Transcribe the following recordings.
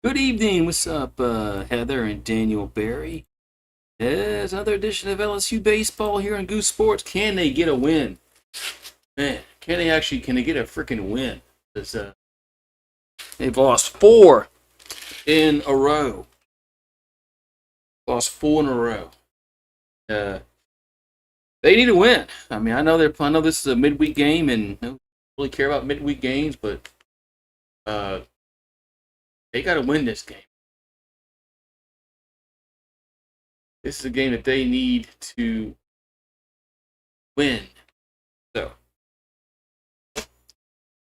Good evening. What's up, Heather and Daniel Barry? There's another edition of LSU Baseball here on Goose Sports. Can they get a win? Man, can they get a freaking win? 'Cause, they've lost four in a row. Lost four in a row. Uh, they need a win. I know this is a midweek game, and I don't really care about midweek games, but uh, they got to win this game. This is a game that they need to win. So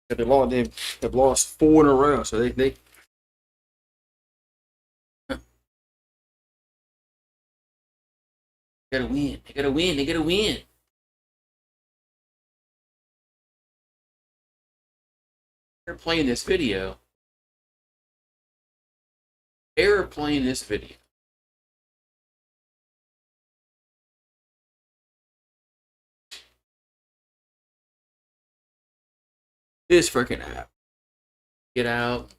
they've lost four in a row, so they gotta win. They gotta win. They gotta win. They're playing this video. They're playing this video. This freaking app. Get out.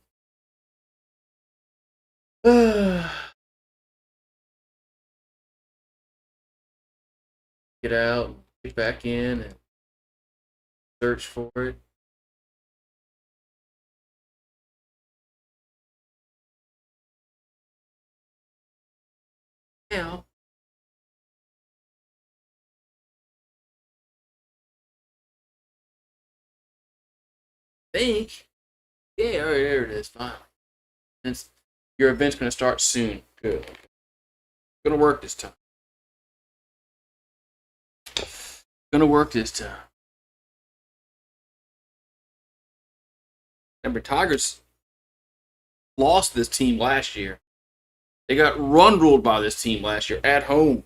Get out. Get back in and search for it. Now, think. Yeah, all right, there it is. Fine. It's, your event's gonna start soon. Good. Gonna work this time. Gonna work this time. Remember, Tigers lost this team last year. They got run ruled by this team last year at home.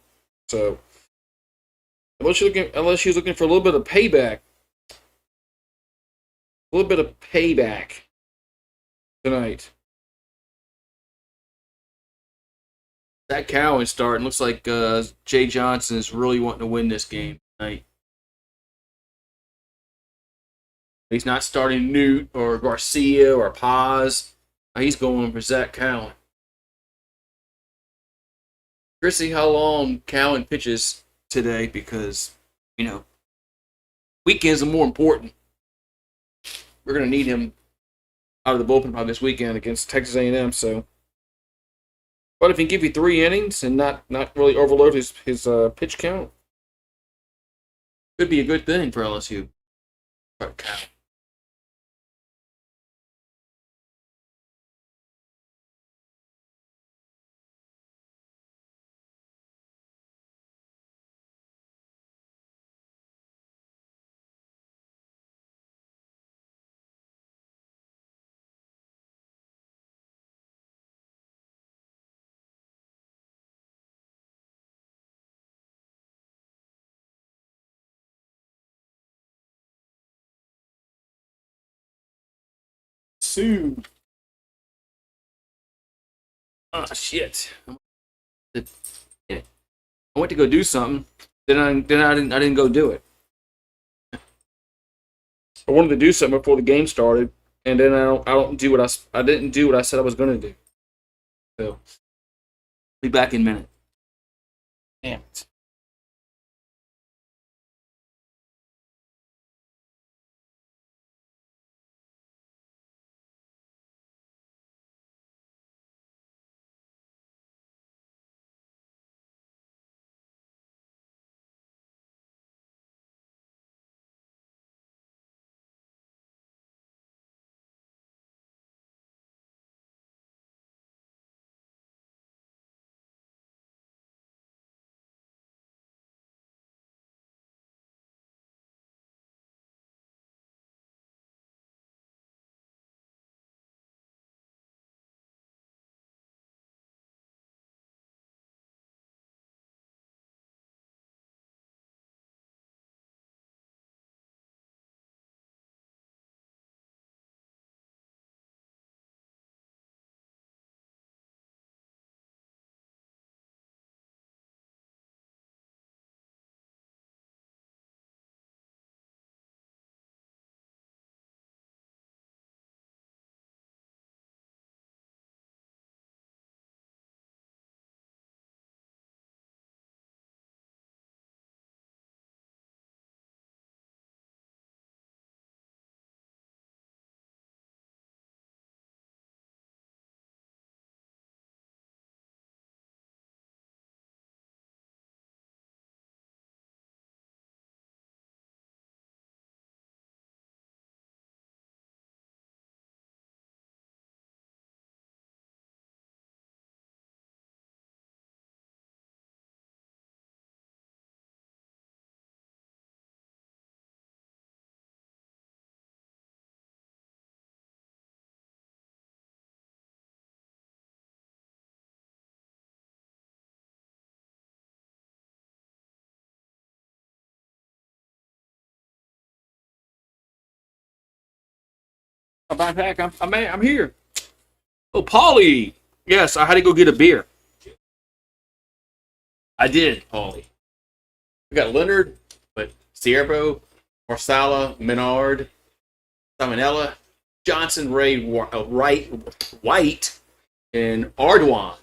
So LSU's looking for a little bit of payback. A little bit of payback tonight. That Cowan starting. Looks like Jay Johnson is really wanting to win this game tonight. He's not starting Newt or Garcia or Paz. He's going for Zach Cowan. We're see how long Cowan pitches today because, weekends are more important. We're going to need him out of the bullpen by this weekend against Texas A&M. So, but if he can give you 3 innings and not really overload his pitch count, could be a good thing for LSU. But Cowan. Sue. Oh shit. Yeah. I went to go do something. Then I didn't go do it. I wanted to do something before the game started, and then I didn't do what I said I was going to do. So, be back in a minute. Damn it. I'm back. I'm here. Oh, Paulie. Yes, I had to go get a beer. I did, Paulie. We got Leonard, but Siervo, Marsala, Menard, Simonella, Johnson, White, and Ardoin.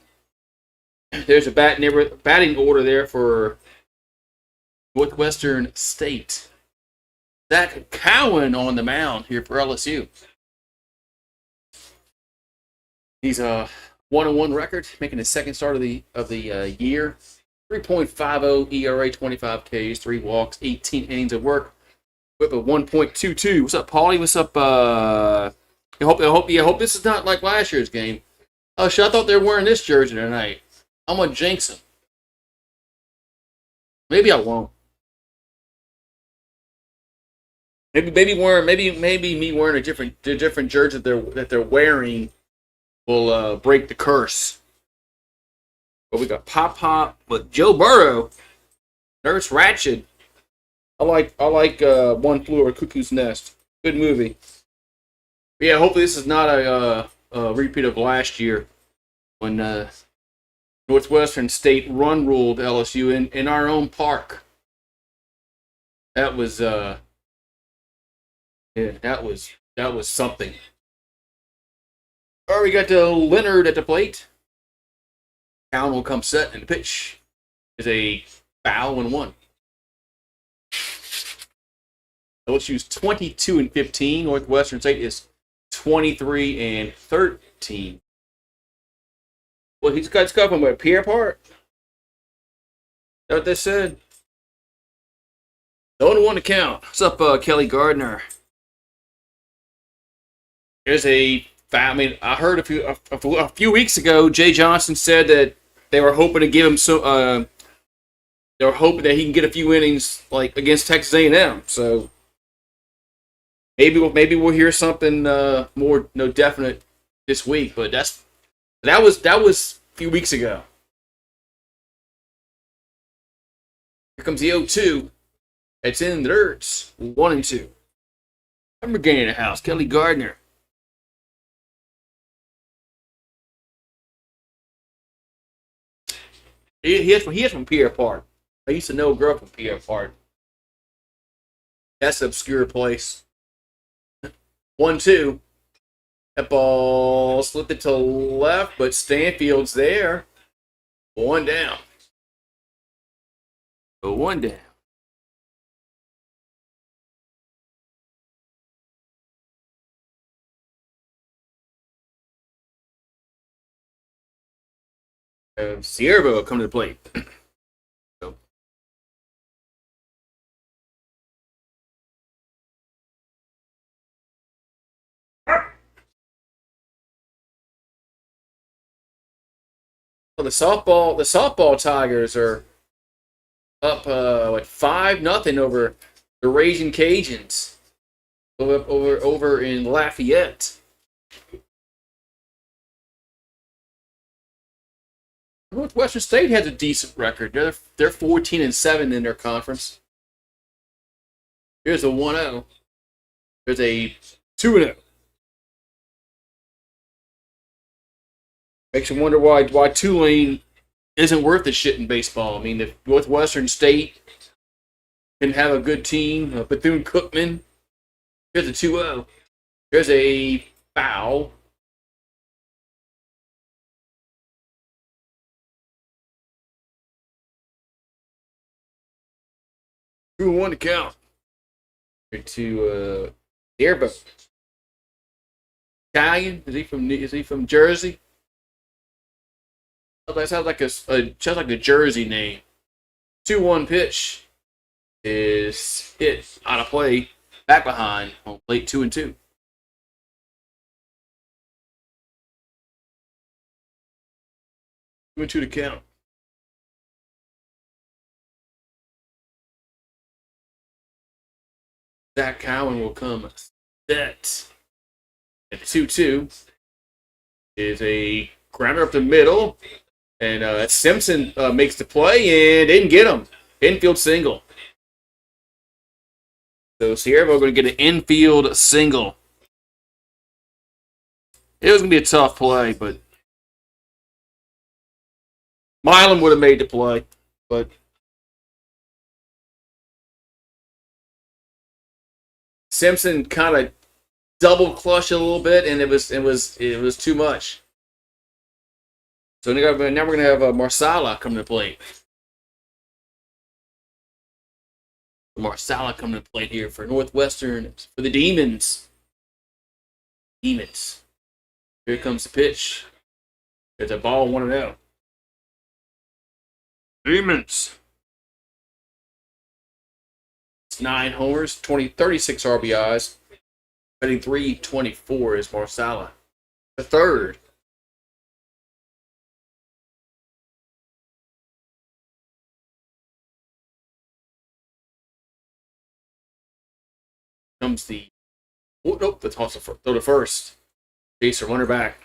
There's a batting order there for Northwestern State. Zach Cowan on the mound here for LSU. He's a 1-1 record, making his second start of the year. 3.50 ERA, 25 Ks, 3 walks, 18 innings of work. With a 1.22. What's up, Paulie? What's up? I hope this is not like last year's game. Oh shit! I thought they were wearing this jersey tonight. I'm gonna jinx them. Maybe I won't. Maybe me wearing a different jersey that they're wearing will break the curse. But we got Pop with Joe Burrow, Nurse Ratched. I like One Flew Over Cuckoo's Nest. Good movie. But yeah, hopefully this is not a repeat of last year when Northwestern State run ruled LSU in our own park. That was that was something. All right, we got Leonard at the plate. Cowan will come set, and the pitch is a foul and 1. LSU's 22-15. Northwestern State is 23-13. Well, he's got from a Pierre Part. Is that what they said? 0-1 to count. What's up, Kelly Gardner? There's a foul. I mean, I heard a few weeks ago, Jay Johnson said that they were hoping to give him they were hoping that he can get a few innings like against Texas A&M. So maybe we'll hear something more definite this week. But that was a few weeks ago. Here comes the 0-2. It's in the dirt. 1-2. I'm regaining the house. Kelly Gardner. He is from Pierre Park. I used to know a girl from Pierre Park. That's an obscure place. 1-2. That ball slipped it to left, but Stanfield's there. 1 down. 1 down. Siervo will come to the plate. So. Well, the softball Tigers are up 5-0 over the Raging Cajuns over in Lafayette. Northwestern State has a decent record. They're 14-7 in their conference. Here's a 1-0. There's a 2-0. Makes you wonder why Tulane isn't worth the shit in baseball. I mean, if Northwestern State can have a good team, Bethune-Cookman. Here's a 2-0. Here's a foul. Two and 1 to count. Here to Airboat. Italian? Is he from Jersey? That sounds like a Jersey name. 2-1 pitch is hit on a play back behind on plate 2-2. 2-2 to count. Zach Cowan will come set. At 2-2 is a grounder up the middle. And Simpson makes the play and didn't get him. Infield single. So Siervo going to get an infield single. It was going to be a tough play, but Milam would have made the play. But Simpson kind of double clutched a little bit, and it was too much. So now we're going to have Marsala come to play. Marsala coming to play here for Northwestern, for the Demons. Demons. Here comes the pitch. There's a ball 1-0. Demons. It's 9 homers, 36 RBIs. Batting 324 is Marsala. The third. Comes the. Oh, nope, the toss throw to first. Chaser, runner back.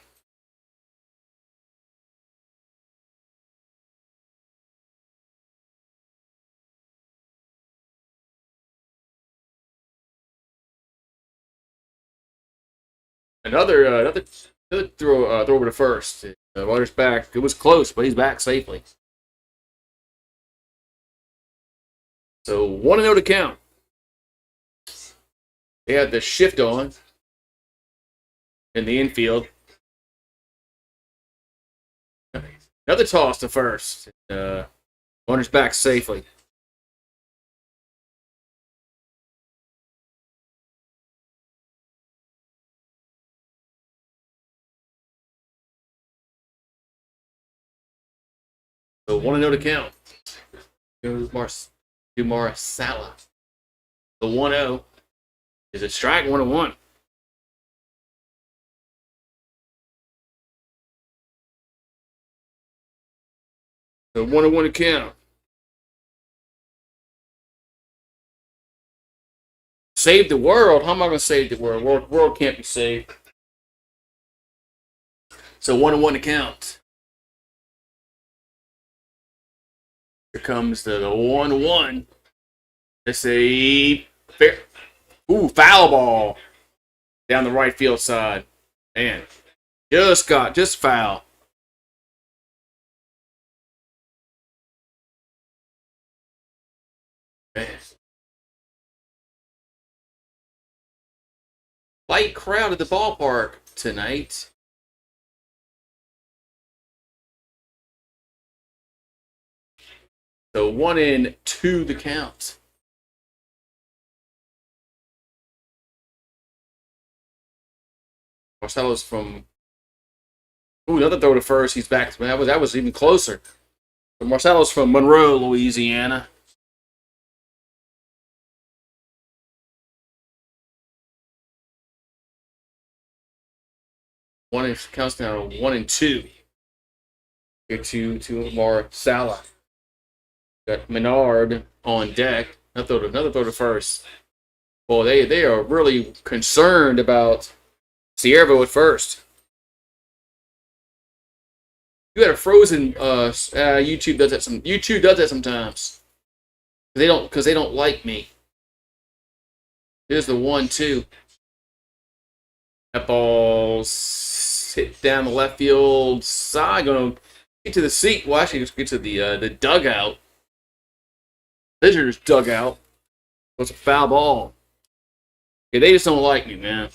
Another throw over to first. Runner's back. It was close, but he's back safely. So 1-0 to count. They had the shift on in the infield. Another toss to first. Runner's back safely. So 1-0 to count. Goes to Marsala. The 1-0 is a strike, 1-1. So 1-1 to count. Save the world? How am I going to save the world? World can't be saved. So 1-1 to count. Here comes the 1-1. It's a fair. Ooh, foul ball down the right field side. Man, just foul. Man. Light crowd at the ballpark tonight. So 1-2 the count. Marcelo's from. Ooh, another throw to first. He's back. That was even closer. But Marcelo's from Monroe, Louisiana. Counts now 1-2. Here to Marsala. Got Menard on deck. Another throw to first. Well, they are really concerned about Siervo at first. You got a frozen. YouTube does that. YouTube does that sometimes. Because they don't like me. Here's the 1-2. That ball's hit down the left field side. Gonna get to the seat. Well, actually, just get to the dugout. Visitors dugout. It's a foul ball. Yeah, they just don't like me, man.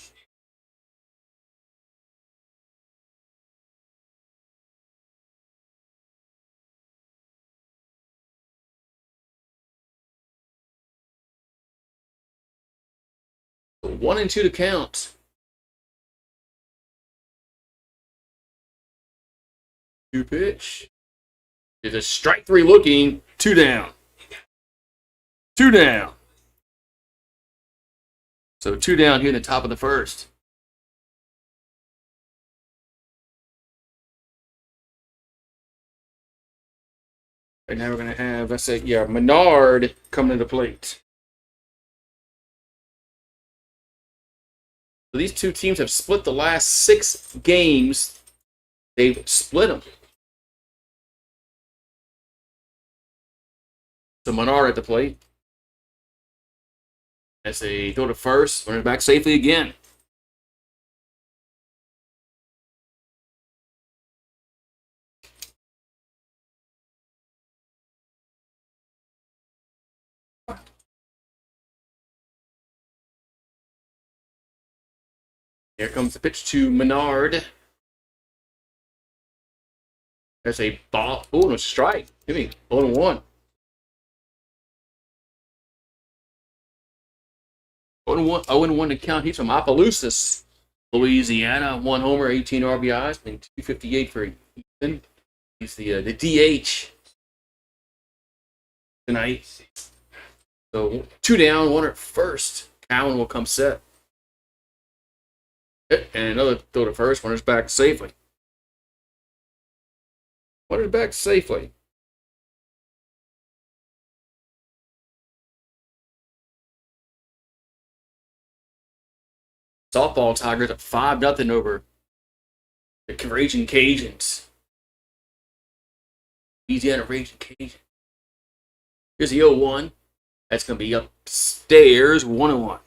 So 1-2 to count. Two pitch. It's a strike 3 looking. 2 down. 2 down. So 2 down here in the top of the first. And now we're going to have, Menard coming to the plate. So these two teams have split the last 6 games. They've split them. So Menard at the plate. As they throw to first, running back safely again. Here comes the pitch to Menard. There's a ball. Oh, no strike. Give me 0-1. 0-1 to count. He's from Opelousas, Louisiana. 1 homer, 18 RBIs, and 258 for Ethan. He's the DH tonight. So 2 down, 1 at first. Cowan will come set. And another throw to first. Runner's back safely. Runner's back safely. Softball Tigers up 5-0 over the Raging Cajuns. Louisiana Raging Cajuns. Here's the 0-1. That's going to be upstairs, 1-1.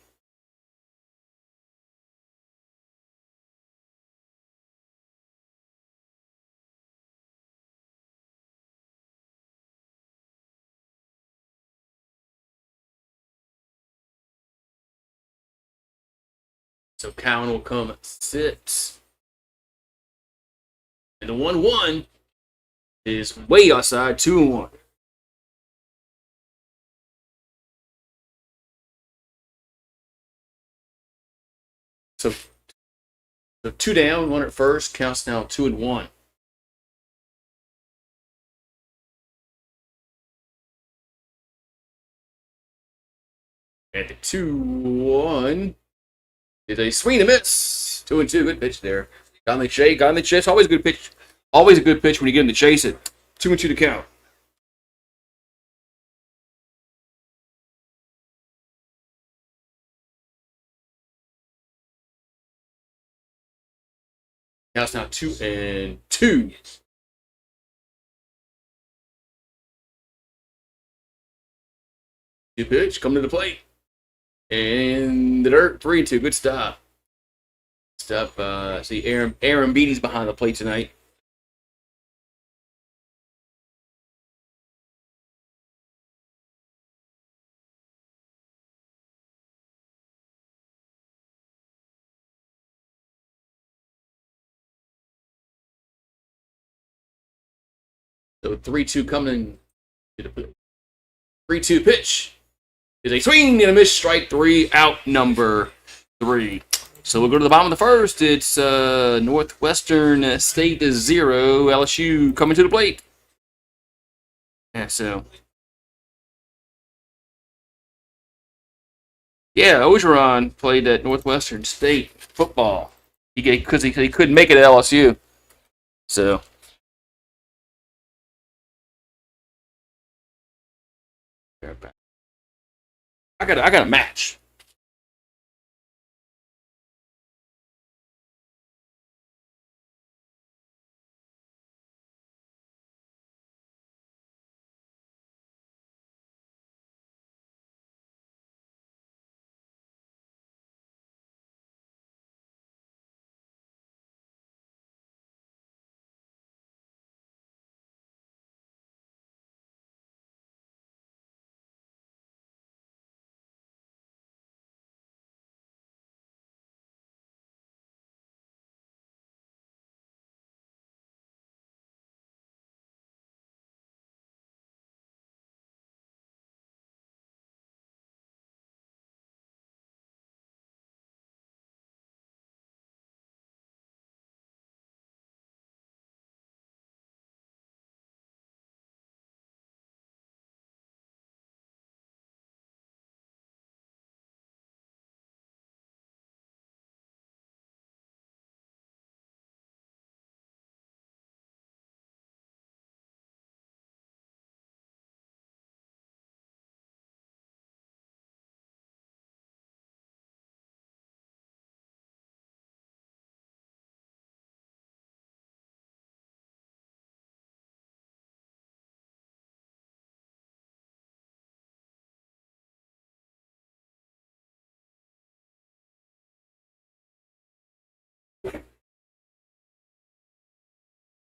So Cowan will come at 6. And the 1-1 is way outside, 2-1. So 2 down, 1 at first, counts now 2-1. And the 2-1 is a swing and a miss. 2-2, good pitch there. Got in the chase, always a good pitch. Always a good pitch when you get him to chase it. 2-2 to count. Now it's now 2-2. Good pitch, coming to the plate. And the dirt, 3-2. Good stop. See, Aaron Beatty's behind the plate tonight. So 3-2 coming to the 3-2 pitch. Is a swing and a miss, strike 3, out number 3. So we'll go to the bottom of the first. It's Northwestern State 0, LSU coming to the plate. Yeah, so. Yeah, Ogeron played at Northwestern State football. Because he couldn't make it at LSU. So. I got a match.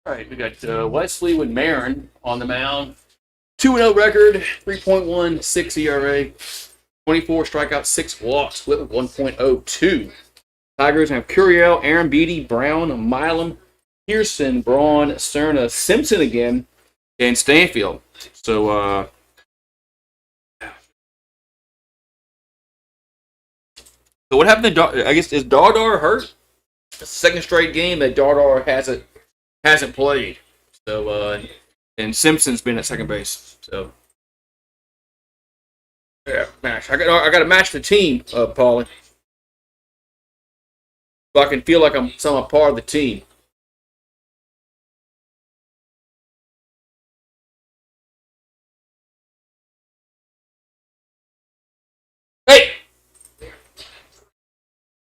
All right, we got Wesley with Marin on the mound. 2-0 record, 3.16 ERA, 24 strikeouts, 6 walks, split with 1.02. Tigers have Curiel, Aaron Beatty, Brown, Milam, Pearson, Braun, Cerna, Simpson again, and Stanfield. So, what happened to I guess is Dardar hurt? The second straight game that Dardar hasn't played. So, and Simpson's been at second base. So, yeah, match. I got to match the team, Paulie. So I can feel like I'm a part of the team. Hey,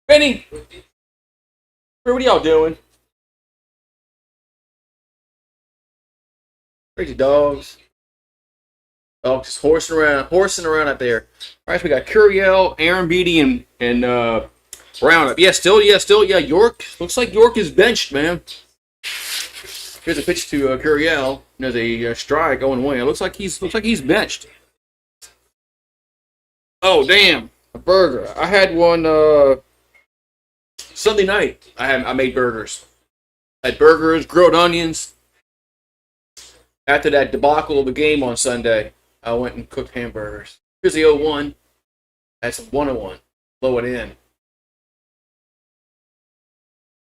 Benny, what are y'all doing? Crazy dogs. Oh, just horsing around out there. All right, so we got Curiel, Aaron Beatty, and Brown up. Yeah, York looks like York is benched, man. Here's a pitch to Curiel. There's a strike going away. It looks like he's benched. Oh damn, a burger. I had one Sunday night. I made burgers. I had burgers, grilled onions. After that debacle of the game on Sunday, I went and cooked hamburgers. Here's the 0-1. That's a 1-1. Blow it in.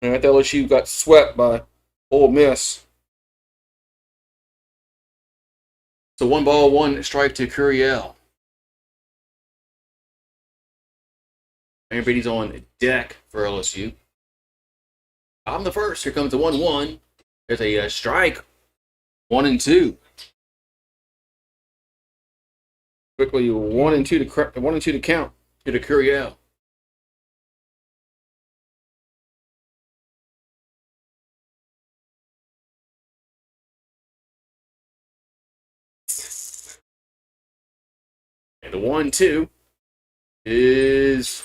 And at LSU got swept by Ole Miss. So 1-1 strike to Curiel. Everybody's on deck for LSU. I'm the first. Here comes the 1-1. There's a strike. 1-2. Quickly 1-2 to count to the Curiel. And the 1-2 is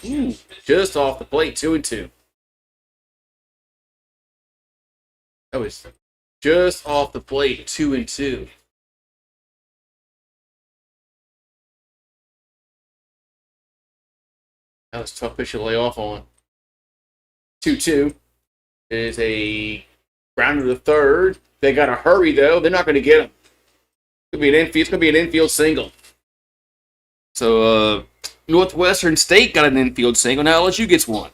just off the plate, 2-2. That was just off the plate, 2-2. That was a tough pitch to lay off on. 2-2 is a grounder to third. They got to hurry though. They're not going to get him. It's going to be an infield single. So Northwestern State got an infield single. Now LSU gets one.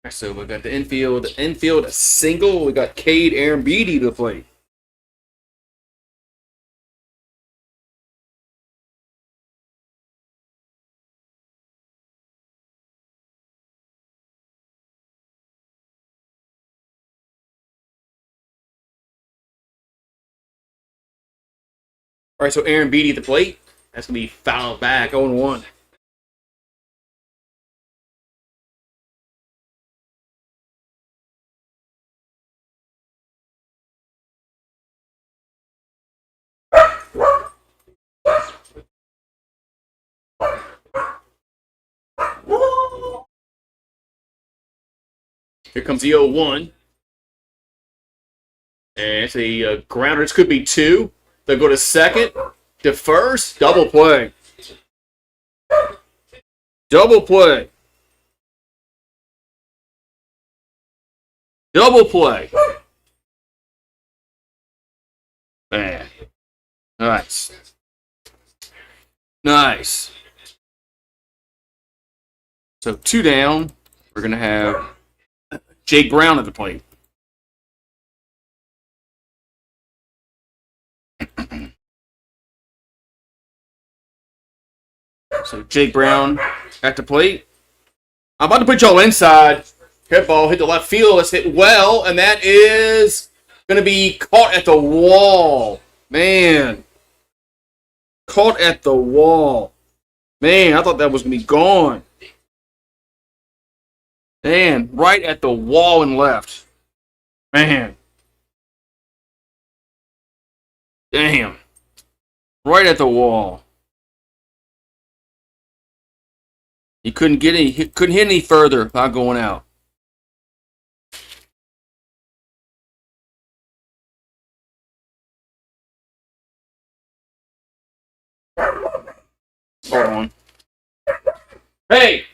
So we got the infield single. We got Cade Aaron Beatty to play. All right, so Aaron Beatty at the plate. That's going to be fouled back, 0-1. Here comes the 0-1. And it's a grounder. This could be two. They'll go to second, to first. Double play. Double play. Double play. Man. Nice. Nice. So 2 down. We're going to have Jake Brown at the plate. So Jake Brown at the plate. I'm about to put y'all inside. Hit ball, hit the left field. Let's hit well, and that is going to be caught at the wall. Man. Caught at the wall. Man, I thought that was going to be gone. Man, right at the wall and left. Man. Damn. Right at the wall. He couldn't hit any further without going out. Hold on. Hey!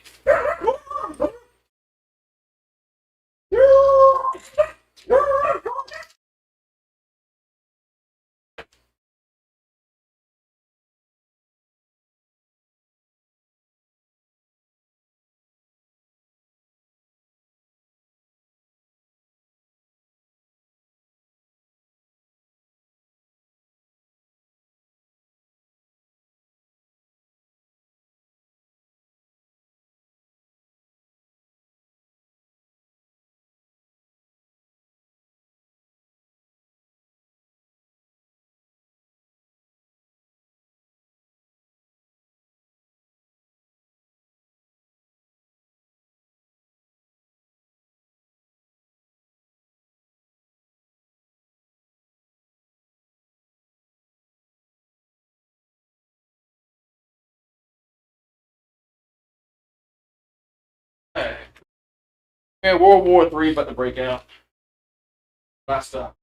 Yeah, World War III about to break out. Last stop.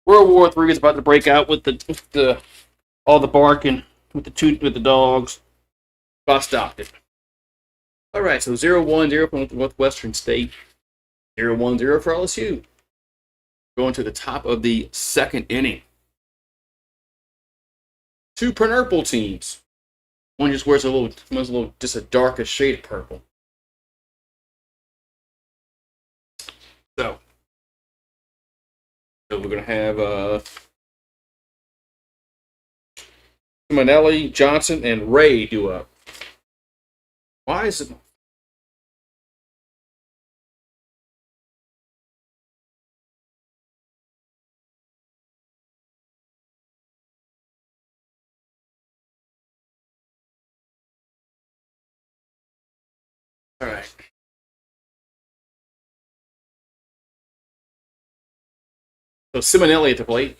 World War III is about to break out with the all the barking with the dogs. I stopped it. All right, so 0-1-0 from Northwestern State. 0-1-0 for LSU. Going to the top of the second inning. Two purple teams. One just wears just a darker shade of purple. So we're gonna have Manelli, Johnson, and Ray do up. Why is it? All right. So Simonelli at the plate.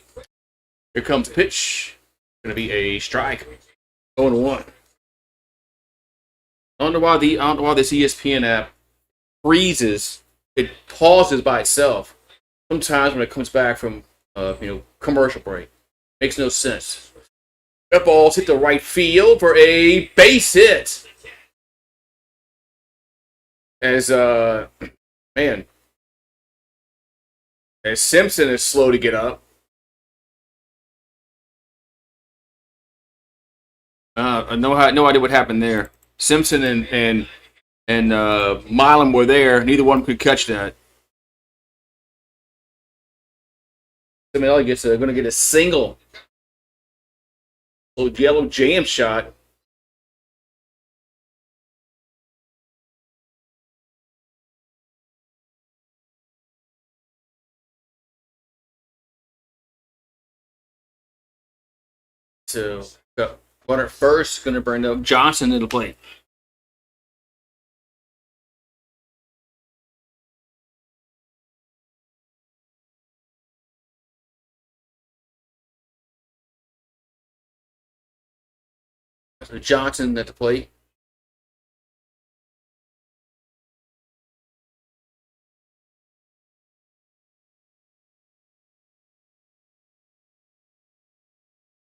Here comes the pitch. Going to be a strike. 0-1. I don't know why this ESPN app freezes. It pauses by itself. Sometimes when it comes back from commercial break, makes no sense. That ball's hit the right field for a base hit. As man, as Simpson is slow to get up. No idea what happened there. Simpson and Milam were there. Neither one could catch that. Simonelli going to get a single. Little yellow jam shot. So, runner first, going to bring up Johnson to the plate. So Johnson at the plate.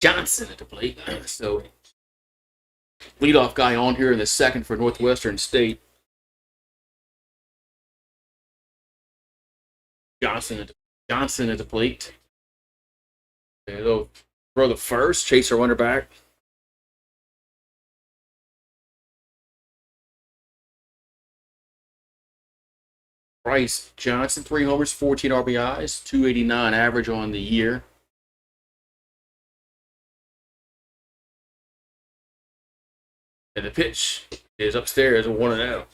Johnson at the plate. So, leadoff guy on here in the second for Northwestern State. Johnson at the plate. And they'll throw the first, chase a runner back. Bryce Johnson, 3 homers, 14 RBIs, 289 average on the year. And the pitch is upstairs, a 1-0.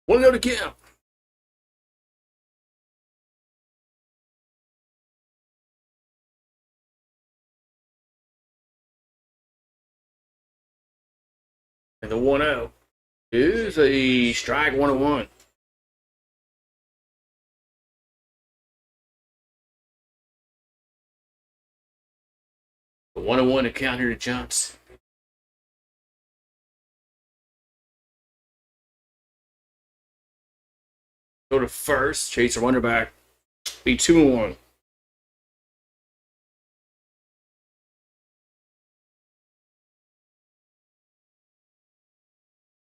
One to count. And the 1-0 is a strike, 1-1. The 1-1 to count here to Johnson. Go to first. Chaser runner back. Be 2-1.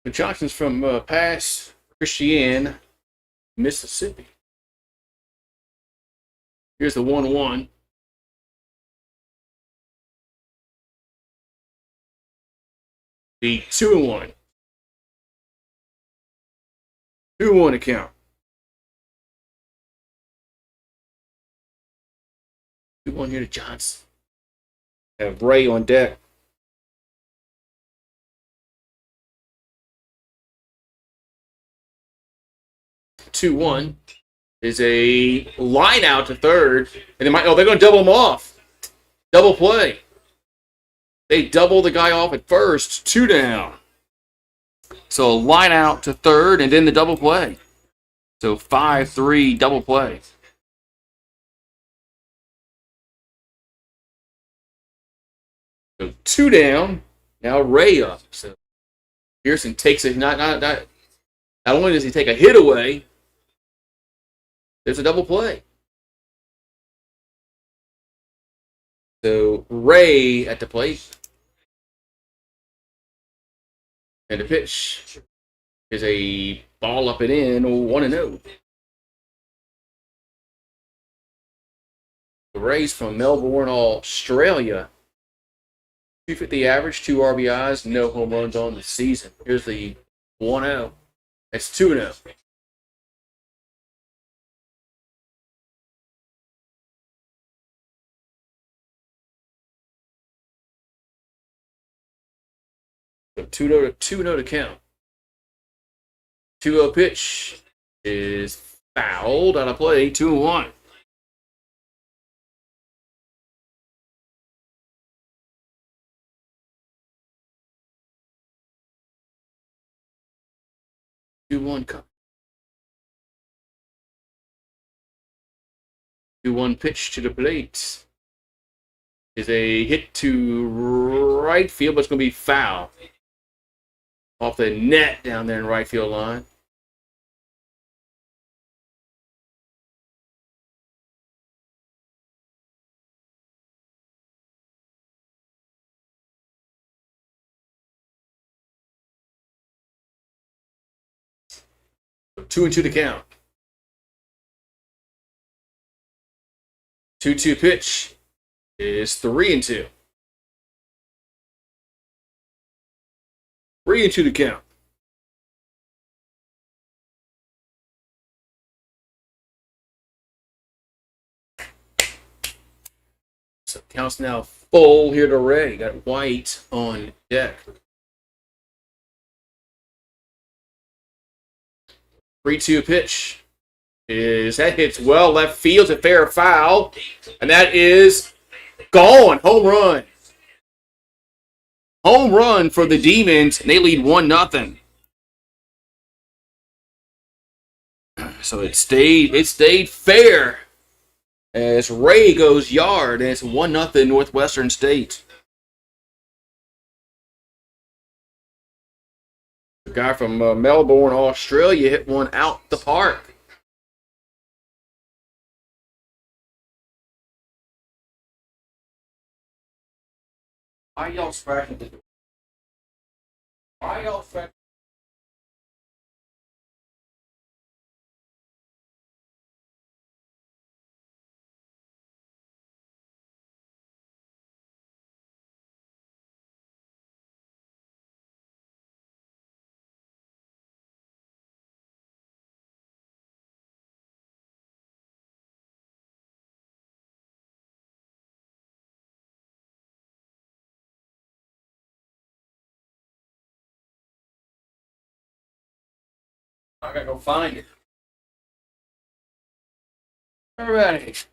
The Johnson's from Pass Christian, Mississippi. Here's the 1-1. The 2-1. 2-1 account. 2-1 here to Johnson. Have Ray on deck. Two one is a line out to third, and they're going to double him off. Double play. They double the guy off at first. 2 down. So a line out to third, and then the double play. So 5-3 double play. So 2 down. Now Ray up. So Pearson takes it. Not only does he take a hit away, there's a double play. So Ray at the plate. And the pitch is a ball up and in, 1-0. The Rays from Melbourne, Australia. 250 average, 2 RBIs, no home runs on the season. Here's the 1-0. That's 2-0. So 2-0 to count. 2-0 pitch is fouled out of play. 2-1. Come. 2-1 pitch to the plate is a hit to right field, but it's going to be foul. Off the net down there in right field line. So 2-2 to count. 2-2 pitch is 3-2. 3-2 to count. So count's now full here to Ray. Got White on deck. 3-2 pitch that hits well left field. A fair foul, and that is gone. Home run. Home run for the Demons, and they lead 1-0. So it stayed fair as Ray goes yard, and it's 1-0 Northwestern State. The guy from Melbourne, Australia, hit one out the park. Why y'all scratching the door? Why y'all scratching? I gotta go find it. Alrighty.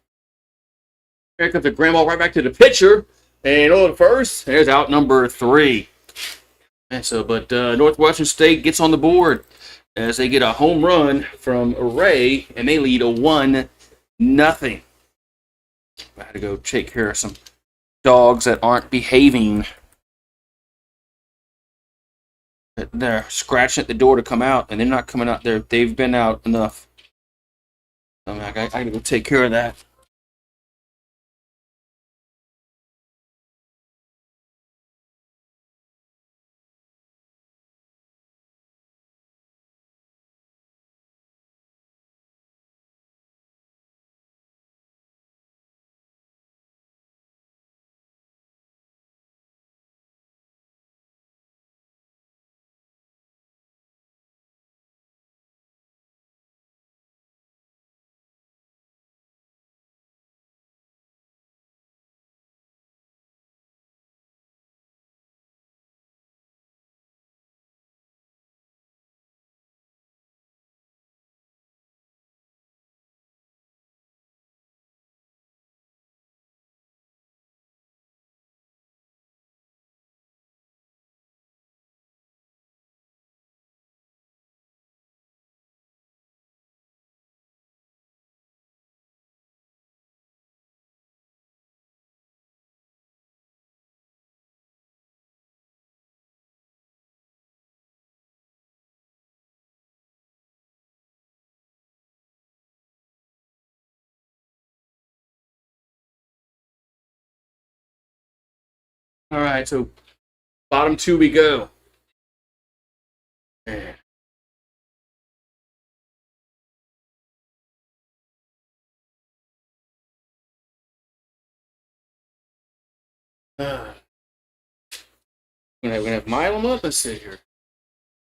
Here comes the grand ball right back to the pitcher. And over the first, there's out number 3. And so, but Northwestern State gets on the board as they get a home run from Ray, and they lead 1-0. I had to go take care of some dogs that aren't behaving. They're scratching at the door to come out, and they're not coming out there. They've been out enough. I gotta go take care of that. All right, so bottom two we go. Man. We're gonna have Milam up. Let's see here.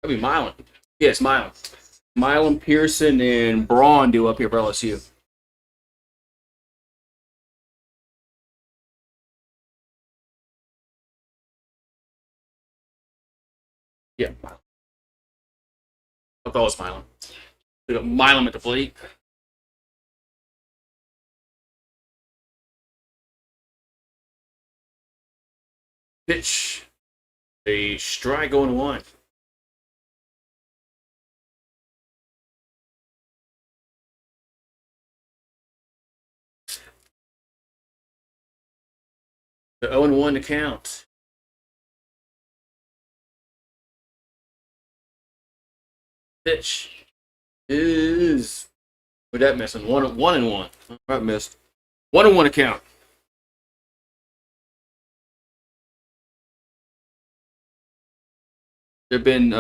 That'd be Milam. Yes, Milam. Milam, Pearson, and Braun do up here for LSU. Yeah, Milam. I'll call us Milam. We got Milam at the plate. Pitch. A strike going one. The 0-1 to count. Pitch is with that missing 1-1. That missed 1-1 to count. There've been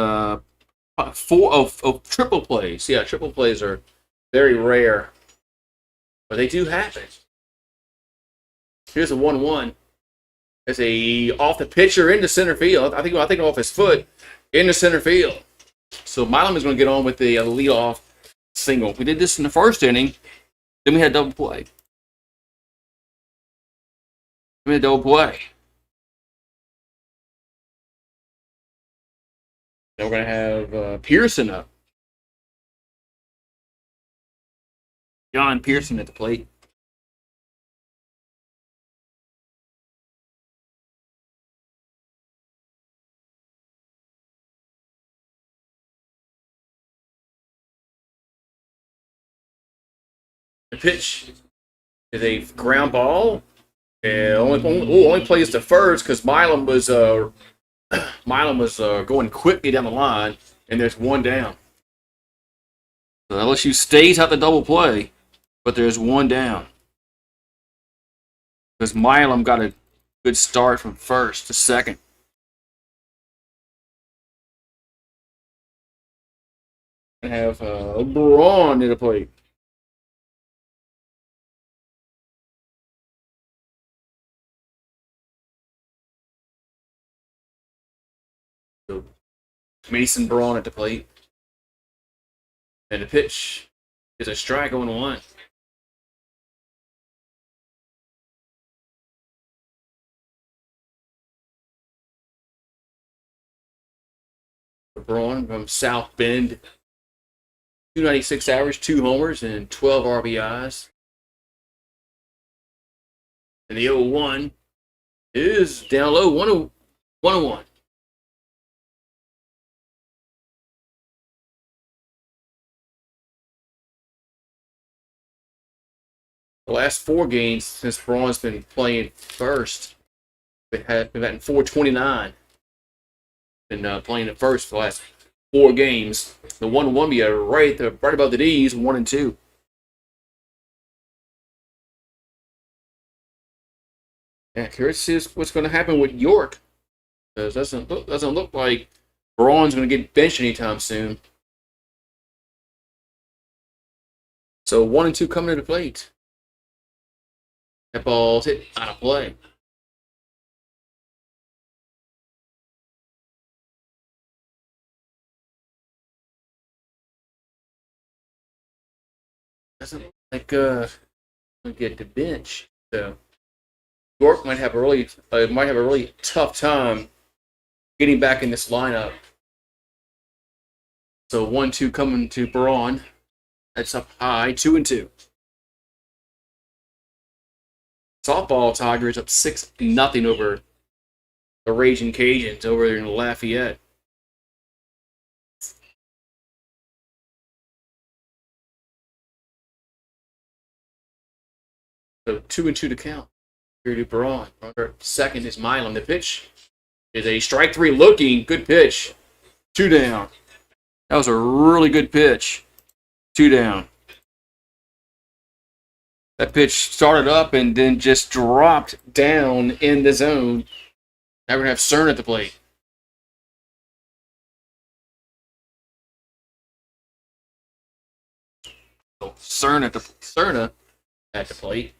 four of triple plays. Yeah, triple plays are very rare, but they do happen. Here's a 1-1. It's a off the pitcher into center field. I think off his foot into center field. So Milam is going to get on with the leadoff single. We did this in the first inning. Then we had double play. We had double play. Then we're going to have Pearson up. John Pearson at the plate. The pitch is a ground ball. And only plays to first because Milam was going quickly down the line, and there's one down. So LSU stays out the double play, but there's one down because Milam got a good start from first to second. And have Braun in the plate. So Mason Braun at the plate. And the pitch is a strike on 1. Braun from South Bend. 296 average, 2 homers, and 12 RBIs. And the 0-1 is down low, 1-1. The last 4 games since Braun's been playing first, we've had 429. Been playing at first for the last 4 games. The 1-1 be right above the D's, 1-2. Yeah, curious to see what's going to happen with York. Because doesn't look like Braun's going to get benched anytime soon. So 1-2 coming to the plate. That ball's hit out of play. Doesn't look like going to get the bench. So York might have a really tough time getting back in this lineup. So 1-2 coming to Braun. That's up high, 2-2. Softball Tigers up 6-0 over the Raging Cajuns over there in Lafayette. So 2-2 to count. Here to Braun. Second is Milam. The pitch is a strike three looking. Good pitch. 2 down. That was a really good pitch. 2 down. That pitch started up and then just dropped down in the zone. Now we're going to have Cerna at the plate. So Cerna at the plate.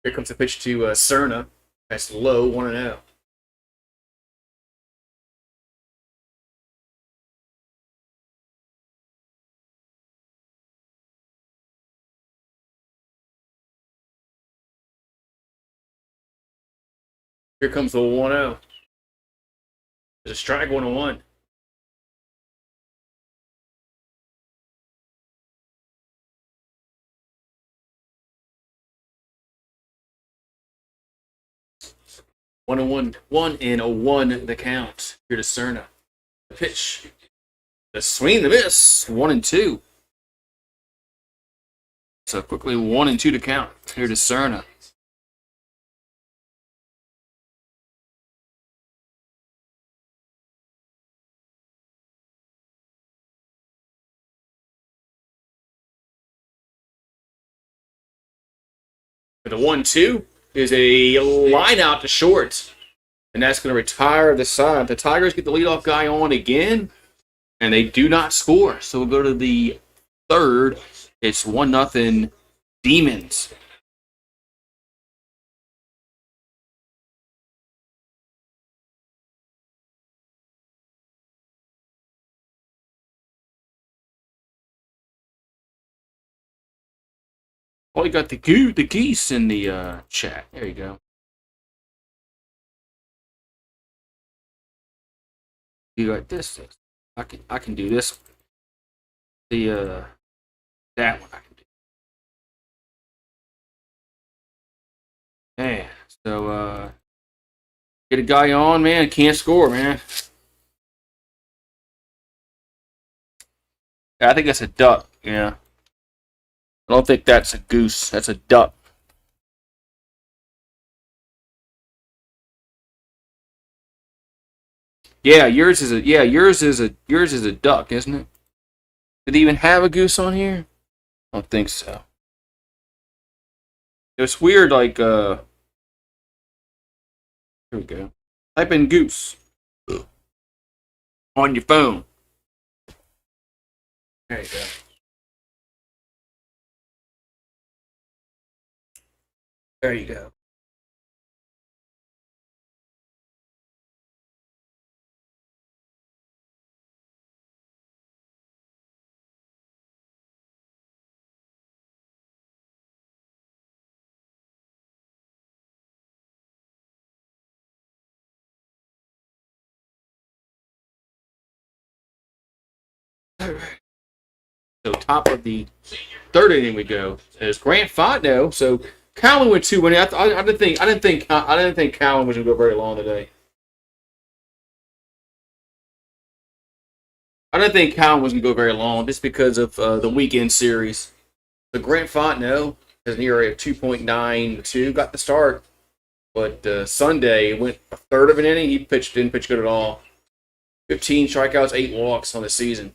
Here comes the pitch to Cerna. That's low, 1-0. Here comes the 1-0. There's a strike, 1-1. One and a 1 the count. Here to Cerna. The pitch. The swing, the miss. 1-2. So quickly 1-2 to count. Here to Cerna. The 1-2 is a line out to short. And that's going to retire the side. The Tigers get the leadoff guy on again. And they do not score. So we'll go to the third. It's 1-0 Demons. Oh, you got the geese in the chat. There you go. You got this. I can do this. The that one I can do. Man, so get a guy on, man. Can't score, man. I think that's a duck. Yeah. I don't think that's a goose. That's a duck. Yeah, yours is a duck, isn't it? Did they even have a goose on here? I don't think so. It was weird, like here we go. Type in goose on your phone. There you go. There you go. All right. So top of the third inning we go. There's Grant Fontenot. So Cowan went 2-1. I didn't think Cowan was gonna go very long today. I didn't think Cowan was gonna go very long just because of the weekend series. The Grant Fontenot has an ERA of 2.92. Got the start. But Sunday, it went a third of an inning. He didn't pitch good at all. 15 strikeouts, 8 walks on the season.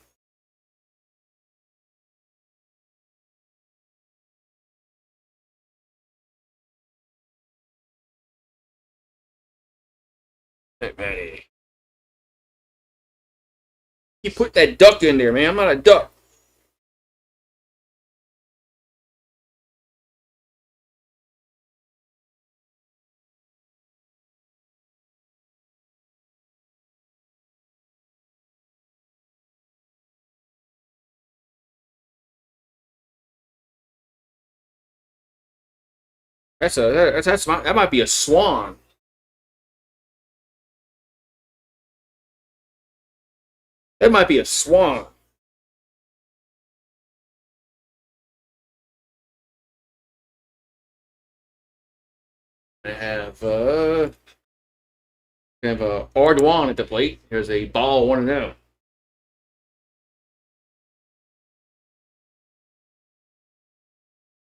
Hey, man. You put that duck in there, man. I'm not a duck. That might be a swan. That might be a swan. I have Ardoin at the plate. Here's a ball 1-0.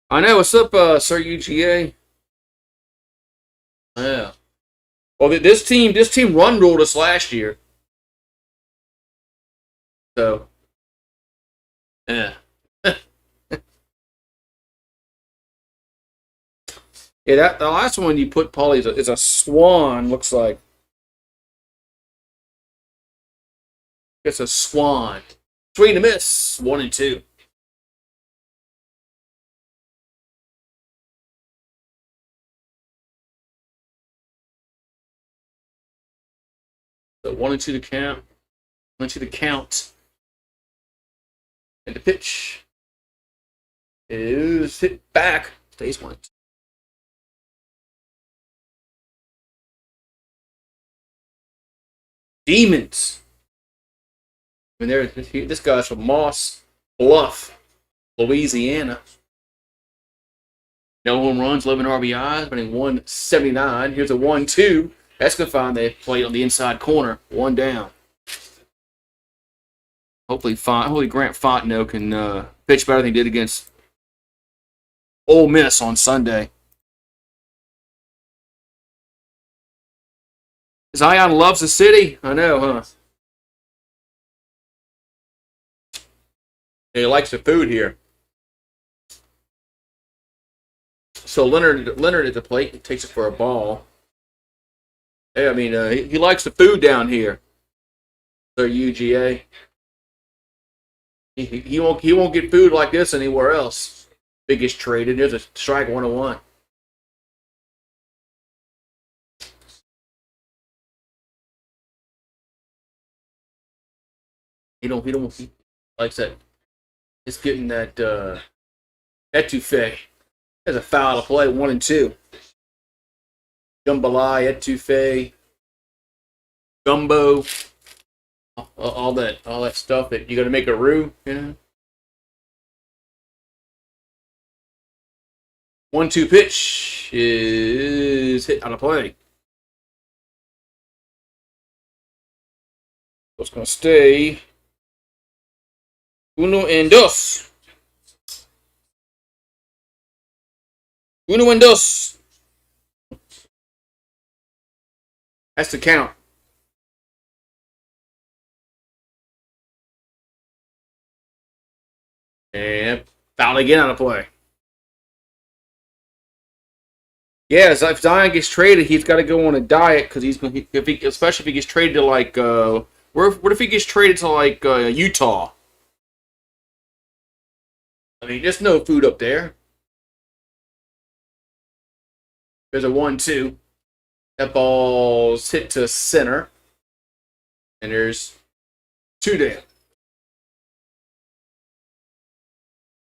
I know. What's up, Sir UGA? Yeah. Well, this team run ruled us last year. So, yeah. Yeah, that the last one you put, Paulie, is a swan. Looks like it's a swan. Swing and a miss. 1-2. So 1-2 to count. 1-2 to count. And the pitch is hit back. Stays 1. Demons. I mean, this guy's from Moss Bluff, Louisiana. No home runs, 11 RBIs, batting 179. Here's a 1-2. That's going to find the plate on the inside corner. 1 down. Hopefully Grant Fontenot can pitch better than he did against Ole Miss on Sunday. Zion loves the city. I know, huh? And he likes the food here. So Leonard at the plate takes it for a ball. Hey, I mean, he likes the food down here. So UGA. He won't get food like this anywhere else. Biggest traded. There's a strike 101. He likes that. It's getting that etouffee. There's a foul to play. 1-2. Jambalaya, etouffee, gumbo, all that stuff that you got to make a roux, you know. 1-2 pitch is hit on a play. So it's going to stay 1-2. 1-2. That's the count. And foul again on a play. Yeah, so if Zion gets traded, he's got to go on a diet because especially if he gets traded to like what if he gets traded to like Utah? I mean, there's no food up there. There's a 1-2. That ball's hit to center, and there's 2 down.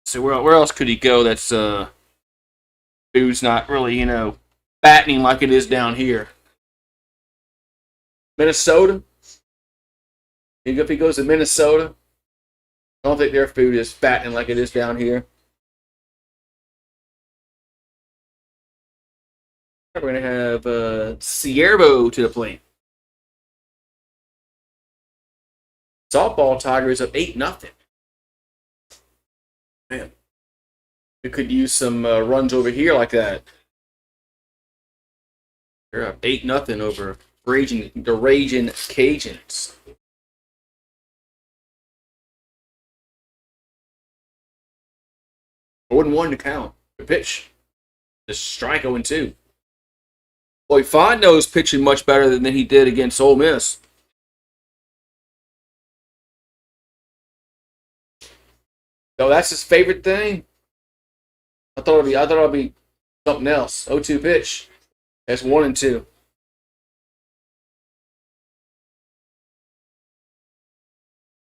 So where else could he go? That's who's not really battening like it is down here. Minnesota. If he goes to Minnesota, I don't think their food is fattening like it is down here. We're going to have Ciervo to the plate. Softball Tigers up 8-0. Man, we could use some runs over here like that. They're up 8-0 over the Raging Cajuns. 0-1 to count. The pitch. Just strike 0-2. Boy, Fondo's pitching much better than he did against Ole Miss. So that's his favorite thing. I thought it'd be something else. 0-2 pitch. That's 1-2.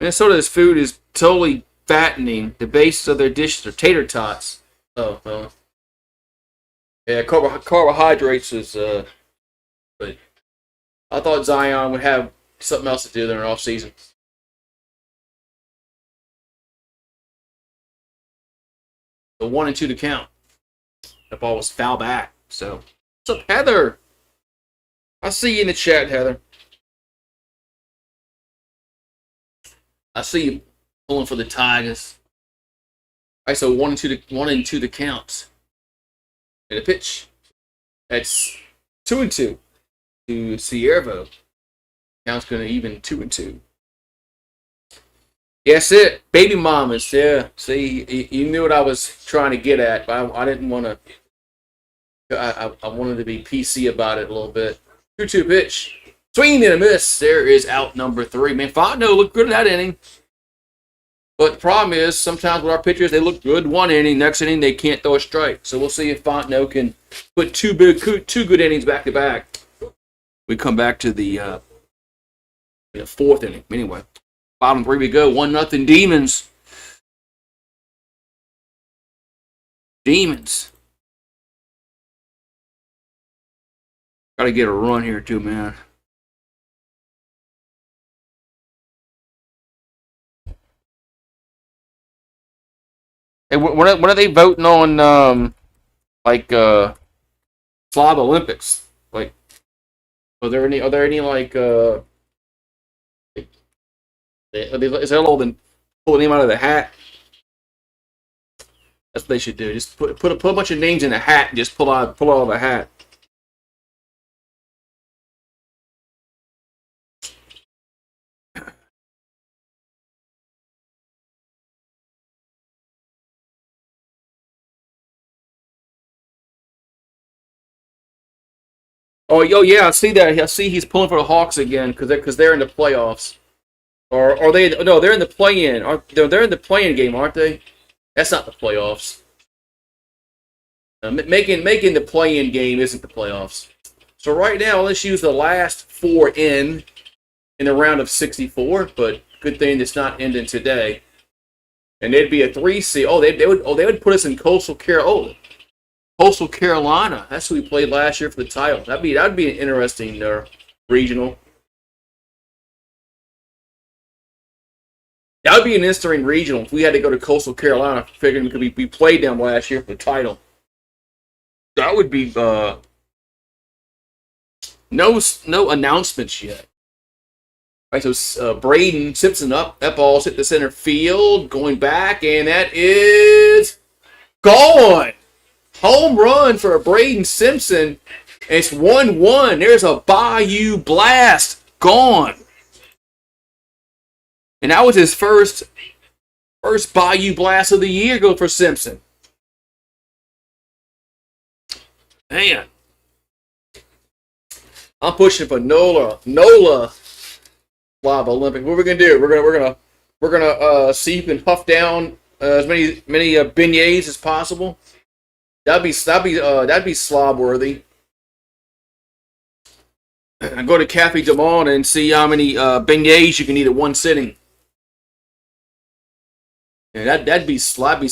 Minnesota's food is totally fattening. The basis of their dishes are tater tots. Oh, well. Yeah, carbohydrates is, but I thought Zion would have something else to do during off season. The 1-2 to count. That ball was foul back. So, what's up, Heather? I see you in the chat, Heather. I see you pulling for the Tigers. All right, so 1-2 to count. And a pitch. That's 2-2 to Ciervo. Now it's going to even 2-2. Yes, it. Baby mamas. Yeah. See, you knew what I was trying to get at, but I didn't want to. I wanted to be PC about it a little bit. 2-2 pitch. Swing and a miss. There is out number 3. Man, Fontenot looked good in that inning. But the problem is, sometimes with our pitchers, they look good one inning. Next inning, they can't throw a strike. So we'll see if Fontenot can put two good innings back to back. We come back to the 4th inning. Anyway, bottom 3 we go. 1-0 Demons. Demons. Got to get a run here too, man. Hey, when are they voting on Slav Olympics? Like, are there any like is that all then pull a name out of the hat? That's what they should do. Just put a bunch of names in a hat and just pull out of a hat. Oh, yeah, I see that. I see he's pulling for the Hawks again because they're in the playoffs. Or are they? No, they're in the play-in. They're in the play-in game, aren't they? That's not the playoffs. Making the play-in game isn't the playoffs. So right now, let's use the last 4 in the round of 64. But good thing it's not ending today. And they'd be a 3 seed. They would put us in Coastal Carolina. Coastal Carolina. That's who we played last year for the title. That'd be an interesting regional. That would be an interesting regional if we had to go to Coastal Carolina, figuring we played them last year for the title. That would be no announcements yet. All right, so Braden Simpson up. That ball's hit the center field, going back, and that is gone. Home run for Braden Simpson. It's 1-1. There's a Bayou blast. Gone. And that was his first Bayou blast of the year go for Simpson. Man. I'm pushing for NOLA Live Olympic. What are we gonna do? We're gonna see if we can huff down as many beignets as possible. That'd be slob worthy. I go to Cafe Des Moines and see how many beignets you can eat at one sitting. Yeah, that'd be slob.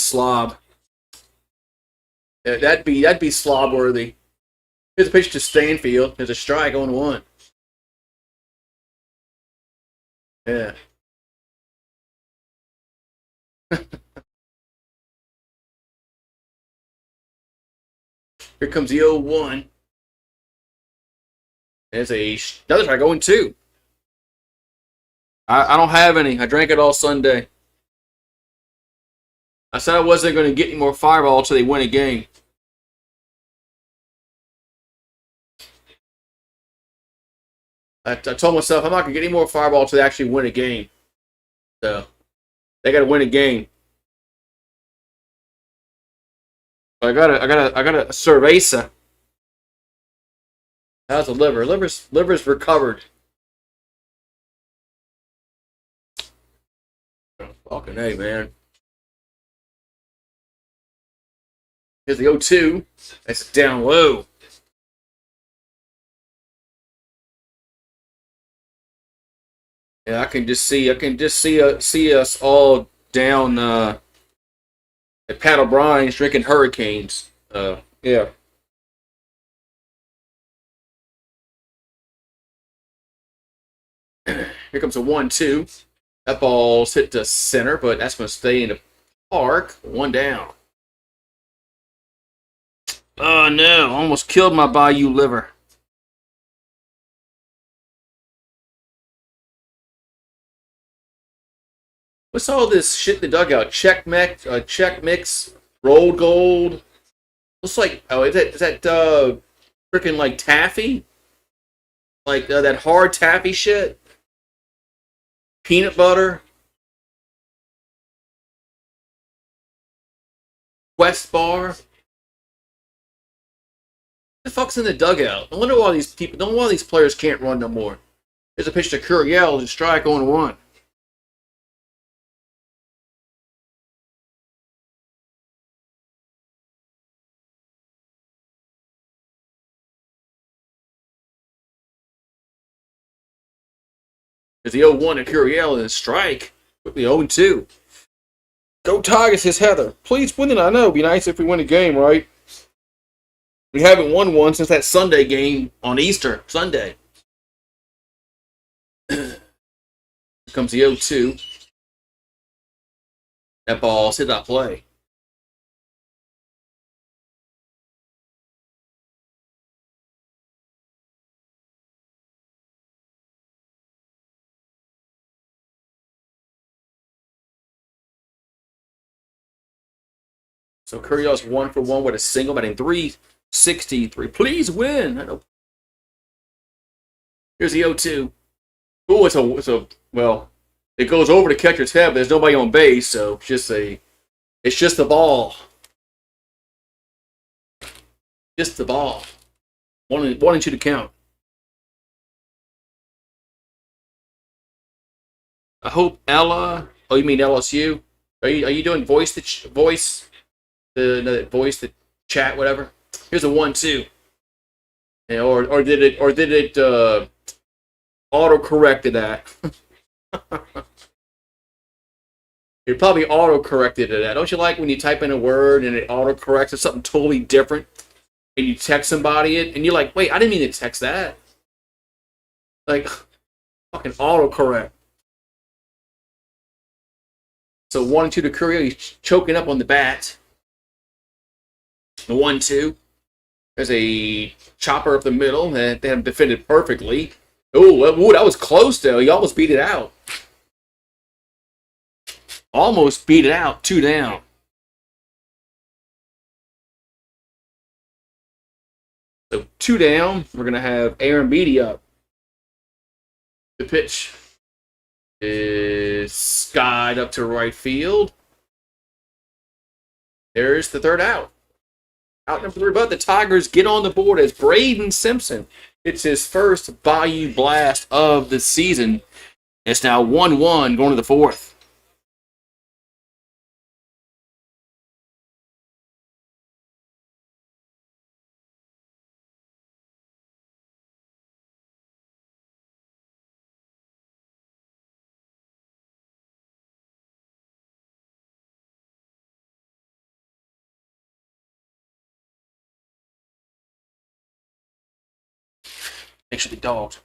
Yeah, that'd be slob worthy. Here's a pitch to Stanfield. There's a strike on 1. Yeah. Here comes the 0-1. There's another strike going 2. I don't have any. I drank it all Sunday. I said I wasn't going to get any more Fireball until they win a game. I told myself I'm not gonna get any more Fireball until they actually win a game. So they got to win a game. I got a cerveza. How's the liver? Liver's recovered. Fucking A, man. Here's the 0-2. That's down low. Yeah, I can just see us all down at Pat O'Brien's drinking Hurricanes. Yeah. Here comes a 1-2. That ball's hit to center, but that's going to stay in the park. One down. Oh no! Almost killed my Bayou liver. What's all this shit in the dugout? Check mix, rolled gold. Looks like is that freaking like taffy? Like that hard taffy shit? Peanut butter? Quest bar? The fuck's in the dugout? I wonder why these people. No why these players can't run no more. There's a pitch to Curiel and strike on one. There's the 0-1 to Curiel and a strike with the 0-2. Go Tigers, says Heather. Please win it. I know. It'd be nice if we win a game, right? We haven't won one since that Sunday game on Easter Sunday. Here comes the 0-2. That ball's hit that play. So Curiel's 1-for-1 with a single, batting 363. Please win. Here's the 0-2. Oh, well, it goes over the catcher's head, but there's nobody on base, so it's just the ball. Just the ball. 1-2 to count. I hope Ella. Oh, you mean LSU? Are you doing voice the chat, whatever? Here's a 1-2. Yeah, or did it auto corrected that? It probably auto corrected it. Don't you like when you type in a word and it auto corrects to something totally different, and you text somebody it, and you're like, wait, I didn't mean to text that. Like, fucking auto correct. So 1-2 to Curry. He's choking up on the bat. The 1-2. There's a chopper up the middle that they have defended perfectly. Oh, that was close though. He almost beat it out. Almost beat it out. 2 down. So 2 down. We're gonna have Aaron Beatty up. The pitch is skied up to right field. There's the third out. Out number 3, but the Tigers get on the board as Braden Simpson. It's his first Bayou blast of the season. It's now 1-1 going to the 4th. Make sure the dogs are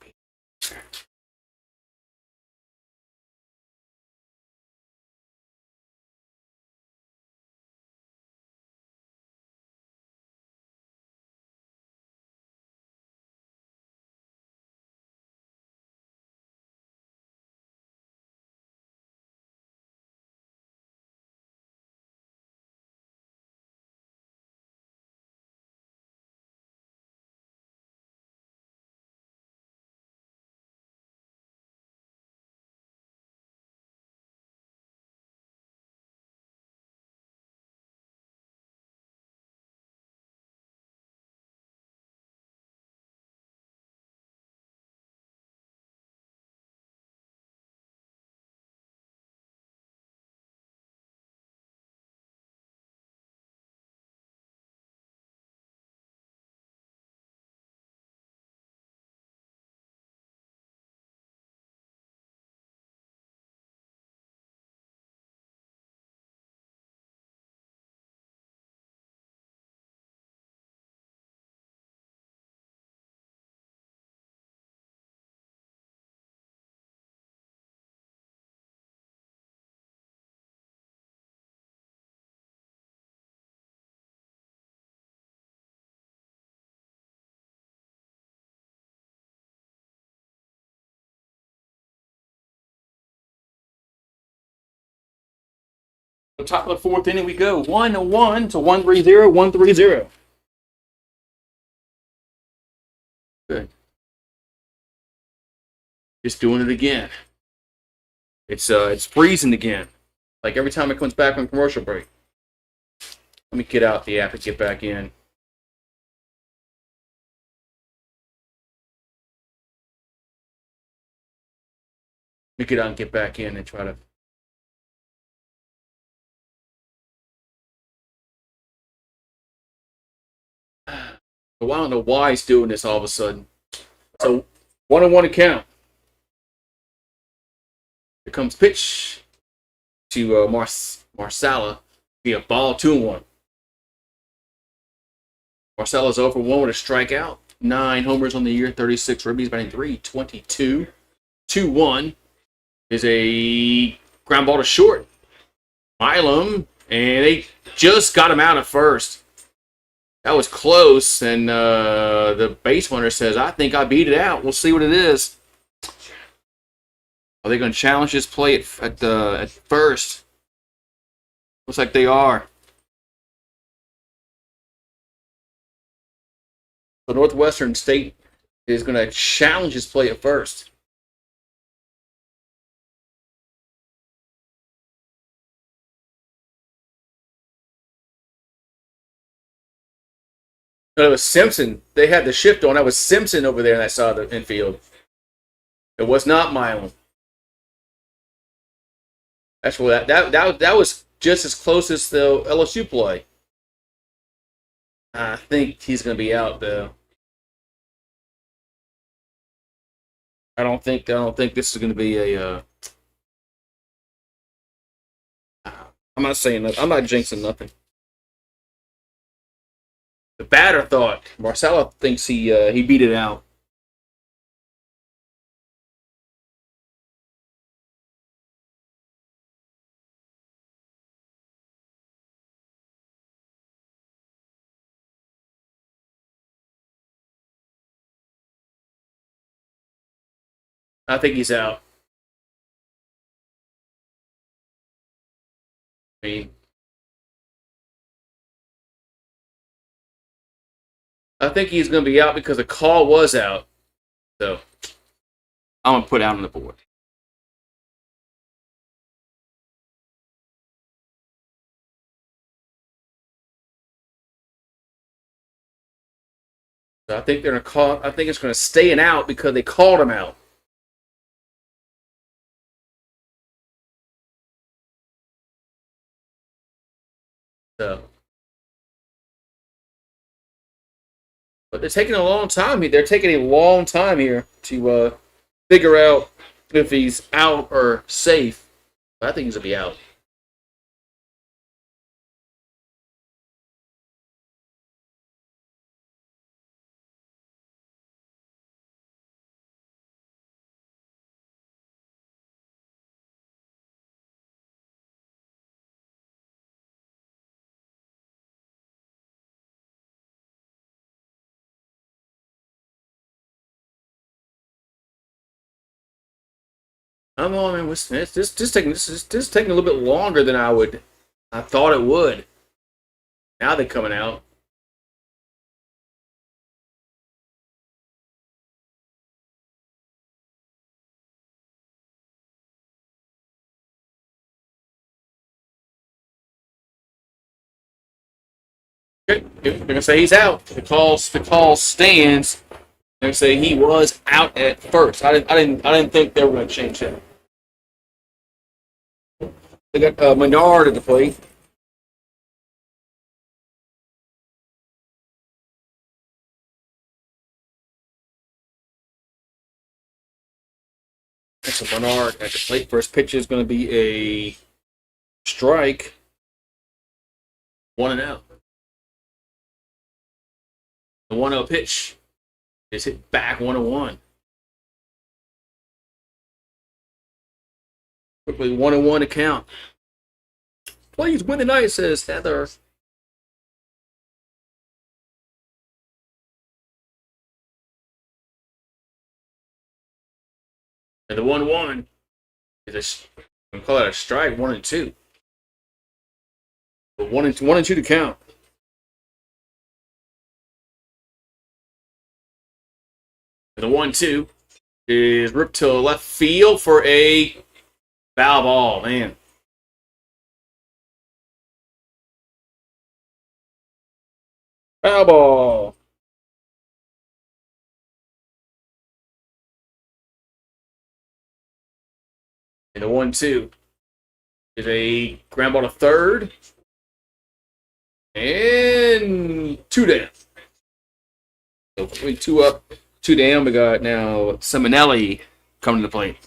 The top of the fourth inning we go. 1-1 to 1-3-0, 1-3-0. Good. Just doing it again. It's freezing again. Like every time it comes back on commercial break. Let me get out the app and get back in. Let me get out and get back in and try to. Well, I don't know why he's doing this all of a sudden. So 1-1 account. Here comes pitch to Marsala. Be a ball 2-1. Marcelo's 0-for-1 with a strikeout. 9 homers on the year, 36 ribbies, batting .322. 2-1 is a ground ball to short. Milam, and they just got him out at first. That was close, and the base runner says, I think I beat it out. We'll see what it is. Are they going to challenge this play at first? Looks like they are. So Northwestern State is going to challenge his play at first. No, it was Simpson. They had the shift on. That was Simpson over there in that side of the infield. It was not Milam. That's what that was just as close as the LSU play. I think he's going to be out though. I don't think this is going to be a. I'm not saying that. I'm not jinxing nothing. The batter thought Marcelo thinks he beat it out. I think he's out. I mean, I think he's going to be out because the call was out. So I'm going to put out on the board. So I think they're going to call. I think it's going to stay an out because they called him out. So, but they're taking a long time. They're taking a long time here to figure out if he's out or safe. But I think he's going to be out. I'm on, man. It's just taking a little bit longer than I thought it would. Now they're coming out. Okay, they're gonna say he's out. The call stands. They're gonna say he was out at first. I didn't think they were gonna change that. They got Menard at the plate. So Menard at the plate. First pitch is going to be a strike. 1-0. The 1-0 pitch is hit back 1-1. Quickly 1-1 to count. Please win tonight, says Heather. And the 1-1 is I'm gonna call that a strike, 1-2. One and two to count. And the 1-2 is ripped to left field for a foul ball, man. Foul ball. And the 1-2 is a ground ball to third. And two down. So two up, two down. We got now Simonelli coming to the plate.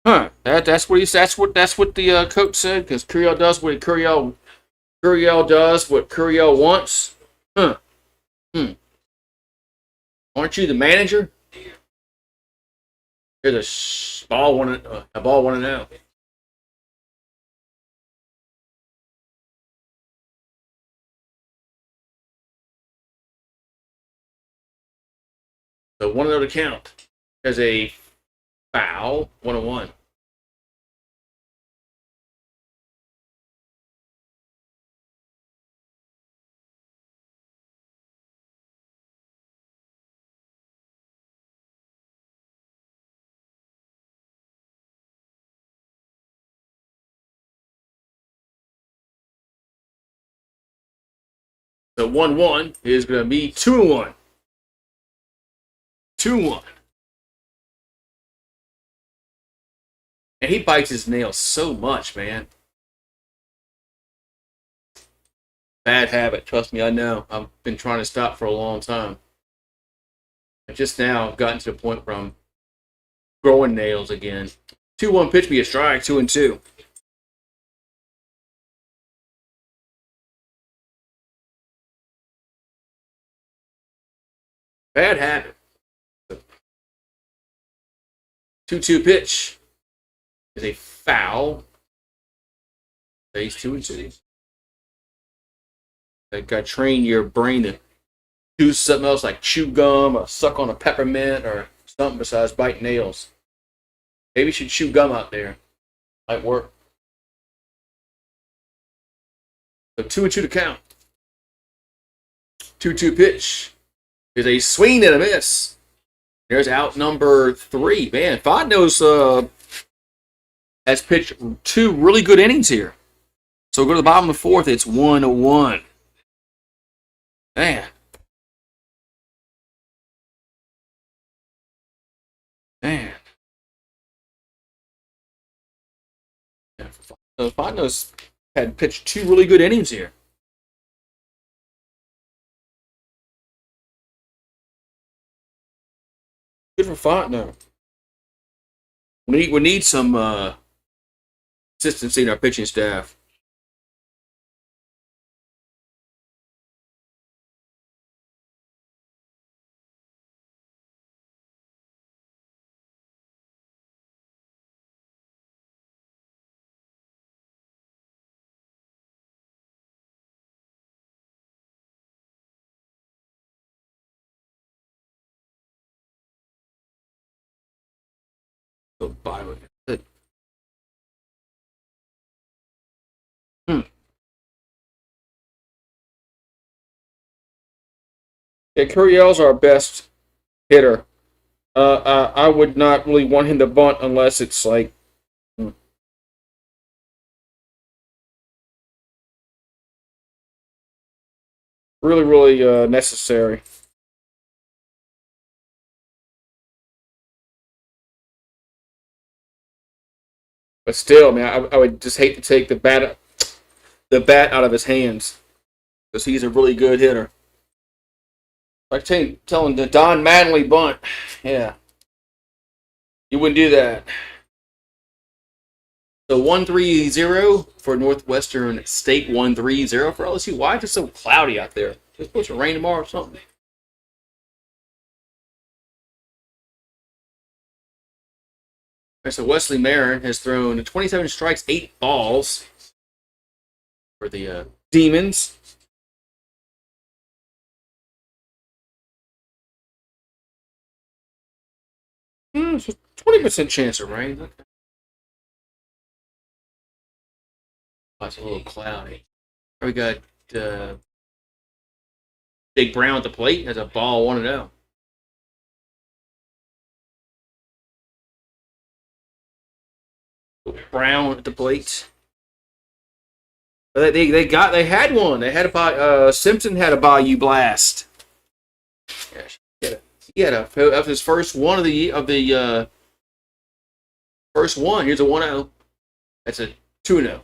Huh? That's what the coach said. Because Curiel does what Curiel does what Curiel wants. Huh? Aren't you the manager? Here's a ball one and out. So 1-0 to count. There's a foul. 1-1. So 1-1 is going to be 2-1. 2-1. And he bites his nails so much, man. Bad habit, trust me, I know. I've been trying to stop for a long time. I just now gotten to the point where I'm growing nails again. 2-1 pitch be a strike, 2-2. Bad habit. 2-2 pitch is a foul. Base 2-2. That got to train your brain to do something else like chew gum or suck on a peppermint or something besides bite nails. Maybe you should chew gum out there. Might work. So 2-2 to count. 2-2 pitch is a swing and a miss. There's out number 3. Man, Fodnos has pitched 2 really good innings here. So we'll go to the bottom of the 4th. It's 1-1. Man. Fodnos had pitched 2 really good innings here. Good for Fodno. We need some consistency in our pitching staff. So Bayou. Yeah, Curiel's our best hitter. I would not really want him to bunt unless it's like really necessary. But still, man, I would just hate to take the bat out of his hands because he's a really good hitter. Like telling the Don Mattingly bunt, yeah, you wouldn't do that. So 1-3-0 for Northwestern State. 1-3-0 for LSU. Why is it so cloudy out there? It's supposed to rain tomorrow or something. Right, so Wesley Marin has thrown 27 strikes, 8 balls for the Demons. So 20% chance of rain. Okay. That's a little cloudy. We got Big Brown at the plate. Has a ball 1-0. Brown at the plate. They had one. They had Simpson had a Bayou blast. Yeah, he had of his first one of the first one. Here's a 1-0. That's a 2-0.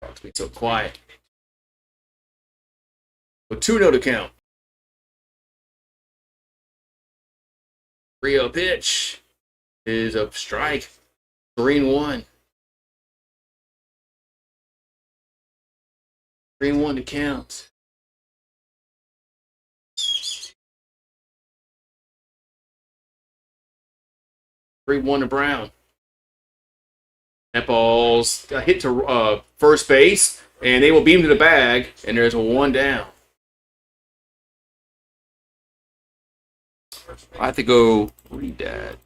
It's been so quiet. A 2-0 to count. 3-0 pitch is a strike. 3-1. 3-1 to count. 3-1 to Brown. That ball's hit to first base, and they will beam to the bag, and there's a 1 down. I have to go read that.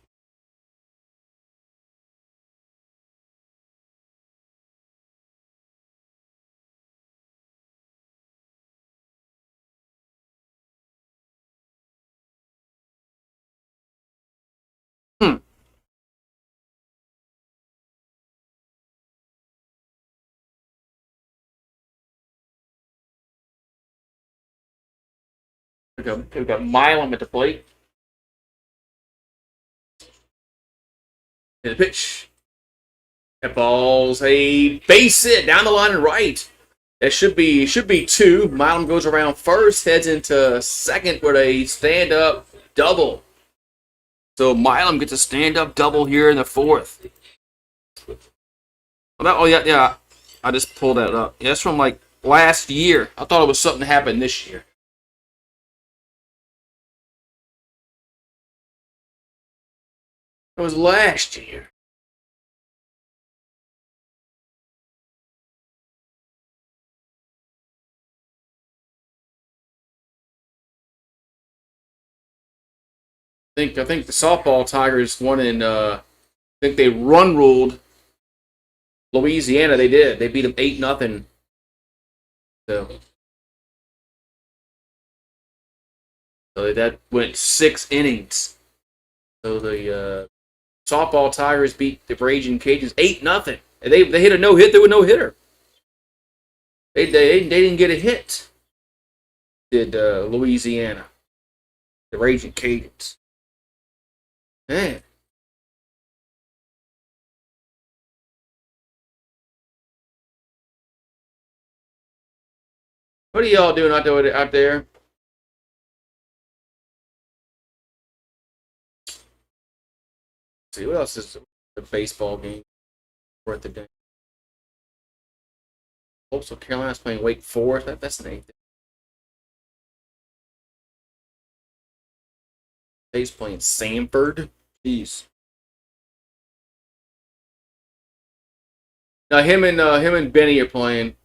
We've got Milam at the plate. And the pitch. That ball's a base hit down the line and right. That should be 2. Milam goes around first, heads into second with a stand-up double. So Milam gets a stand-up double here in the 4th. Oh yeah. I just pulled that up. Yeah, that's from like last year. I thought it was something that happened this year. It was last year. I think the softball Tigers won in. I think they run ruled Louisiana. They did. They beat them 8-0. So that went 6 innings. So the softball Tigers beat the Raging Cajuns 8-0. They hit a no hit. They were no hitter. They didn't get a hit. Did Louisiana, the Raging Cajuns? Man. What are y'all doing out there? Let's see what else is the baseball game worth the day? Also, Carolina's playing Wake Forest. That's the name. State's playing Samford. Jeez. Now him and Benny are playing.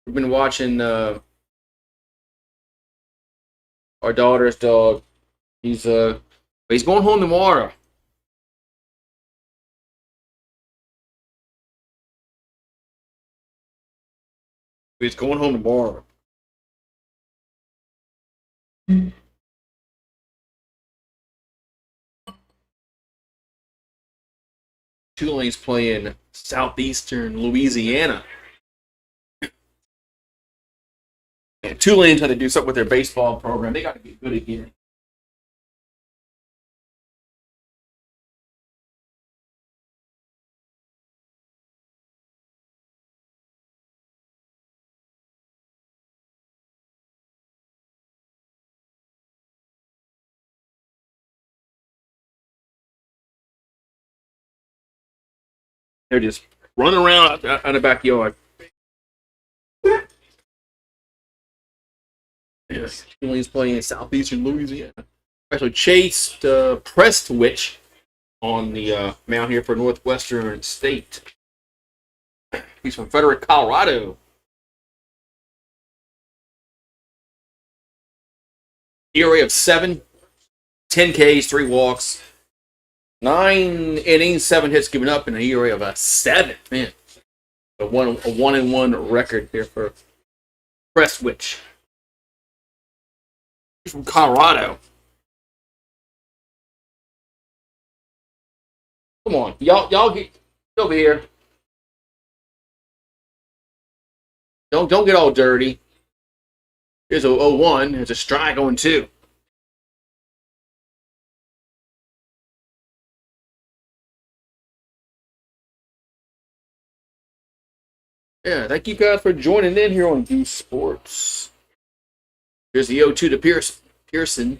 We've been watching our daughter's dog. He's going home tomorrow. He's going home tomorrow. Tulane's playing Southeastern Louisiana. And Tulane's had to do something with their baseball program. They got to get good again. They're just running around out in the backyard. Yes, Tulane's playing Southeastern Louisiana. Actually, Chase Prestwich on the mound here for Northwestern State. He's from Frederick, Colorado. ERA of 7. 10 Ks, 3 walks, 9 innings, 7 hits given up, and an ERA of a 7. Man, a 1-1 record here for Prestwich. He's from Colorado. Come on, y'all get over here. Don't get all dirty. Here's a 0-1. It's a strike on 2. Yeah, thank you guys for joining in here on Goose Sports. Here's the 0-2 to Pearson.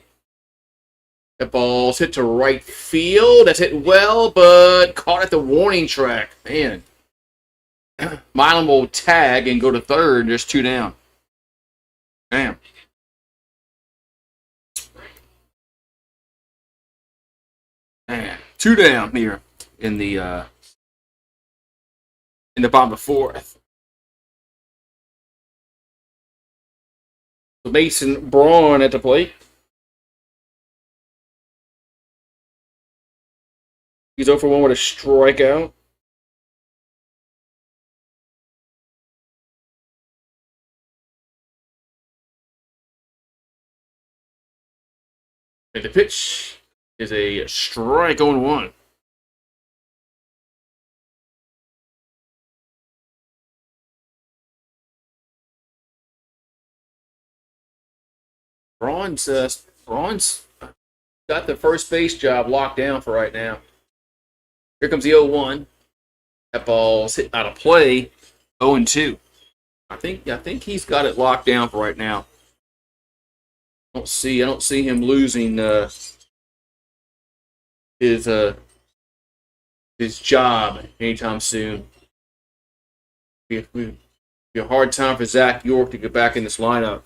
That ball's hit to right field. That's hit well, but caught at the warning track. Man. Milam will tag and go to third. Just 2 down. Damn. Man. 2 down here in the bottom of the 4th. Mason Braun at the plate. He's 0 for 1 with a strikeout. And the pitch is a strike on 1. Braun's got the first base job locked down for right now. Here comes the 0-1. That ball's hit out of play. 0-2. I think he's got it locked down for right now. I don't see him losing his job anytime soon. It'd be a hard time for Zach York to get back in this lineup.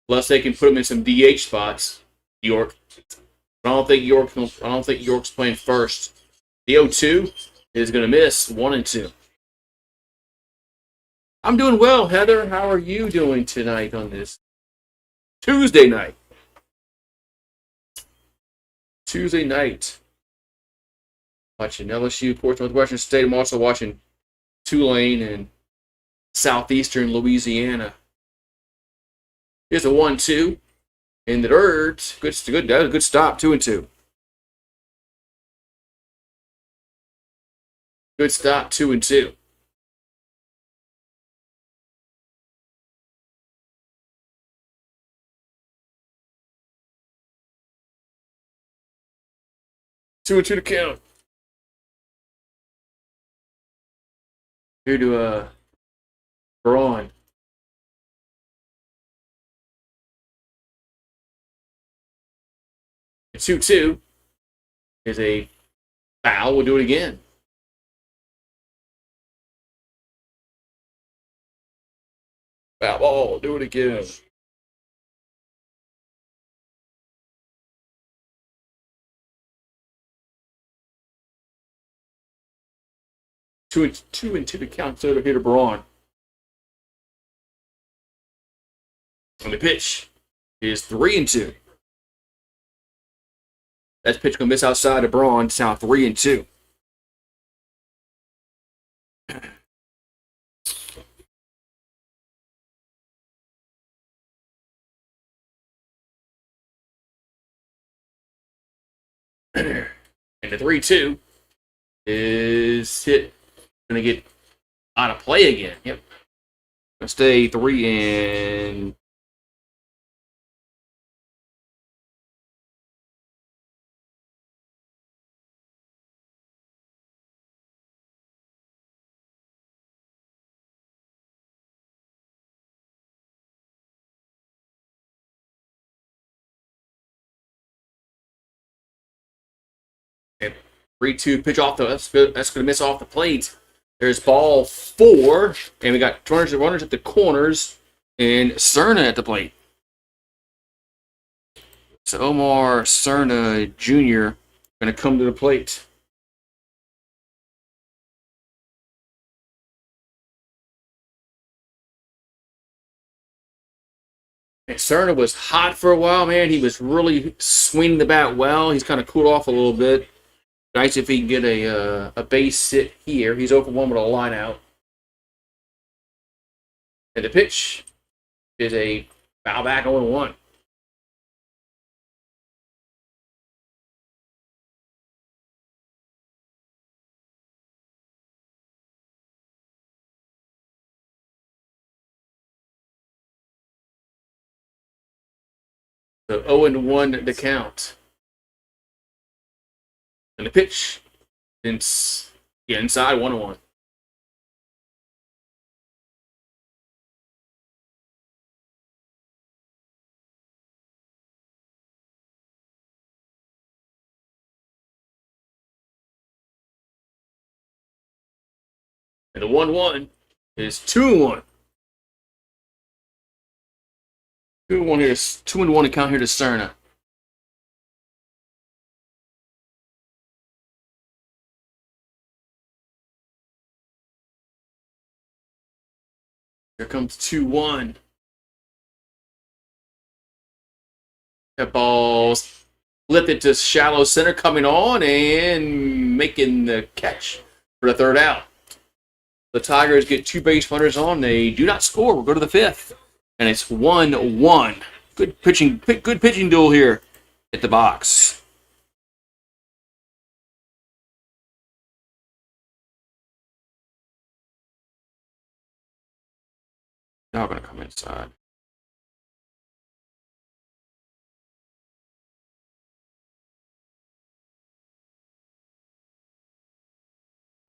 Unless they can put him in some DH spots, York. I don't think York's playing first. The 0-2 is going to miss 1-2. I'm doing well, Heather. How are you doing tonight on this Tuesday night? Watching LSU, Northwestern State. I'm also watching Tulane and Southeastern Louisiana. Here's a 1-2 in the dirt. Good stop. 2-2. Good stop. 2-2. Two and two to count. Here to Braun. The 2-2 is a foul. We'll do it again. Foul ball. Do it again. Two and two to count. So here to Braun. And the pitch is 3-2. That pitch gonna miss outside of Braun. It's now 3-2. And the 3-2 is hit. Gonna get out of play again. Yep. Gonna stay 3 and 3-2 pitch off the. That's gonna miss off the plate. There's ball 4, and we got runners at the corners, and Cerna at the plate. So Omar Cerna Jr. going to come to the plate. And Cerna was hot for a while, man. He was really swinging the bat well. He's kind of cooled off a little bit. Nice if he can get a base hit here. He's 0-1 with a line out. And the pitch is a foul back 0-1. So 0-1 the count. And the pitch inside 1-1. And the 1-1 is 2-1. 2-1 here. 2-1 to count here to Cerna. Here comes 2-1. That ball's lifted to shallow center, coming on and making the catch for the third out. The Tigers get 2 base runners on. They do not score. We'll go to the 5th. And it's 1-1. Good pitching duel here at the box. Now we're going to come inside.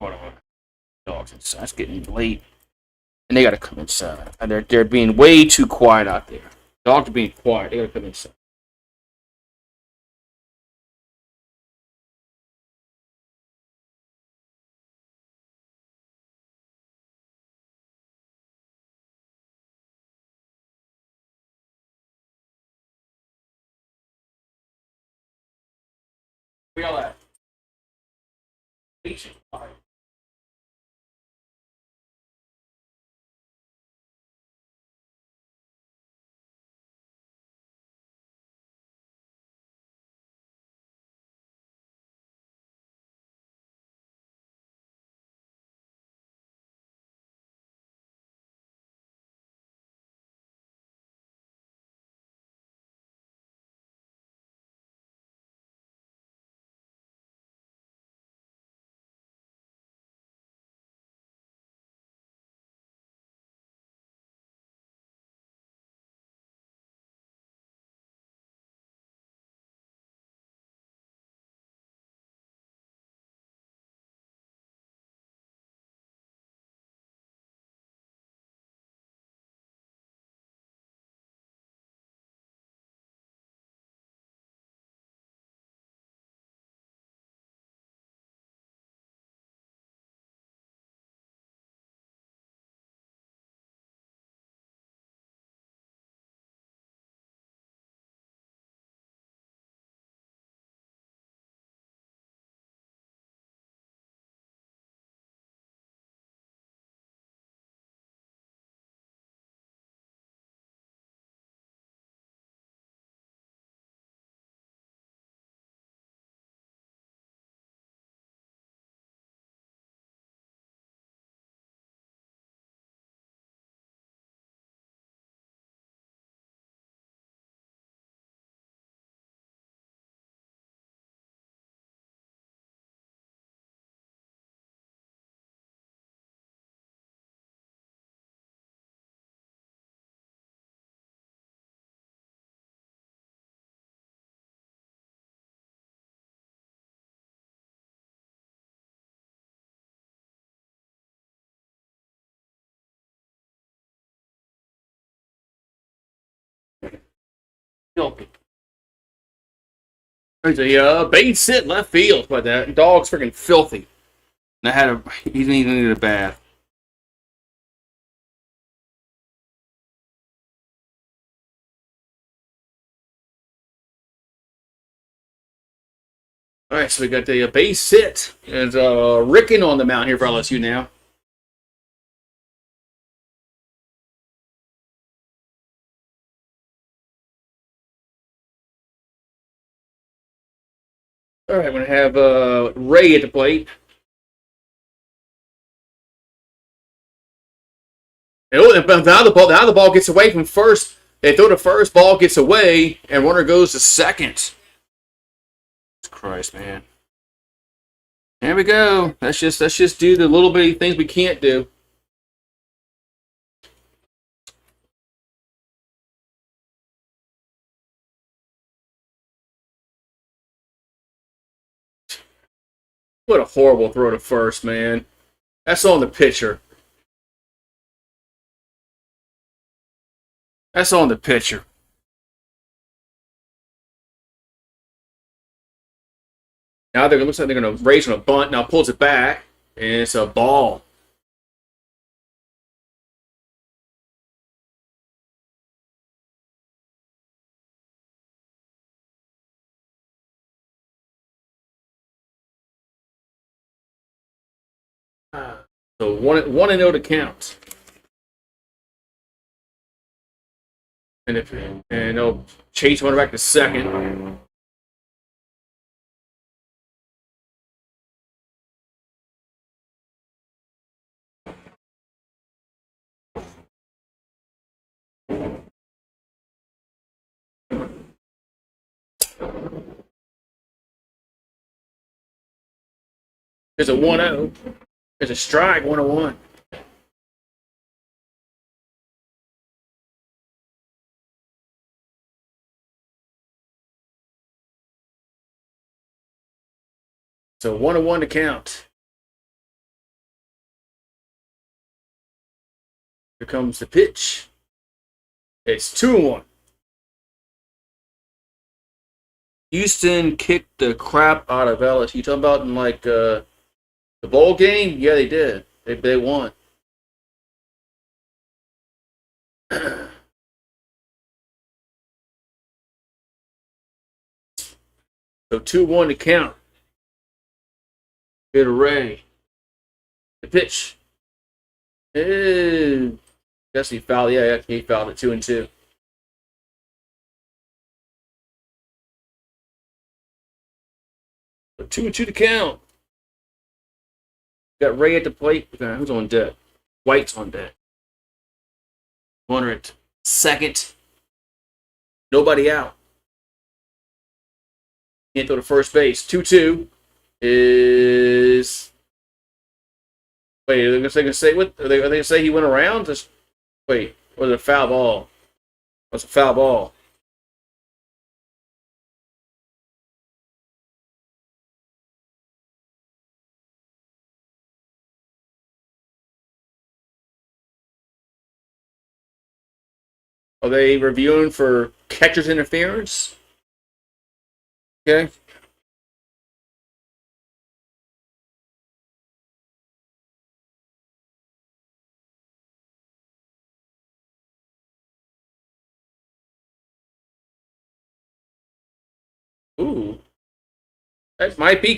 Hold on. Dogs inside. It's getting late. And they got to come inside. And they're being way too quiet out there. Dogs are being quiet. They got to come inside. We all that. Patient. Filthy. There's a base hit left field, but that dog's freaking filthy. And he needed a bath. All right, so we got the base hit. There's Ricken on the mound here for LSU now. All right, I'm going to have Ray at the plate. Now the ball gets away from first. They throw to first, ball gets away, and runner goes to second. Christ, man. There we go. Let's just do the little bitty things we can't do. What a horrible throw to first, man. That's on the pitcher. That's on the pitcher. Now it looks like they're going to raise on a bunt. Now pulls it back, and it's a ball. So 1-0 to count. And they'll chase one back to second. There's a 1-0. There's a strike, 1-1. So 1-1 to count. Here comes the pitch. It's 2-1. Houston kicked the crap out of LSU. You talking about in like the bowl game? Yeah, they did. They won. So 2-1 to count. Good array. The pitch. Guess he fouled. Yeah, he fouled it 2-2. So 2-2 to count. Got Ray at the plate. Who's on deck? White's on deck. Runner at second. Nobody out. Can't throw to first base. 2-2 is. Wait, are they going to say what? Are they going to say he went around? Just wait. Was it a foul ball? What's a foul ball? Are they reviewing for catcher's interference? Okay. Ooh, that might be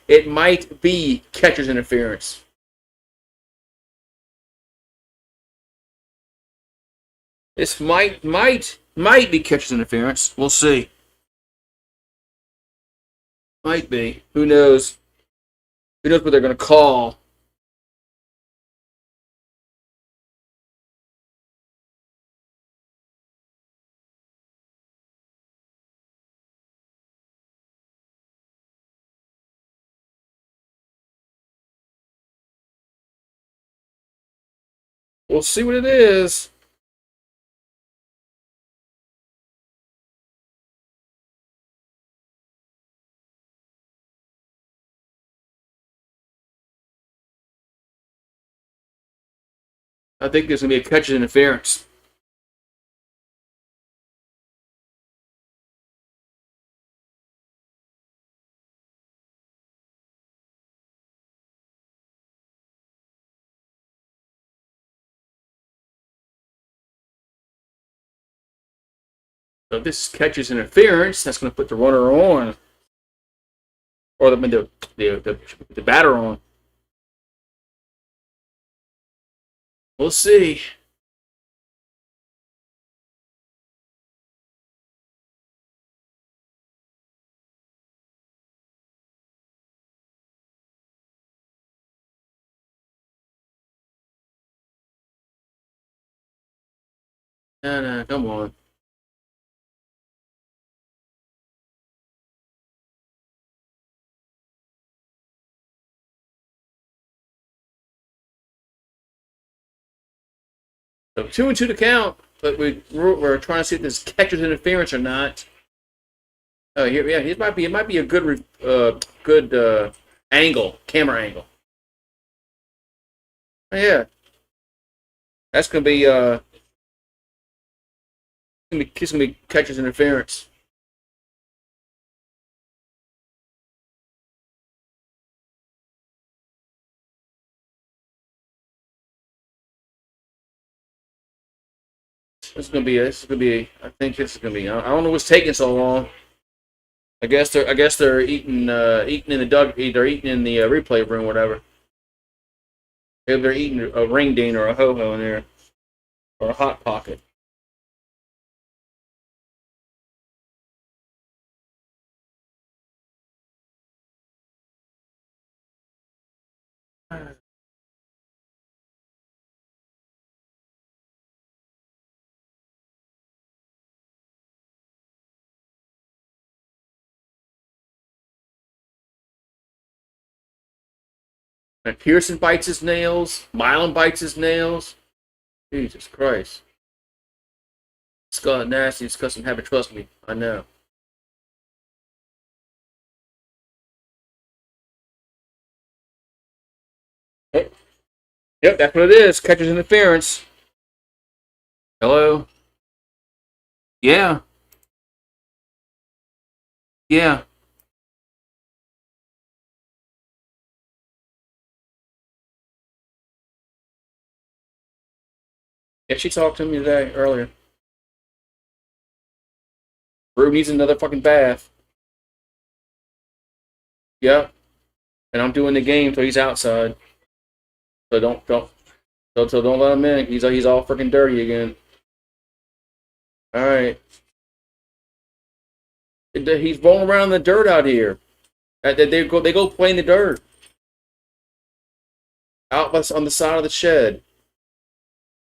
it might be catcher's interference. This might be catcher's interference. We'll see. Might be. Who knows? Who knows what they're going to call? We'll see what it is. I think there's going to be a catcher's interference. So if this catcher's interference, that's going to put the runner on, or the batter on. We'll see. No, come on. So 2-2 to count, but we're trying to see if this catcher's interference or not. Oh, here, yeah, it might be a good angle, camera angle. Oh, yeah, that's it's gonna be catcher's interference. This is gonna be. I think this is gonna be. I don't know what's taking so long. I guess they're eating in the they're eating in the replay room, or whatever. Maybe they're eating a ring ding or a ho ho in there, or a hot pocket. And Pearson bites his nails. Milan bites his nails. Jesus Christ. It's got nasty, disgusting habit. Trust me, I know. Yep, yep, that's what it is. Catcher's interference. Hello. Yeah, yeah. Yeah, she talked to me today earlier. Brew needs another fucking bath. Yep. And I'm doing the game till he's outside. So don't let him in. He's all freaking dirty again. All right. He's rolling around in the dirt out here. They go play in the dirt out on the side of the shed.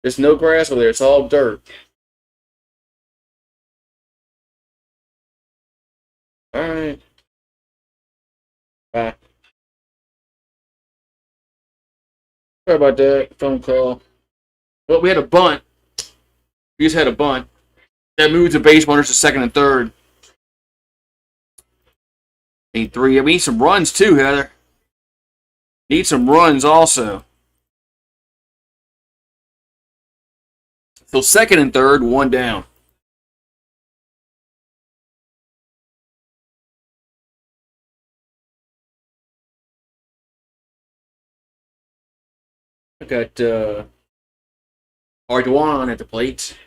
There's no grass over there. It's all dirt. All right. Bye. Sorry about that phone call. Well, we had a bunt. We just had a bunt. That moves the base runners to second and third. Need three. We need some runs too, Heather. Need some runs also. So second and third, one down. I got Arduan at the plate.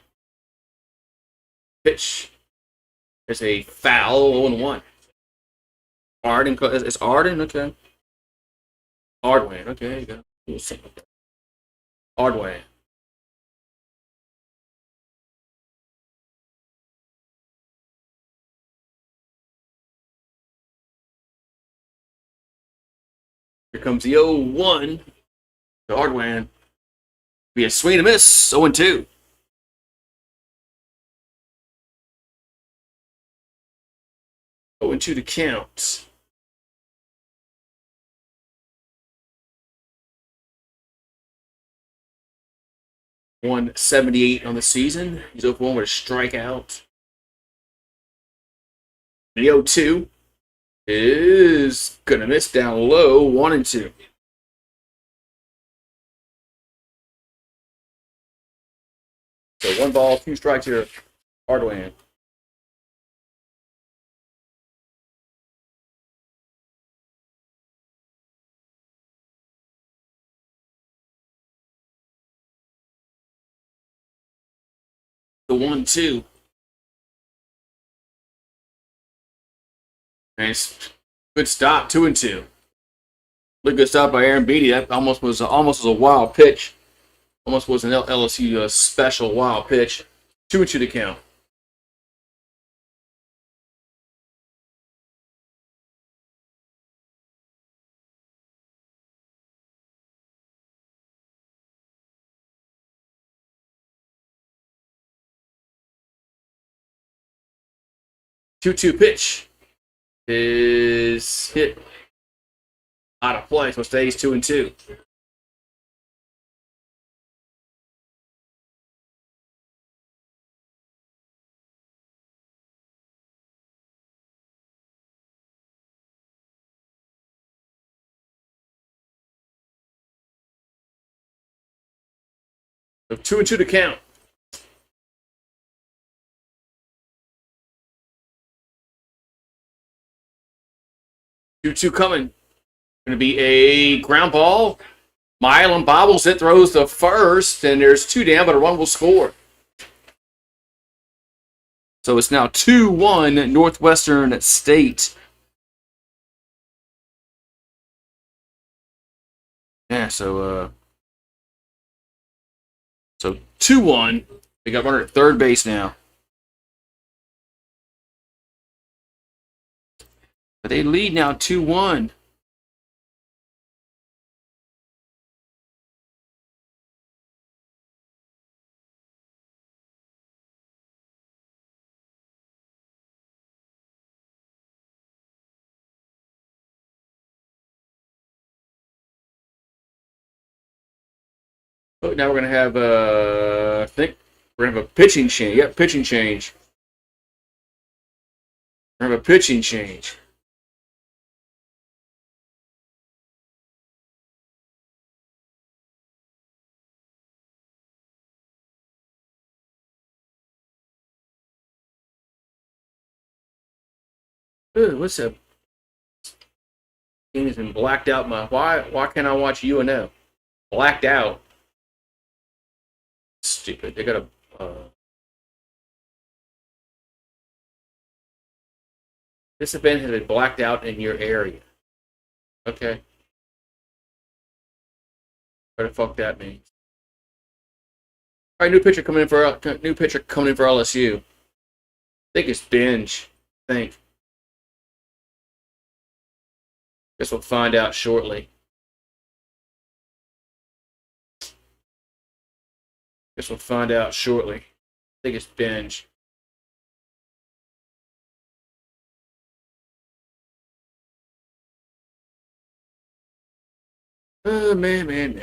Pitch is a foul, 0-1. Arden, it's Arden, okay. Hardway, okay, there you go. Hardway. Here comes the 0-1. The Hardway. Be a swing and a miss, 0-2. 0-2 to count. 178 on the season. He's 0-1 with a strikeout. The 0-2 is gonna miss down low, 1-2. So 1 ball, 2 strikes here. Hardway. The 1-2. Nice. Good stop, 2-2. Look, good stop by Aaron Beatty. That almost was a wild pitch. Almost was an LSU special wild pitch. 2-2 to count. 2-2 pitch is hit out of play, so it stays 2-2. So 2-2 to count. 2-2 coming. Going to be a ground ball. Milan bobbles it, throws the first, and there's 2 down, but a run will score. So it's now 2-1 Northwestern State. Yeah, so 2-1. We got runner at third base now. But they lead now 2-1. But now we're going to have, I think, we're going to have a pitching change. Yep, pitching change. We're going to have a pitching change. Ooh, what's up? Game has been blacked out. Why can't I watch UNO? Blacked out. Stupid. They got a. This event has been blacked out in your area. Okay. What the fuck that means? All right, new pitcher coming in for LSU. I think it's Binge. I think. Guess we'll find out shortly. I think it's Binge. Oh, man.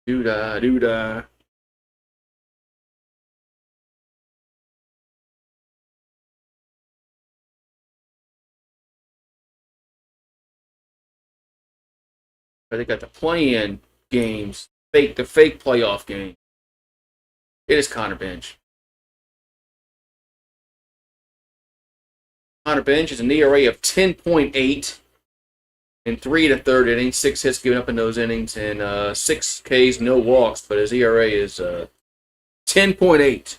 Doo-da. But they got the play-in games, the fake playoff game. It is Connor Bench. Connor Bench is an ERA of 10.8 in 3 to third innings, 6 hits given up in those innings, and 6 Ks, no walks. But his ERA is 10.8.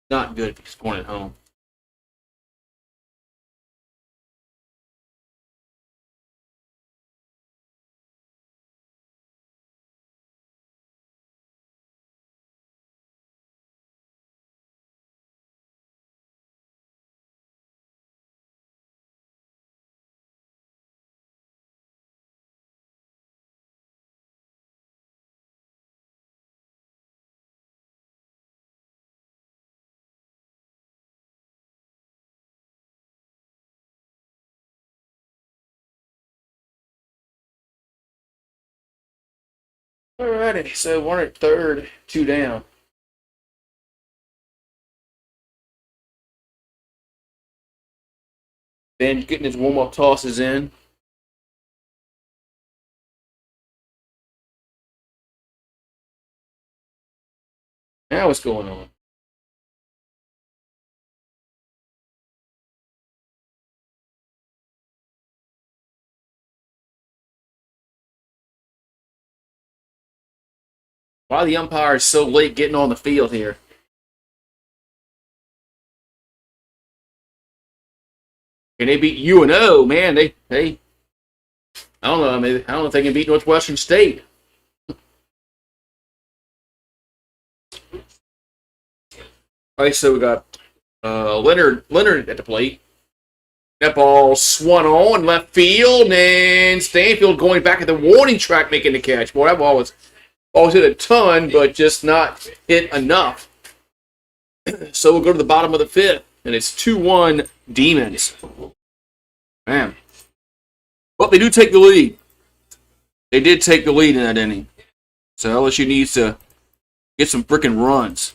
Not good if he's scoring at home. Alrighty, so one at third, 2 down. Ben getting his warm-up tosses in. Now what's going on? Why are the umpires so late getting on the field here? Can they beat UNO? Man, they I don't know. I don't know if they can beat Northwestern State. All right, so we got Leonard at the plate. That ball swung on left field, and Stanfield going back at the warning track making the catch. Boy, that ball was hit a ton, but just not hit enough. So we'll go to the bottom of the fifth, and it's 2-1 Demons. Man. Well, they do take the lead. They did take the lead in that inning. So LSU needs to get some freaking runs.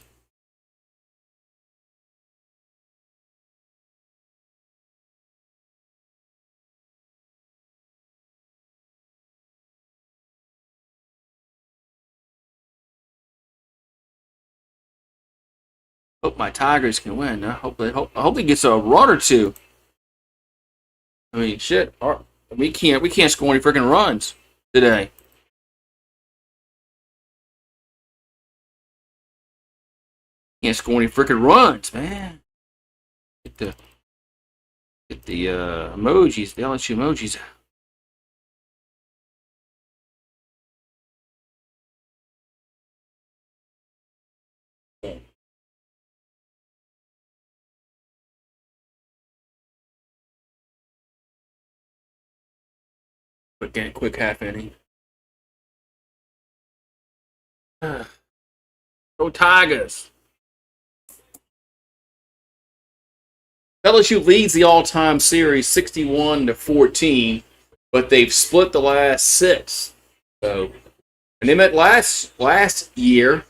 Hope my Tigers can win. I hope he gets a run or two. I mean, shit. We can't score any freaking runs today. Can't score any freaking runs, man. Get the emojis, the LSU emojis. Quick half inning. Go Tigers. LSU leads the all-time series 61-14, but they've split the last 6. So, and they met last year,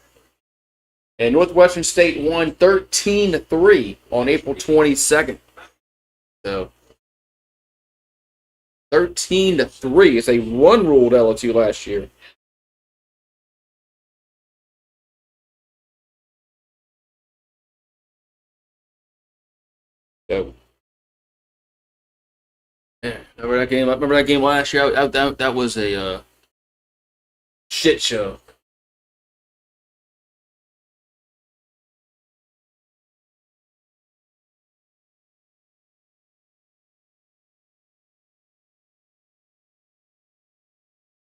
and Northwestern State won 13-3 on April 22nd. So 13-3 is a run-ruled LSU last year. So, yeah, remember that game? Remember that game last year? That was a shit show.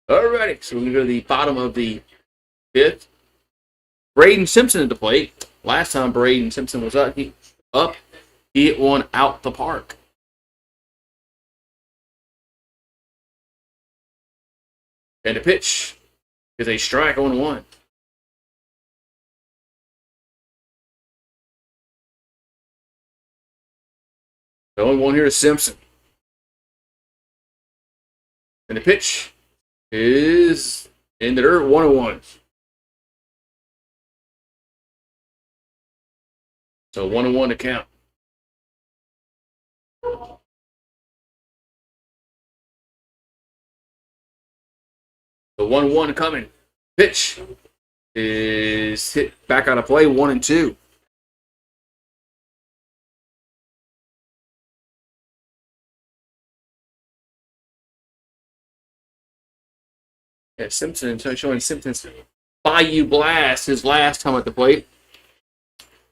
Alrighty, so we're going to go to the bottom of the fifth. Braden Simpson at the plate. Last time Braden Simpson was up, he hit one out the park. And the pitch is a strike on 1. The only one here is Simpson. And the pitch is in the dirt, 1-1. So 1-1 to count. The 1-1 coming. Pitch is hit back out of play, 1-2. Yeah, Simpson showing Simpson's Bayou Blast his last time at the plate.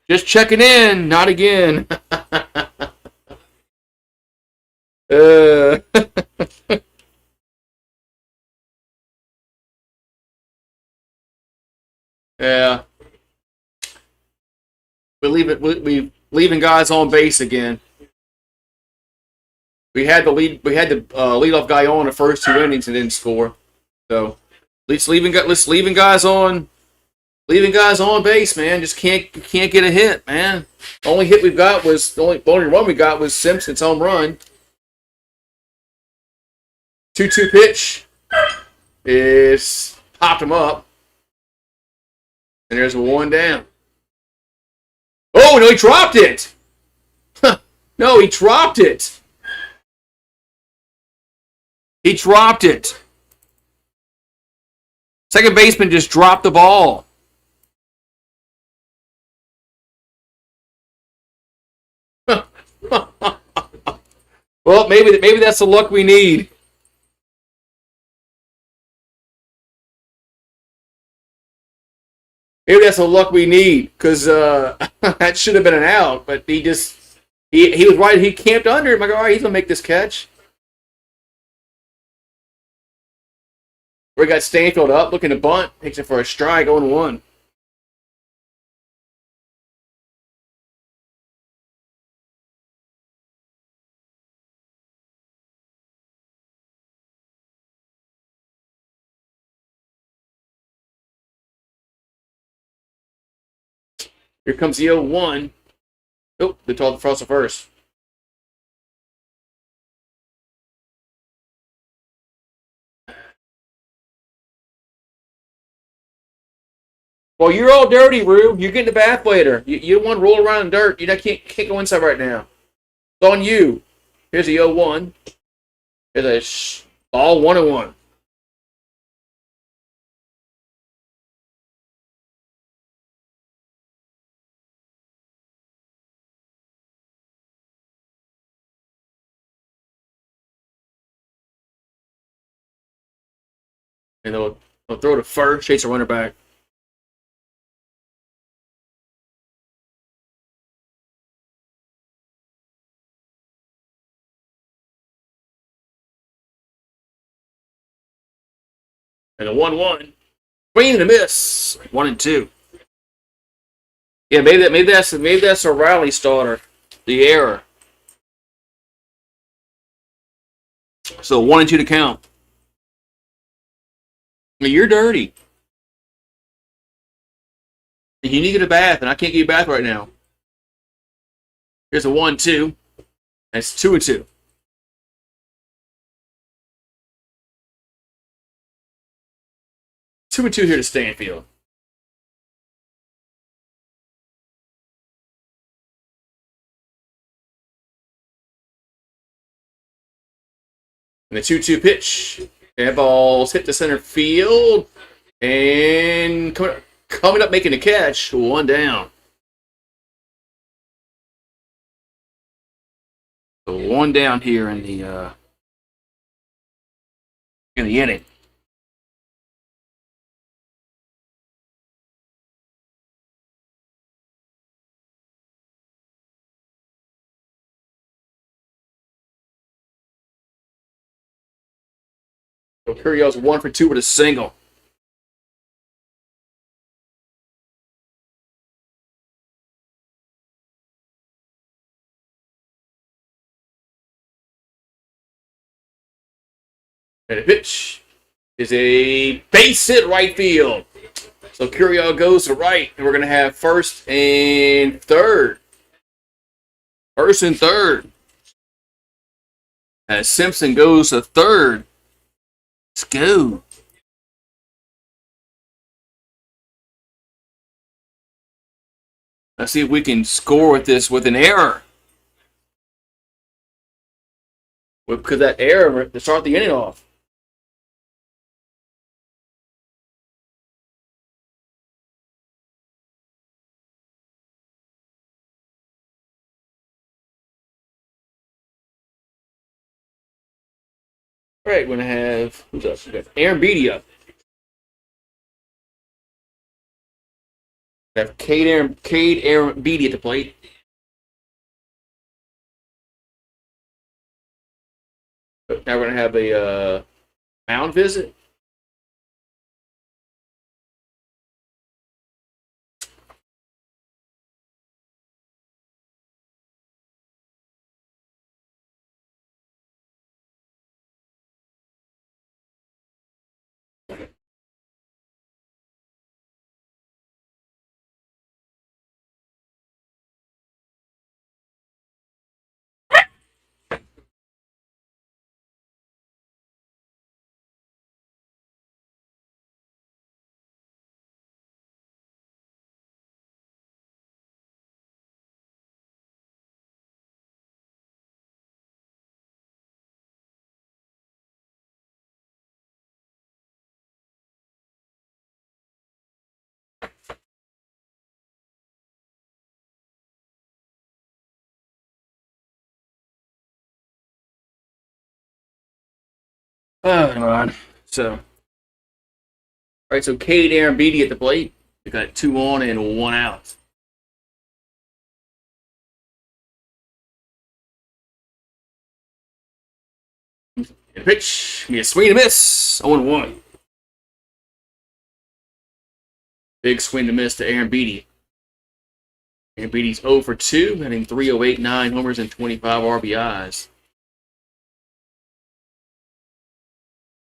Just checking in, not again. Yeah. We leaving guys on base again. We had the leadoff guy on the first 2 innings and didn't score. So, at least leaving guys on base, man. Just can't get a hit, man. The only run we got was Simpson's home run. 2-2 pitch is popped him up, and there's a 1 down. Oh no, he dropped it. No, he dropped it. He dropped it. Second baseman just dropped the ball. Well, maybe that's the luck we need. Maybe that's the luck we need, because that should have been an out, but he was right. He camped under him. Like, all right, he's gonna make this catch. We got Stanfield up, looking to bunt, takes it for a strike, 0-1. Here comes the 0-1. Oh, they tossed the Frost first. Well, you're all dirty, Rue. You're getting the bath later. You don't want to roll around in dirt. You can't go inside right now. It's on you. Here's the 0-1. Here's a ball 1-1. And they'll throw to first, chase a runner back. And a 1-1. Swing and a miss. 1-2. Yeah, maybe that's a rally starter. The error. So 1-2 to count. You're dirty. You need to get a bath, and I can't get a bath right now. Here's a 1-2. That's 2-2. 2-2 here to Stanfield. And the 2-2 pitch. That ball's hit the center field. And coming up making a catch. 1 down. So 1 down here in the inning. So Curiel's 1 for 2 with a single. And the pitch is a base hit right field. So Curiel goes to right, and we're going to have first and third. First and third. As Simpson goes to third. Let's go. Let's see if we can score with this with an error. Because that error to start the inning off. All right, we're going to have, who's up? We got Aaron Beatty up. We have Cade Aaron Beatty at the plate. Now we're going to have a mound visit. Oh, God. So, all right, so Cade Aaron Beatty at the plate. We got 2 on and 1 out. And pitch. Be a swing and a miss. 0-1. Big swing to miss to Aaron Beatty. Aaron Beatty's 0 for 2, hitting 308, 9 homers, and 25 RBIs.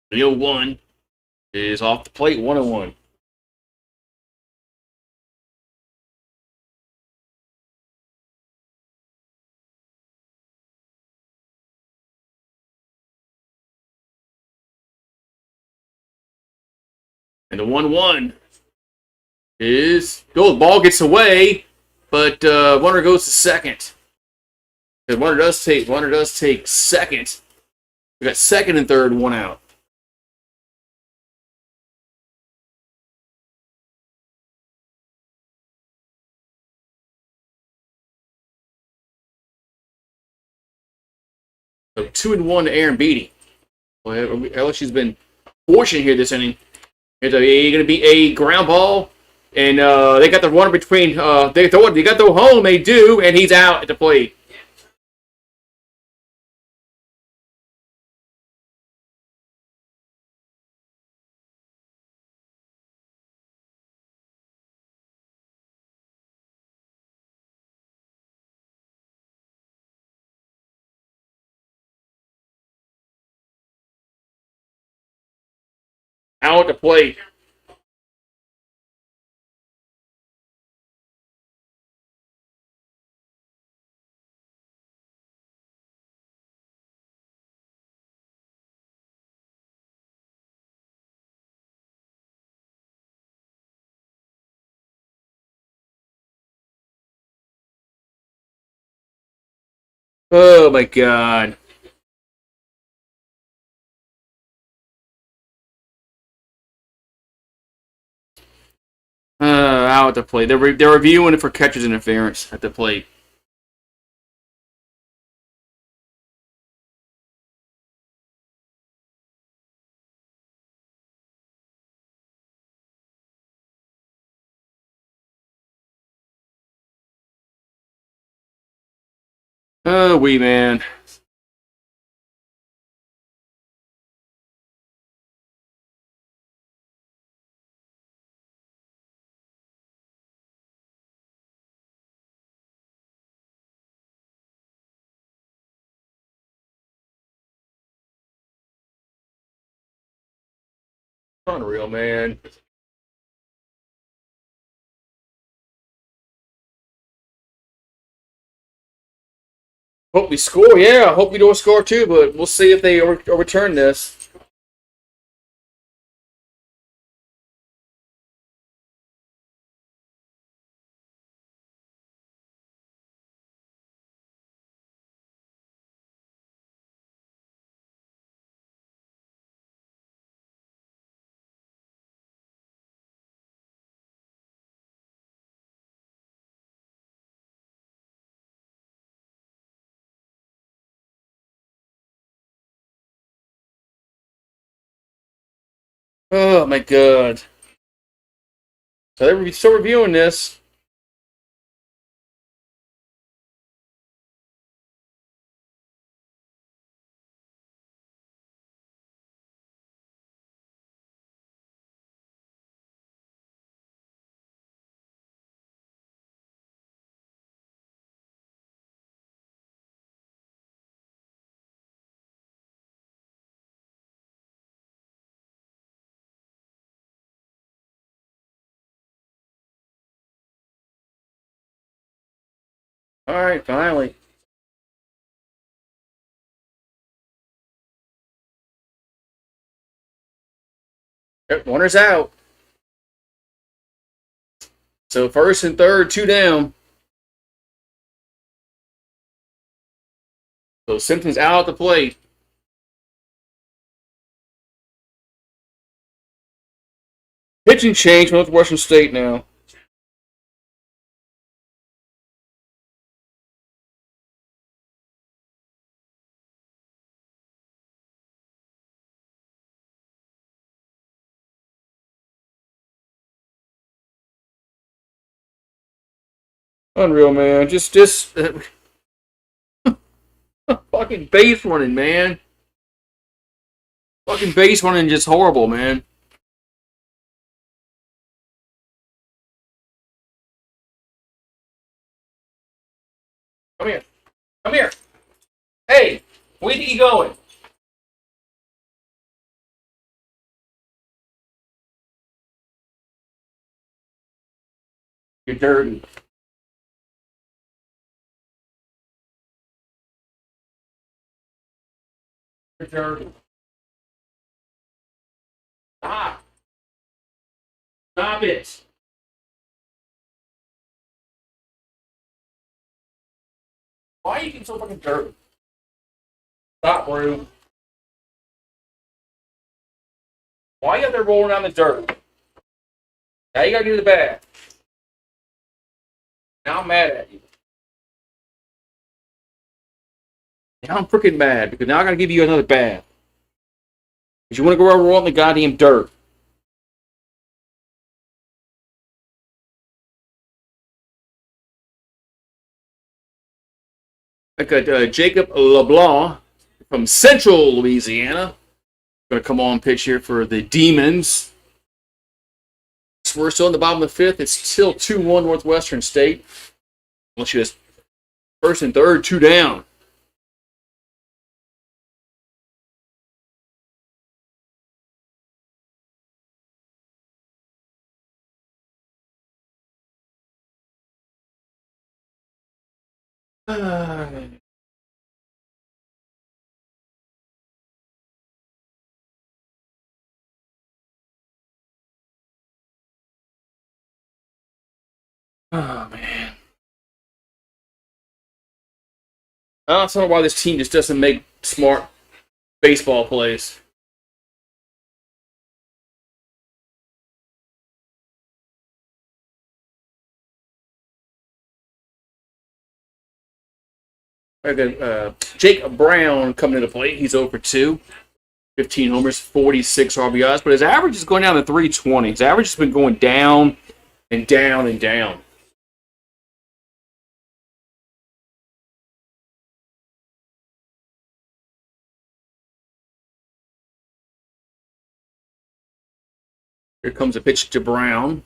The 0-1 is off the plate, 1-1. And the 1-1 is... Oh, the ball gets away, but runner goes to second. The runner does take second. We got second and third, one out. So 2-1 to Aaron Beatty. Well, LSU's been fortunate here this inning. It's going to be a ground ball, and they got the runner between. They got the home. They do, and he's out at the plate. Out at the plate. Oh my God. Out at the plate. They're reviewing it for catcher's interference at the plate. Oh, wee man. Unreal, man. Hope we score. Yeah, I hope we don't score too, but we'll see if they overturn this. Oh my God. So they're still reviewing this. All right, finally. Yep, runner's out. So first and third, two down. So Simpson's out at the plate. Pitching change for Northwestern State now. Unreal, man. Just fucking base running, man. Fucking base running just horrible, man. Come here. Come here. Hey, where are you going? You're dirty. You're dirty. Ah. Stop it. Why are you getting so fucking dirty? Stop, Rue. Why are you out there rolling around the dirt? Now you gotta get to the bath. Now I'm mad at you. Now I'm freaking mad because now I gotta give you another bath. Because you wanna go around rolling the goddamn dirt. I got Jacob LeBlanc from Central Louisiana. Going to come on pitch here for the Demons. So we're still in the bottom of the fifth. It's still 2-1 Northwestern State. Let's just first and third, 2 down. Oh, man. I don't know why this team just doesn't make smart baseball plays. I got Jake Brown coming to the plate. He's 0 for 2. 15 homers, 46 RBIs, but his average is going down to 320. His average has been going down and down and down. Here comes a pitch to Brown.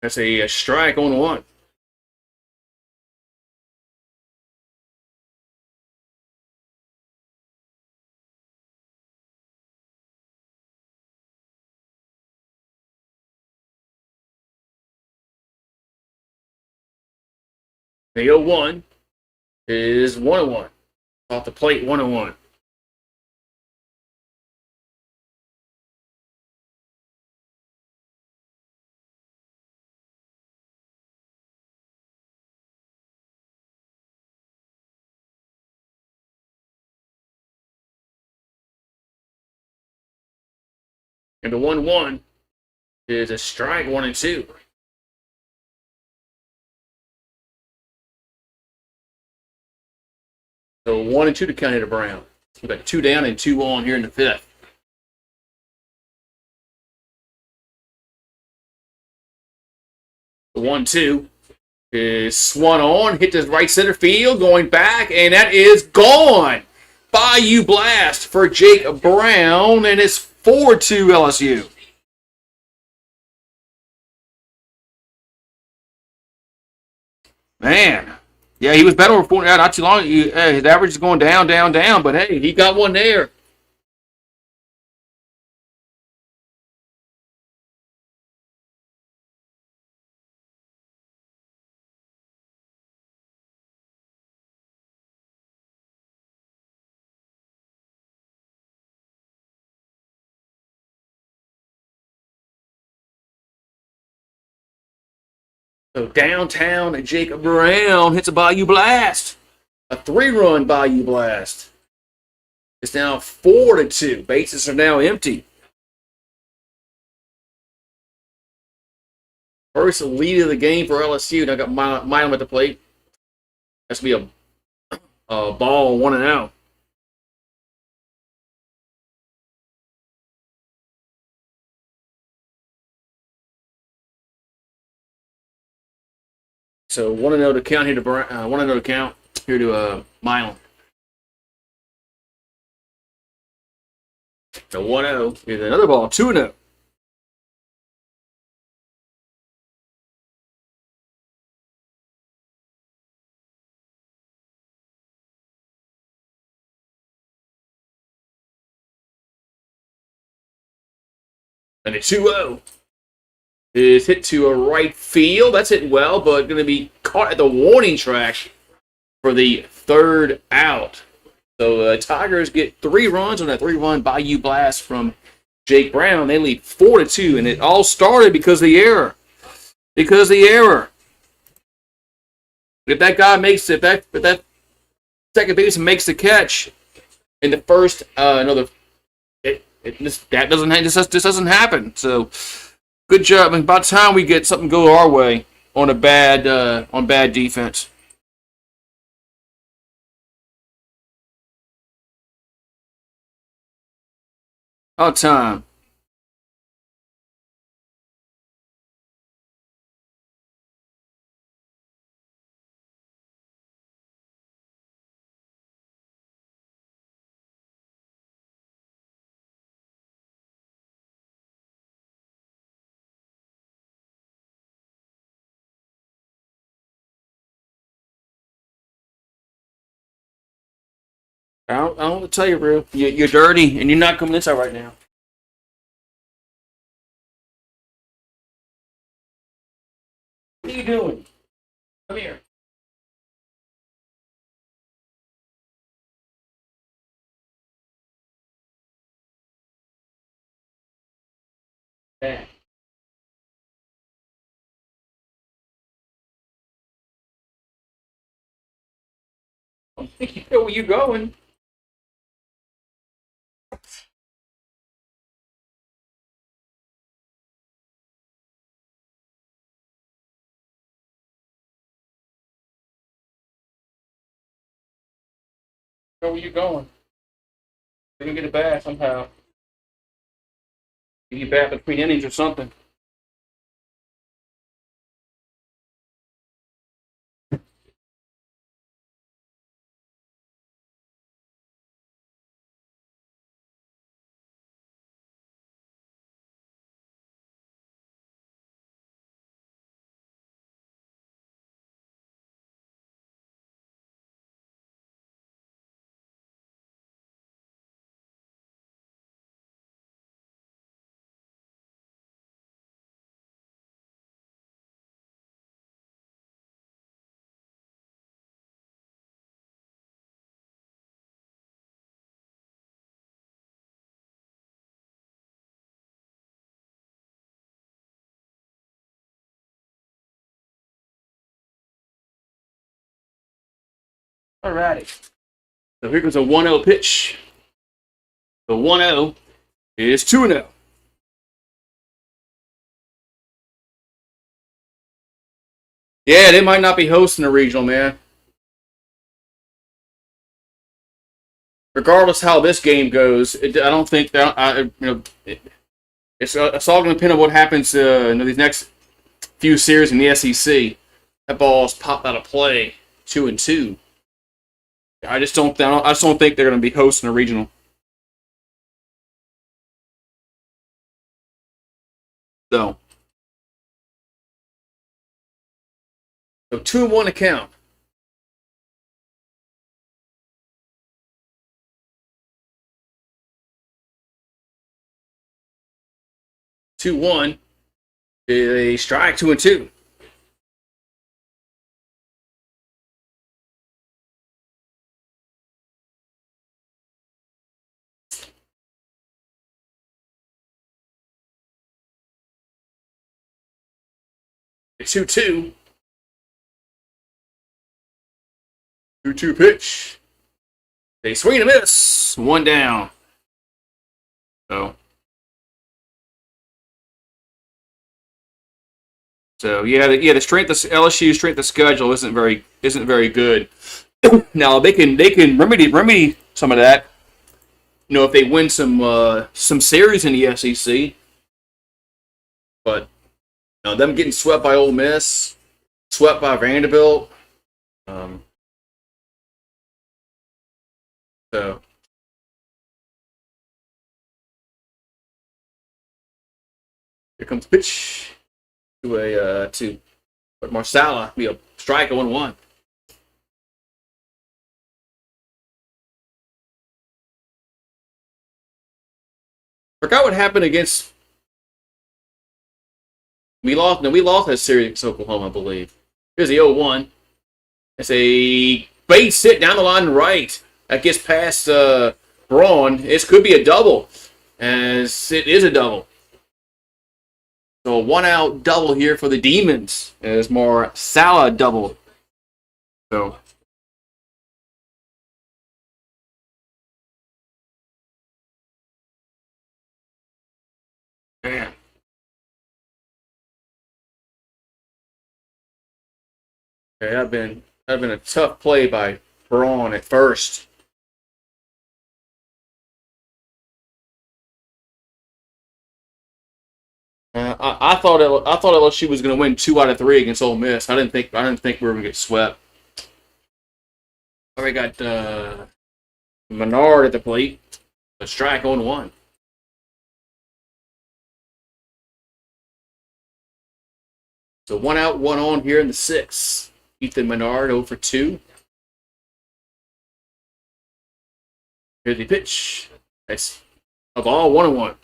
That's a strike on 1. The 0-1 is 1-1. Off the plate, 1-1. And the 1-1 is a strike, 1-2. So 1-2 to count here to Brown. We've got 2 down and 2 on here in the 5th. The 1-2 is swung on, hit the right center field, going back, and that is gone. Bayou blast for Jake Brown, and it's 4-2 LSU. Man. Yeah, he was better over 4 not too long. His average is going down, down, down, but hey, he got one there. So downtown, Jacob Brown hits a Bayou blast. A 3-run Bayou blast. It's now 4-2. Bases are now empty. First lead of the game for LSU. Now I got Milam at the plate. That's going to be a ball, 1-0. So 1-0 to count here to 1-0 to count here to Milam. So 1-0 is another ball, 2-0. And a 2-0 is hit to a right field. That's hit well, but going to be caught at the warning track for the 3rd out. So Tigers get 3 runs on that 3-run Bayou blast from Jake Brown. They lead 4-2, and it all started because of the error. Because of the error. If that guy makes it, if that second baseman makes the catch in the first, this doesn't happen. So good job. And by the time we get something go our way on bad defense. All time. I don't want to tell you, bro. You're dirty, and you're not coming inside right now. What are you doing? Come here. Back. I think you know where you're going. Know where you're going. You're gonna get a bath somehow. Get you bath between innings or something. Alrighty. So here comes a 1-0 pitch. The 1-0 is 2-0. Yeah, they might not be hosting a regional, man. Regardless how this game goes, I don't think that it's all going to depend on what happens in these next few series in the SEC. That ball's popped out of play, 2-2. I just don't think they're going to be hosting a regional. So 2-1 account. Two one, a strike. 2-2. A 2-2. 2-2 pitch. They swing and a miss. One down. So the strength of LSU's strength of schedule isn't very good. Now they can remedy some of that. If they win some series in the SEC, but them getting swept by Ole Miss, swept by Vanderbilt. So here comes the pitch to Marsala. Be a strike, 1-1. Forgot what happened against. We lost that series against Oklahoma, I believe. Here's the 0-1. It's a base hit down the line right. That gets past Braun. It could be a double. as it is a double. So a 1-out double here for the Demons as more Salah doubled. So man, okay, that'd been a tough play by Braun at first. I thought LSU was going to win 2 out of 3 against Ole Miss. I didn't think we were going to get swept. We got Menard at the plate. A strike on 1. So 1 out, 1 on here in the 6th. Ethan Menard 0 for 2. Here's the pitch. That's a ball, 1-1.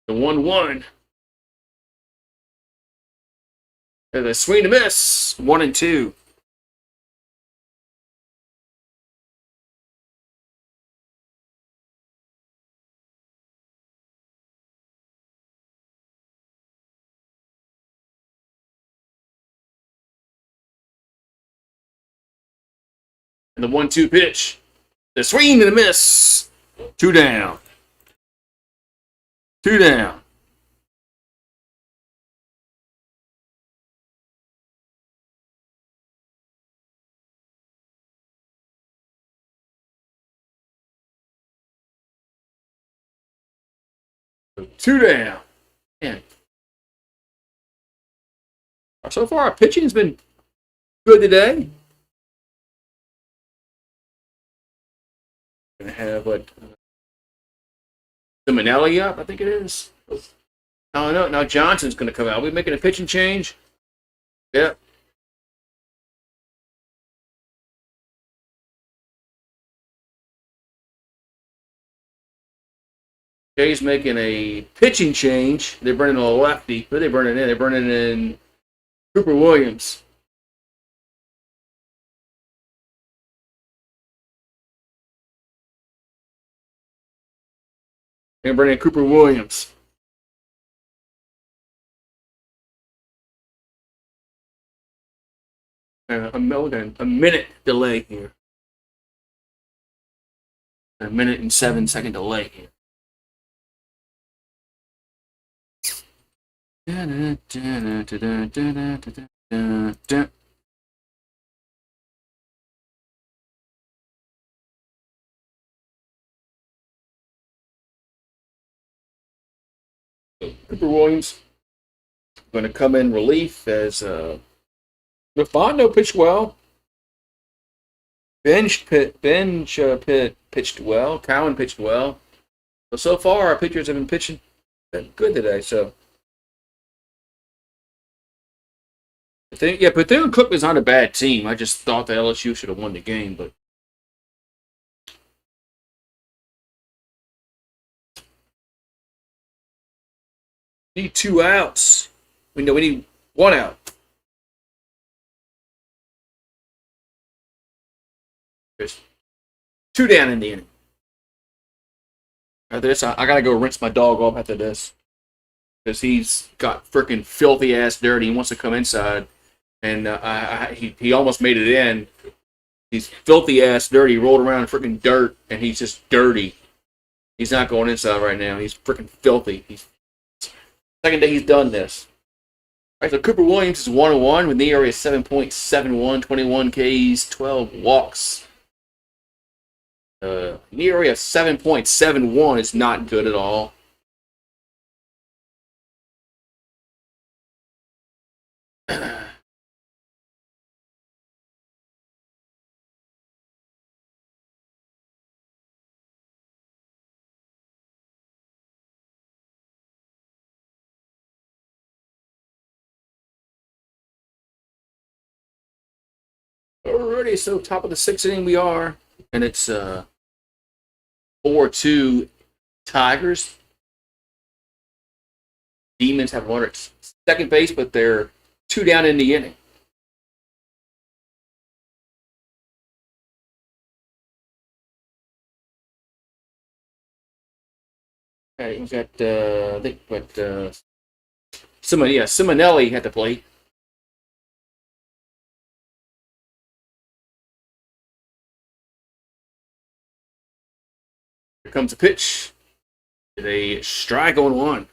The 1-1. There's a swing and a miss. 1-2. And the 1-2 pitch. The swing and a miss. 2 down. 2 down. So 2 down. Man. So far, our pitching has been good today. Gonna have what? The Manelli up, I think it is. Oh no, now Johnson's gonna come out. Are we making a pitching change? Yep. Jay's making a pitching change. They're bringing a lefty. Who are they bringing in? They're bringing in Cooper Williams. They're bringing in Cooper Williams. A minute delay here. A minute and 7-second delay here. Cooper Williams going to come in relief as Rafano pitched well. Pitched well. Cowan pitched well. So far, our pitchers have been pitching good today. So, Bethune-Cookman is not a bad team. I just thought that LSU should have won the game, but need 2 outs. We need 1 out. There's 2 down in the inning. After this, I gotta go rinse my dog off after this because he's got freaking filthy ass dirty. He wants to come inside, and he almost made it in. He's filthy ass dirty. He rolled around in freaking dirt, and he's just dirty. He's not going inside right now. He's freaking filthy. He's second day he's done this. All right, so Cooper Williams is 1-1 with the area 7.71, 21 Ks, 12 walks. The area 7.71 is not good at all. Alrighty, so top of the 6th inning we are, and it's 4-2 Tigers. Demons have one at second base, but they're 2 down in the inning. Okay, we got I think what Simonelli had to play. Here comes a pitch. A strike on one.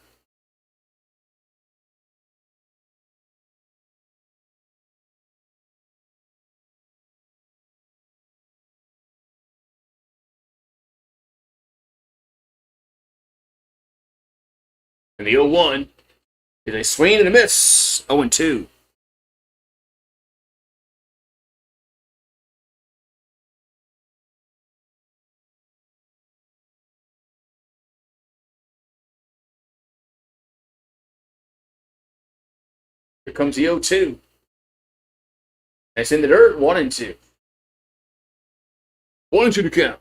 And the 0-1 is a swing and a miss. 0-2. Here comes the 0-2. That's in the dirt. 1-2. 1-2 to count.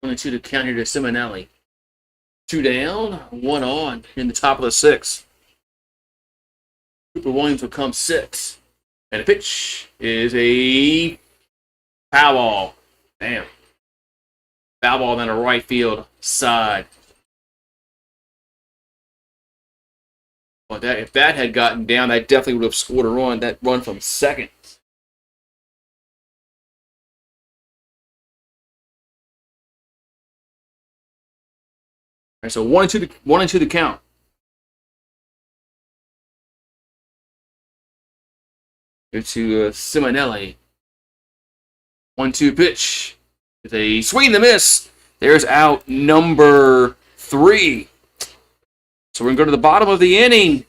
Only 2 to count here to Simonelli. 2 down, 1 on in the top of the 6th. Cooper Williams will come 6. And the pitch is a foul ball. Damn. Foul ball down the right field side. Well, if that had gotten down, I definitely would have scored a run. That run from second. All right, so 1-2 to count. Go to Simonelli. 1-2 pitch. It's a swing and a miss. There's out number 3. So we're going to go to the bottom of the inning.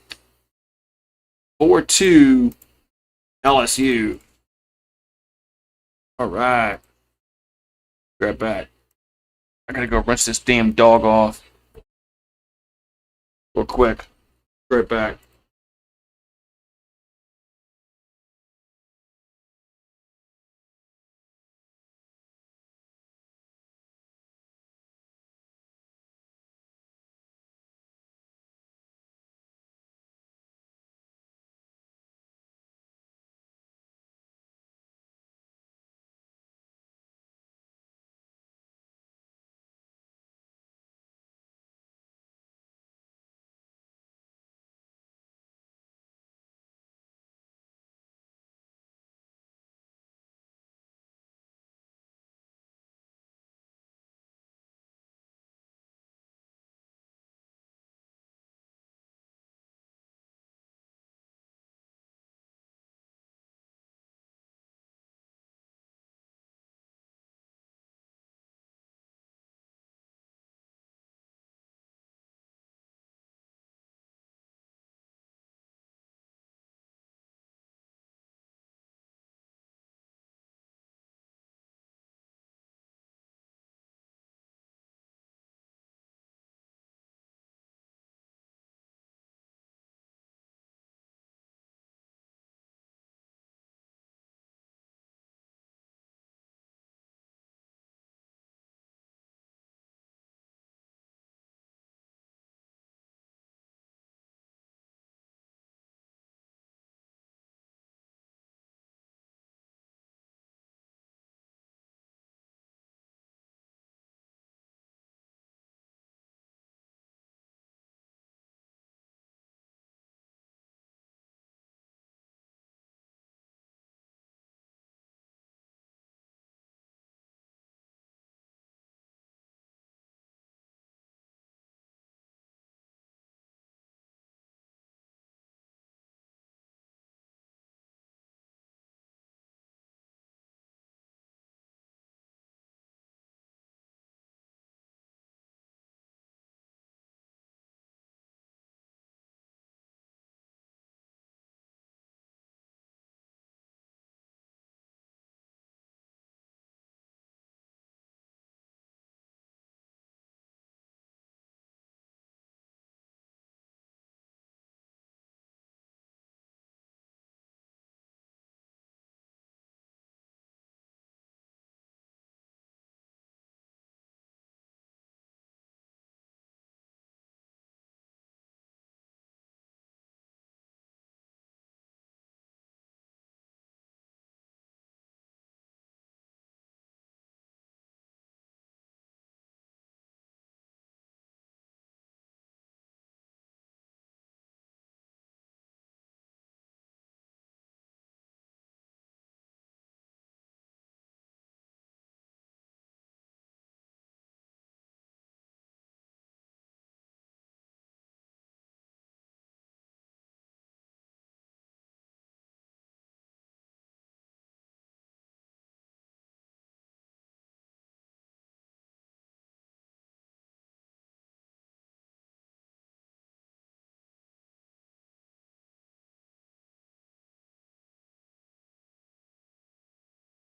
4-2 LSU. All right. Be right back. I got to go rinse this damn dog off. Real quick. Be right back.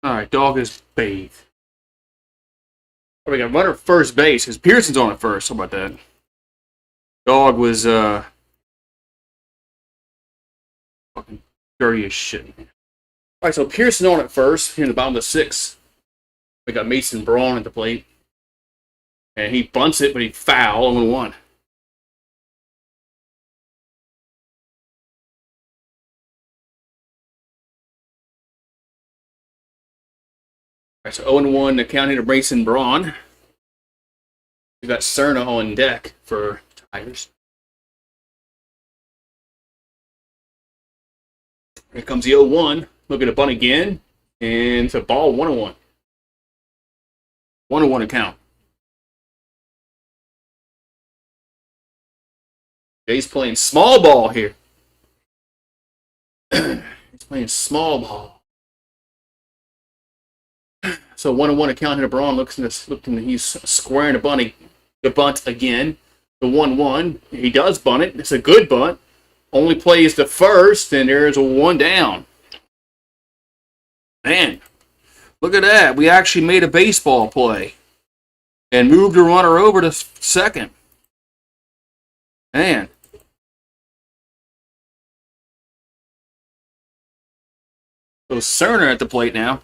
All right, dog is bathed. Oh, we got runner first base because Pearson's on at first. How about that? Dog was fucking dirty as shit. All right, so Pearson on at first in the bottom of the sixth. We got Mason Braun at the plate, and he bunts it, but he foul 0-1. All right, so 0-1 the count here to Mason Braun. We got Cerna on deck for Tigers. Here comes the 0-1. Look at the bunt again. And it's a ball 1-1. 1-1 to count. Jay's playing small ball here. He's playing small ball. So 1-1 to count here to Braun. He's squaring the bunt again. The 1-1. He does bunt it. It's a good bunt. Only plays the first, and there's a 1 down. Man, look at that. We actually made a baseball play and moved the runner over to second. Man. So Cerner at the plate now.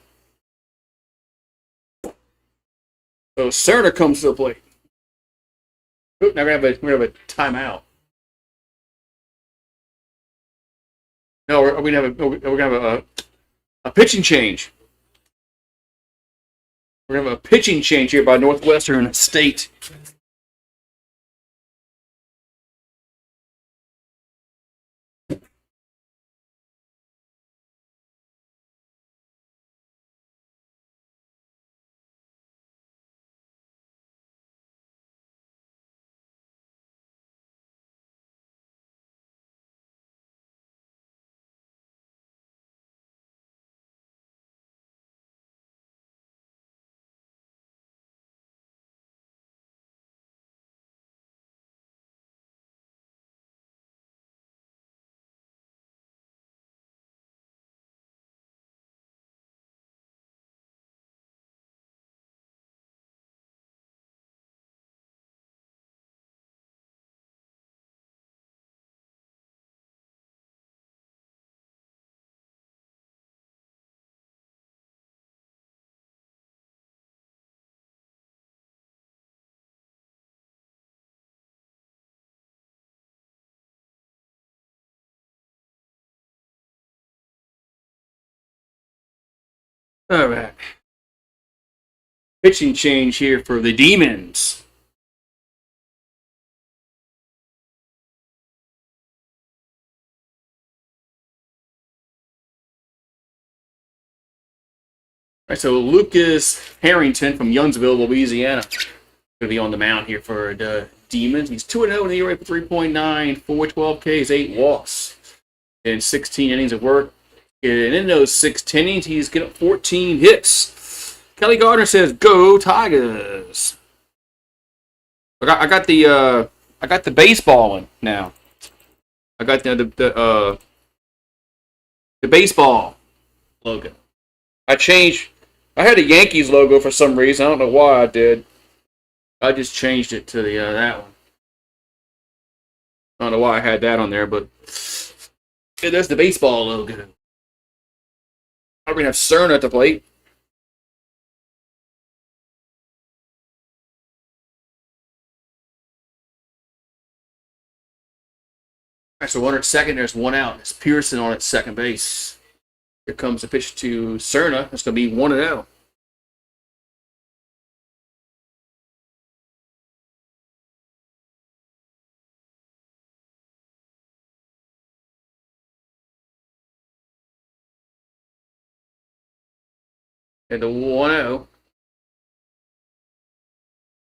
So Cerner comes to the plate. Oop, now we're gonna have a timeout. No, we're gonna have a pitching change. We're gonna have a pitching change here by Northwestern State. All right. Pitching change here for the Demons. All right, so Lucas Harrington from Youngsville, Louisiana, going to be on the mound here for the Demons. He's 2-0 in the ERA for 3.9, 412 Ks, 8 walks, and 16 innings of work. And in those 6 innings, he's getting 14 hits. Kelly Gardner says, "Go Tigers!" I got the baseball one now. I got the baseball logo. I had a Yankees logo for some reason. I don't know why I did. I just changed it to the that one. I don't know why I had that on there, but yeah, there's the baseball logo. We're gonna have Cerna at the plate. All right, so runner at second. There's 1 out. It's Pearson on at second base. Here comes the pitch to Cerna. It's gonna be 1-0. And the 1-0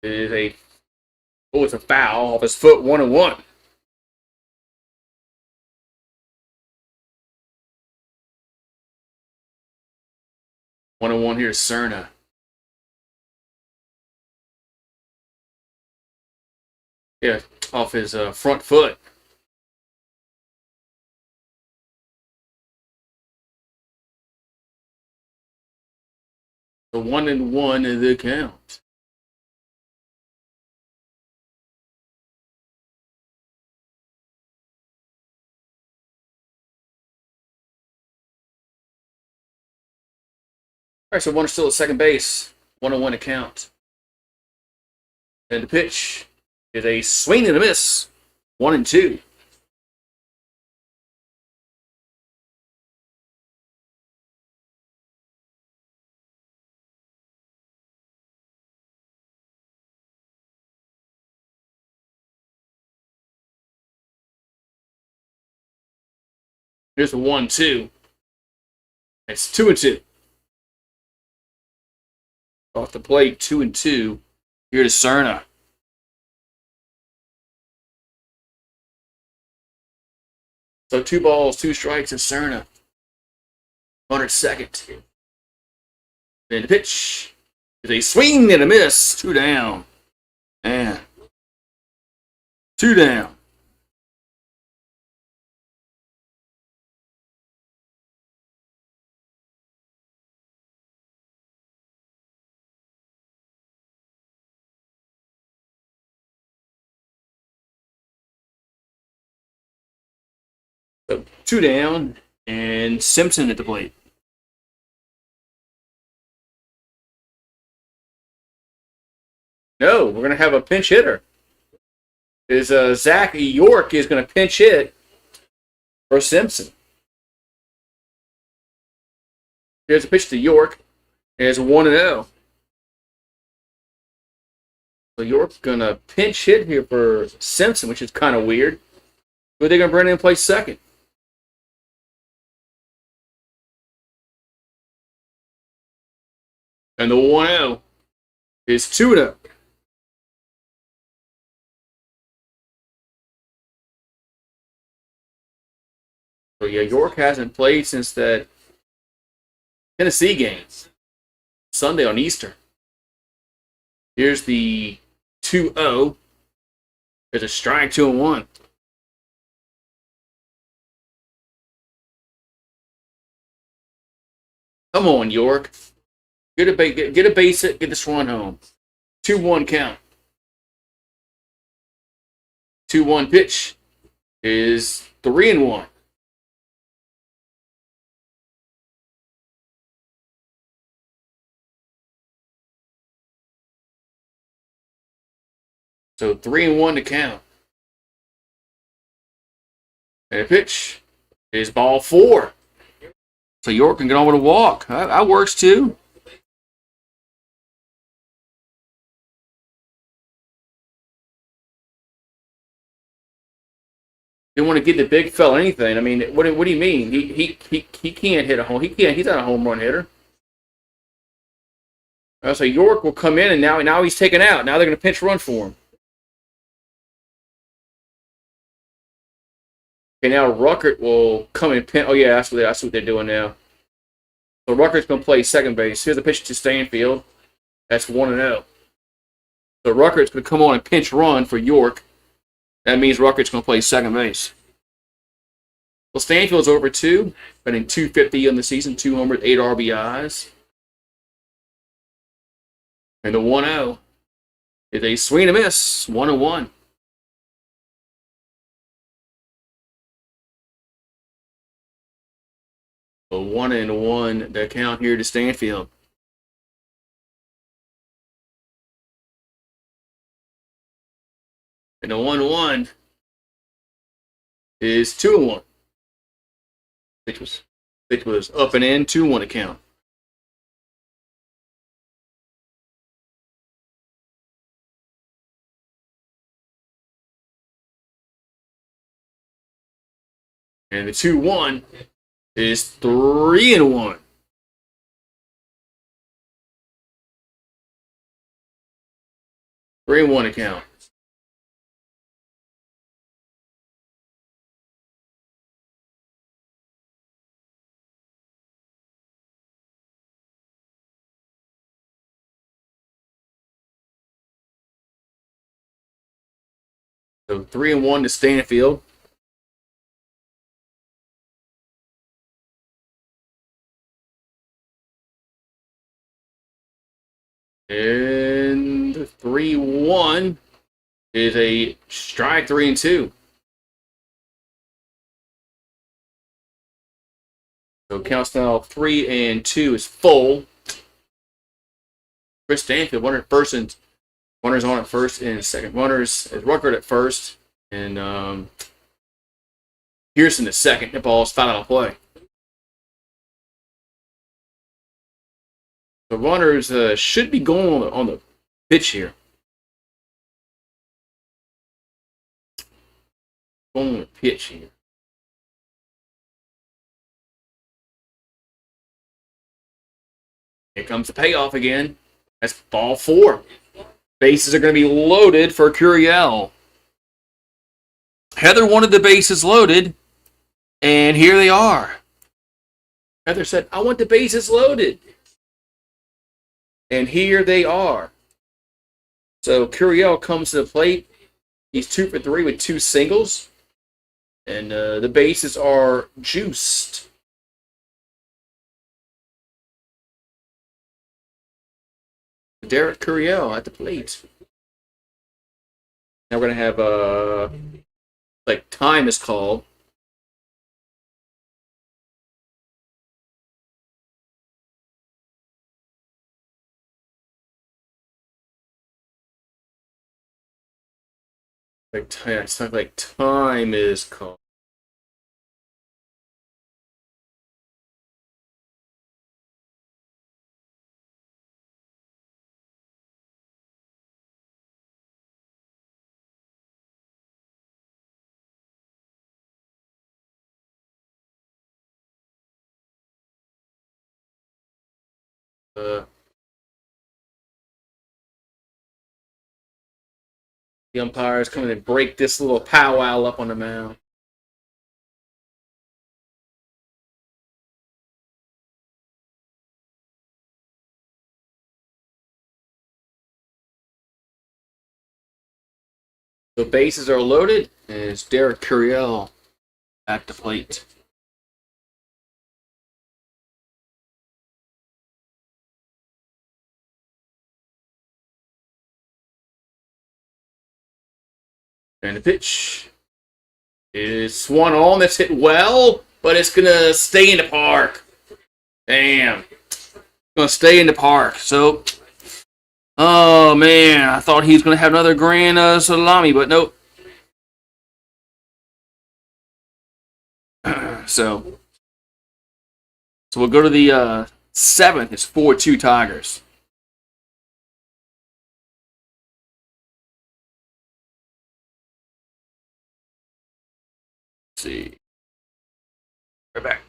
is it's a foul off his foot, 1-1. 1-1 here, Cerna. Yeah, off his front foot. The 1-1 in the count. All right, so one still at second base. 1-1 to count. And the pitch is a swing and a miss. 1-2. Here's the 1-2. It's 2-2. Off the plate, 2-2. Here to Cerna. So 2 balls, 2 strikes to Cerna. 102nd. Then the pitch is a swing and a miss. 2 down. And 2 down. So 2 down, and Simpson at the plate. No, we're going to have a pinch hitter. Zach York is going to pinch hit for Simpson. Here's a pitch to York. It's 1-0. So York's going to pinch hit here for Simpson, which is kind of weird. Who are they going to bring in and play second? And the 1-0 is 2-0. So yeah, York hasn't played since that Tennessee game. Sunday on Easter. Here's the 2-0. There's a strike, 2-1. Come on, York. Get a base hit, get this one home. 2-1 count. 2-1 pitch is 3-1. So 3-1 to count. And a pitch is ball 4. So York can get on with a walk. That works too. Didn't want to give the big fella anything. I mean, what do you mean? He can't hit a home. He can't. He's not a home run hitter. So York will come in, and now he's taken out. Now they're going to pinch run for him. Okay, now Ruckert will come and pin. Oh yeah, that's what they're doing now. So Ruckert's going to play second base. Here's a pitch to Stanfield. That's 1-0. So Ruckert's going to come on and pinch run for York. That means Ruckert's going to play second base. Well, Stanfield's over 2, batting .250 on the season, 2 homers, 8 RBIs. And the 1-0 is a swing and a miss, 1-1. A 1-1 to count here to Stanfield. And the 1-1 is 2-1. Which was up and in, 2-1 to count. And the 2-1 is 3-1. Three and one to count. So 3-1 to Stanfield. And 3-1 is a strike 3-2. So counts now 3-2 is full. Chris Stanfield, runner at first, and runners on at first and second. Runners is Ruckert at first, and Pearson at second. The ball's foul out of play. The runners should be going on the pitch here. Going on the pitch here. Here comes the payoff again. That's ball 4. Bases are going to be loaded for Curiel. Heather wanted the bases loaded, and here they are. Heather said, I want the bases loaded. And here they are. So Curiel comes to the plate. He's 2 for 3 with 2 singles. And the bases are juiced. Derek Curiel at the plate. Now we're going to have, time is called. It's not like time is called. The umpires come in and break this little powwow up on the mound. The bases are loaded, and it's Derek Curiel at the plate. And the pitch is swung on. That's hit well, but it's going to stay in the park. Damn. Going to stay in the park. So, oh man, I thought he was going to have another grand salami, but nope. So we'll go to the 7th. It's 4-2 Tigers. Let's see. Right back.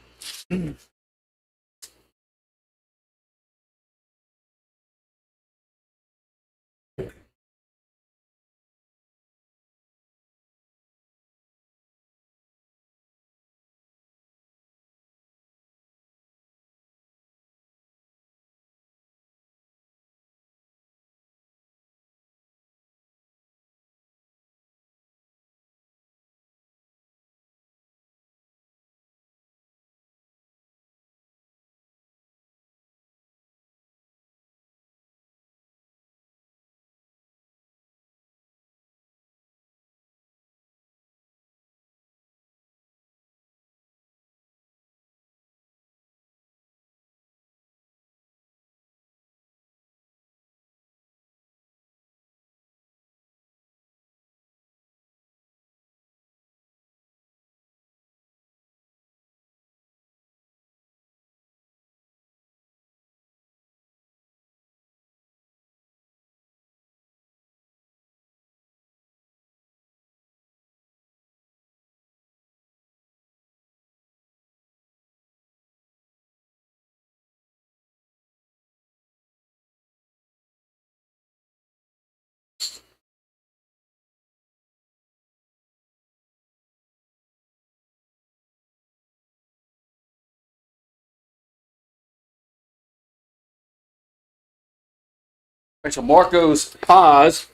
Right, so Marcos Paz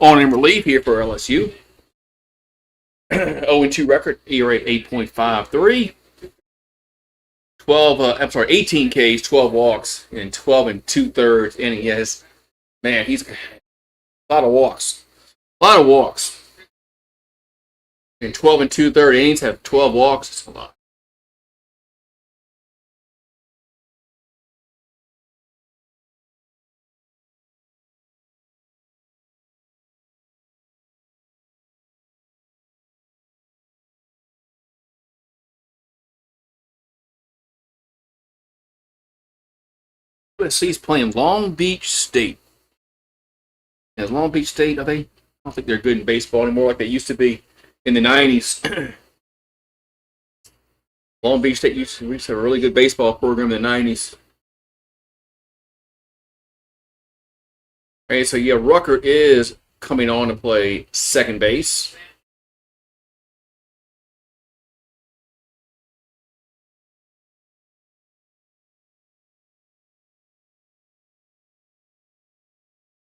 on in relief here for LSU. 0-2 record, ERA 8.53. 18 Ks, 12 walks, and 12 2/3 innings. Yes, Man, he's a lot of walks. A lot of walks. And 12 and 2/3 innings have 12 walks. It's a lot. USC's playing Long Beach State. As Long Beach State, are they? I don't think they're good in baseball anymore like they used to be in the 90s. Long Beach State used to have a really good baseball program in the 90s. Okay, so yeah, Rucker is coming on to play second base.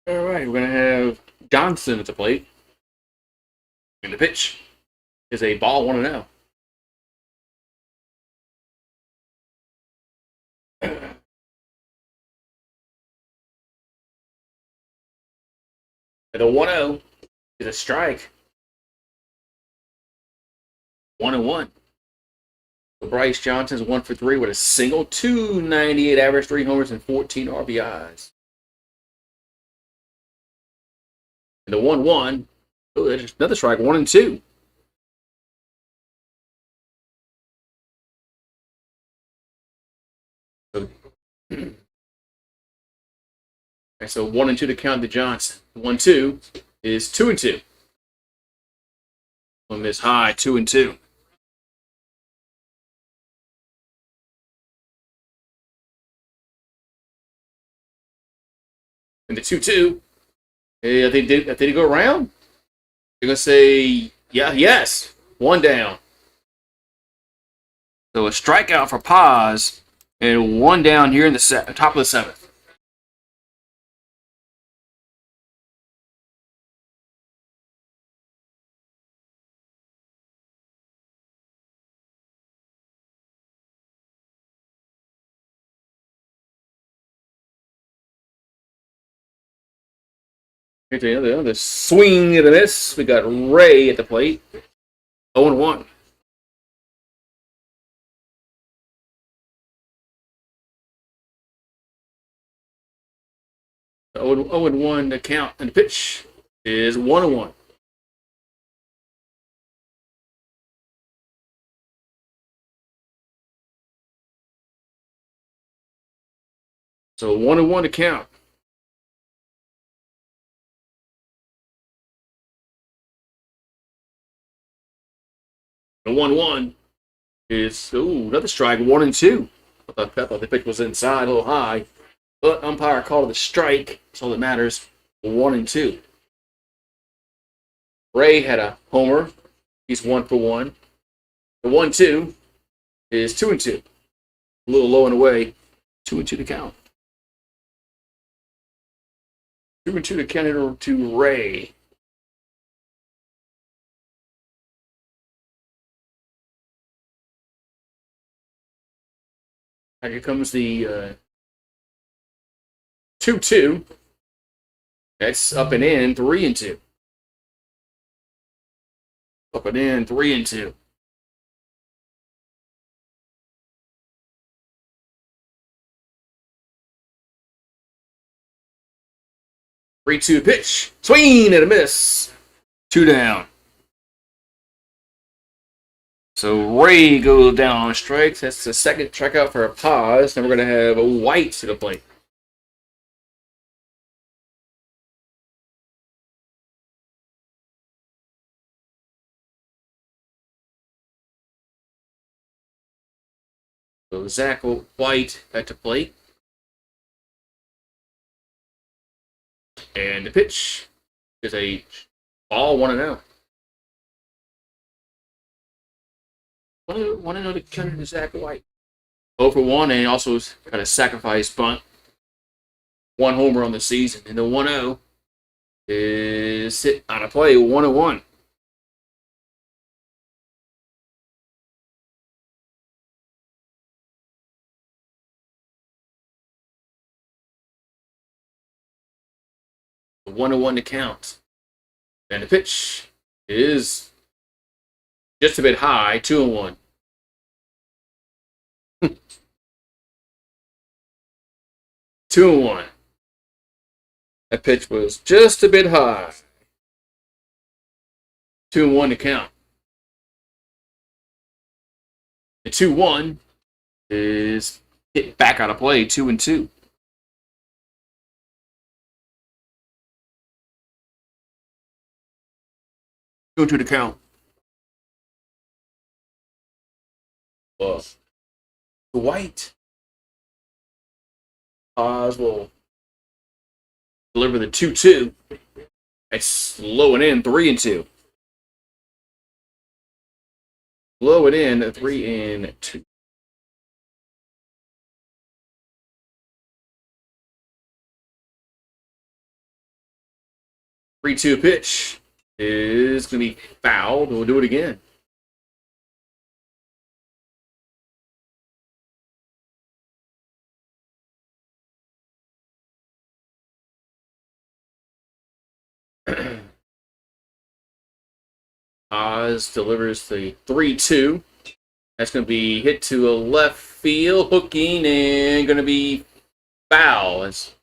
All right, we're going to have Johnson at the plate. And the pitch is a ball 1-0. The 1-0 is a strike. 1-1. So Bryce Johnson's 1 for 3 with a single, 298 average, 3 homers, and 14 RBIs. And the 1-1, oh, there's another strike, 1-2. So, so 1-2 to count to Johnson. 1-2 is 2-2. One miss high, 2-2. And the 2-2, hey, did he go around? They're gonna say, yeah, yes, one down. So a strikeout for Paz, and one down here in the top of the 7th. Here's another swing and a miss. We got Ray at the plate. 0-1. So 0-1 to count, and the pitch is 1-1. So 1-1 to count. The 1-1 is another strike, 1-2. I thought the pitch was inside, a little high, but umpire called it a strike. That's all that matters. 1-2. Ray had a homer. He's 1 for 1. The 1-2 is 2-2. A little low and away. 2-2 to count. 2-2 to count it to Ray. Here comes the 2-2. That's up and in, 3-2. Up and in, 3-2. Three-two pitch. Swing and a miss. 2 down. So Ray goes down on strikes. That's the second strikeout for a pause. Then we're going to have a White to the plate. So Zach White at the plate. And the pitch is a ball 1-0. 1-0 to count to Zach White. 0 for 1, and he also got a sacrifice bunt. 1 homer on the season. And the 1-0 is hit on a play, 1-1. 1-1 to count. And the pitch is just a bit high, 2-1. 2-1. That pitch was just a bit high. 2-1 to count. The 2-1 is hit back out of play, 2-2. 2-2 to count. White. Oz will deliver the 2-2. It's slow and in, 3-2. Slow it in, 3-2. Three-two pitch is going to be fouled. We'll do it again. Oz delivers the 3-2. That's going to be hit to a left field, hooking, and going to be foul. As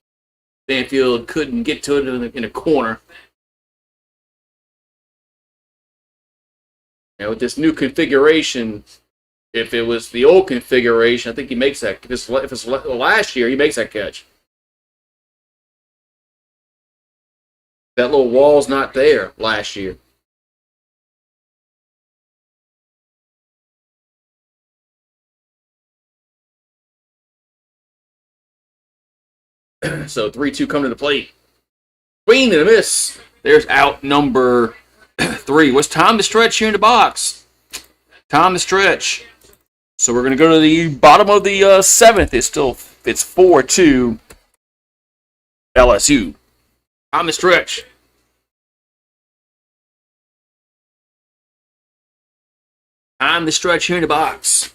Stanfield couldn't get to it in a corner. Now with this new configuration, if it was the old configuration, I think he makes that. If it's last year, he makes that catch. That little wall's not there last year. So 3-2 coming to the plate. Swing and a miss. There's out number 3. What's time to stretch here in the box? Time to stretch. So we're going to go to the bottom of the 7th. It's 4-2 LSU. Time to stretch. Time to stretch here in the box.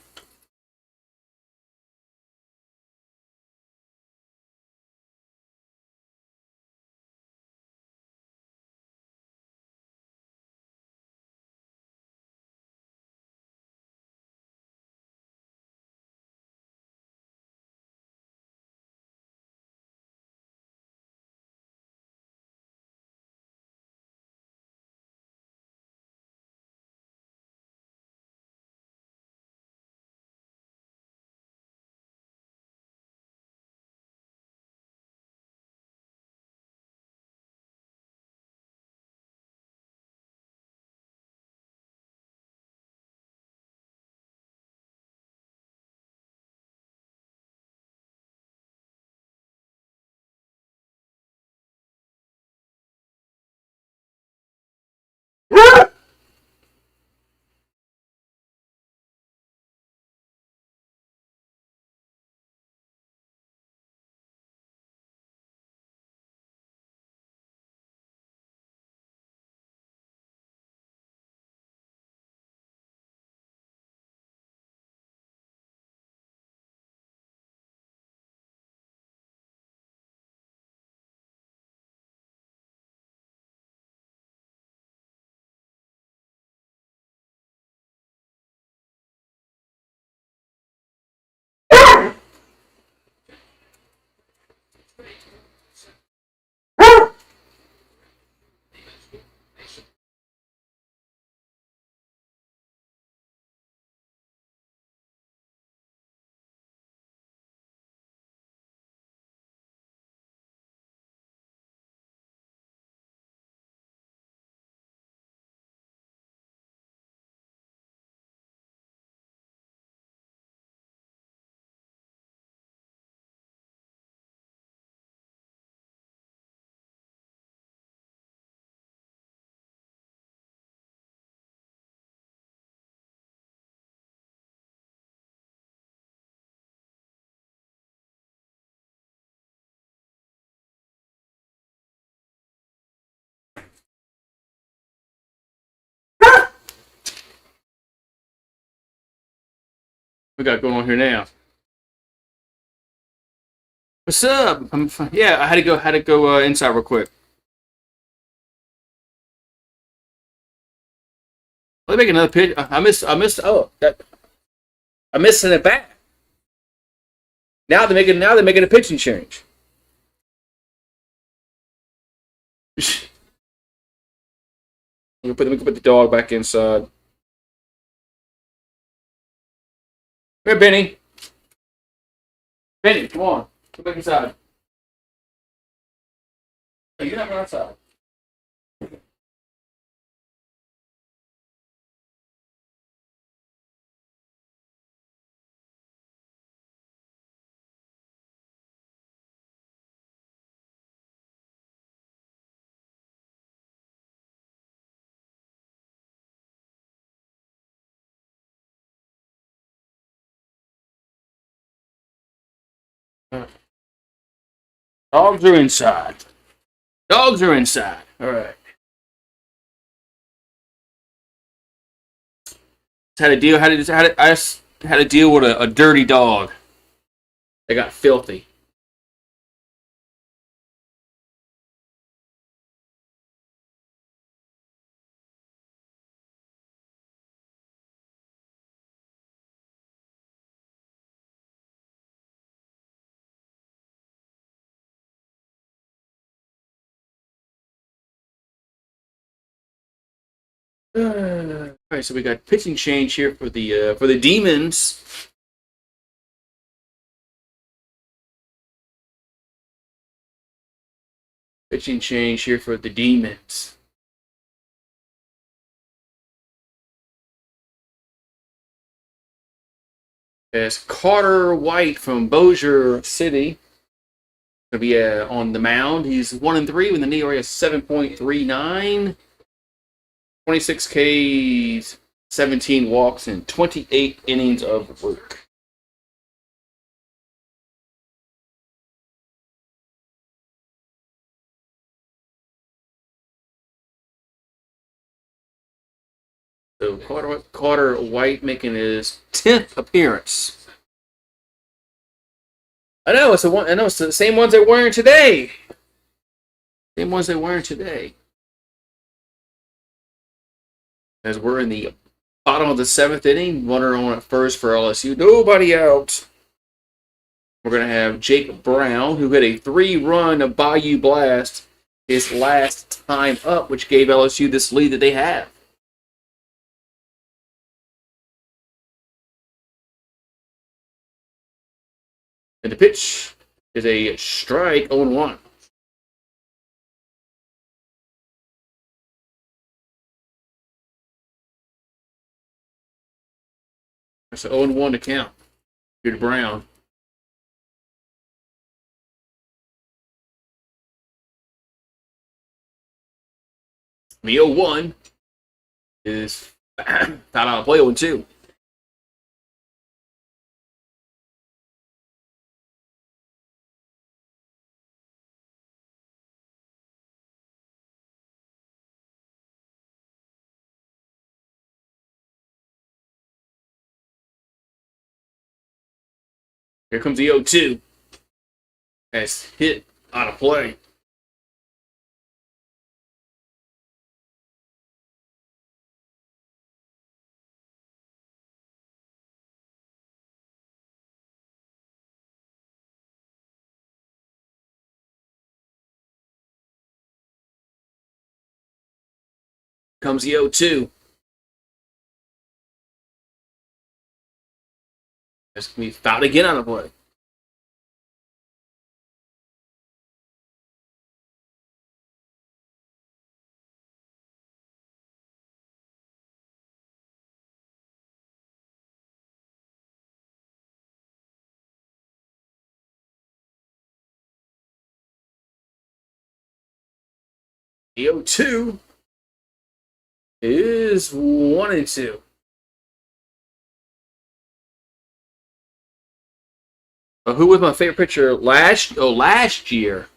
We got going on here now. What's up? Yeah, I had to go inside real quick. Let me make another pitch. I missed. Oh, I'm missing it back. Now they're making. Now they're making a pitching change. Let me put the dog back inside. Come here, Benny. Benny, come on. Come back inside. Hey, you're not going outside. Dogs are inside. Dogs are inside. All right. Had to deal. I had to deal with a dirty dog. They got filthy. All right, so we got pitching change here for the Demons. Pitching change here for the Demons. As Carter White from Bossier City going to be on the mound. He's 1-3 with an ERA of 7.39, 26 Ks, 17 walks, and 28 innings of work. So Carter White making his 10th appearance. I know it's the same ones they're wearing today. Same ones they're wearing today. As we're in the bottom of the 7th inning, runner on at first for LSU. Nobody out. We're gonna have Jake Brown, who hit a 3-run Bayou blast his last time up, which gave LSU this lead that they have. And the pitch is a strike, 0-1. That's an 0-1 to count. Good Brown. The 0-1 is foul out of play, 0-2. Here comes the 0-2. That's hit out of play. Comes the 0-2. That's going to be fouled again out of play. The 0-2 is 1-2. Who was my favorite pitcher last year?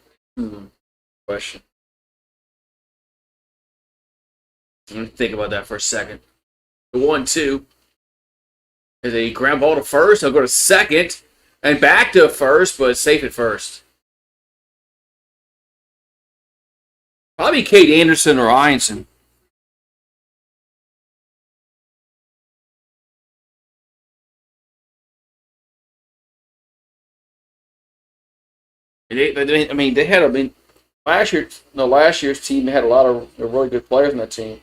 Question. Let me think about that for a second. The 1-2 is a ground ball to first. I'll go to second and back to first, but safe at first. Probably Kate Anderson or Einson. They had. Last year's team had a lot of really good players on that team.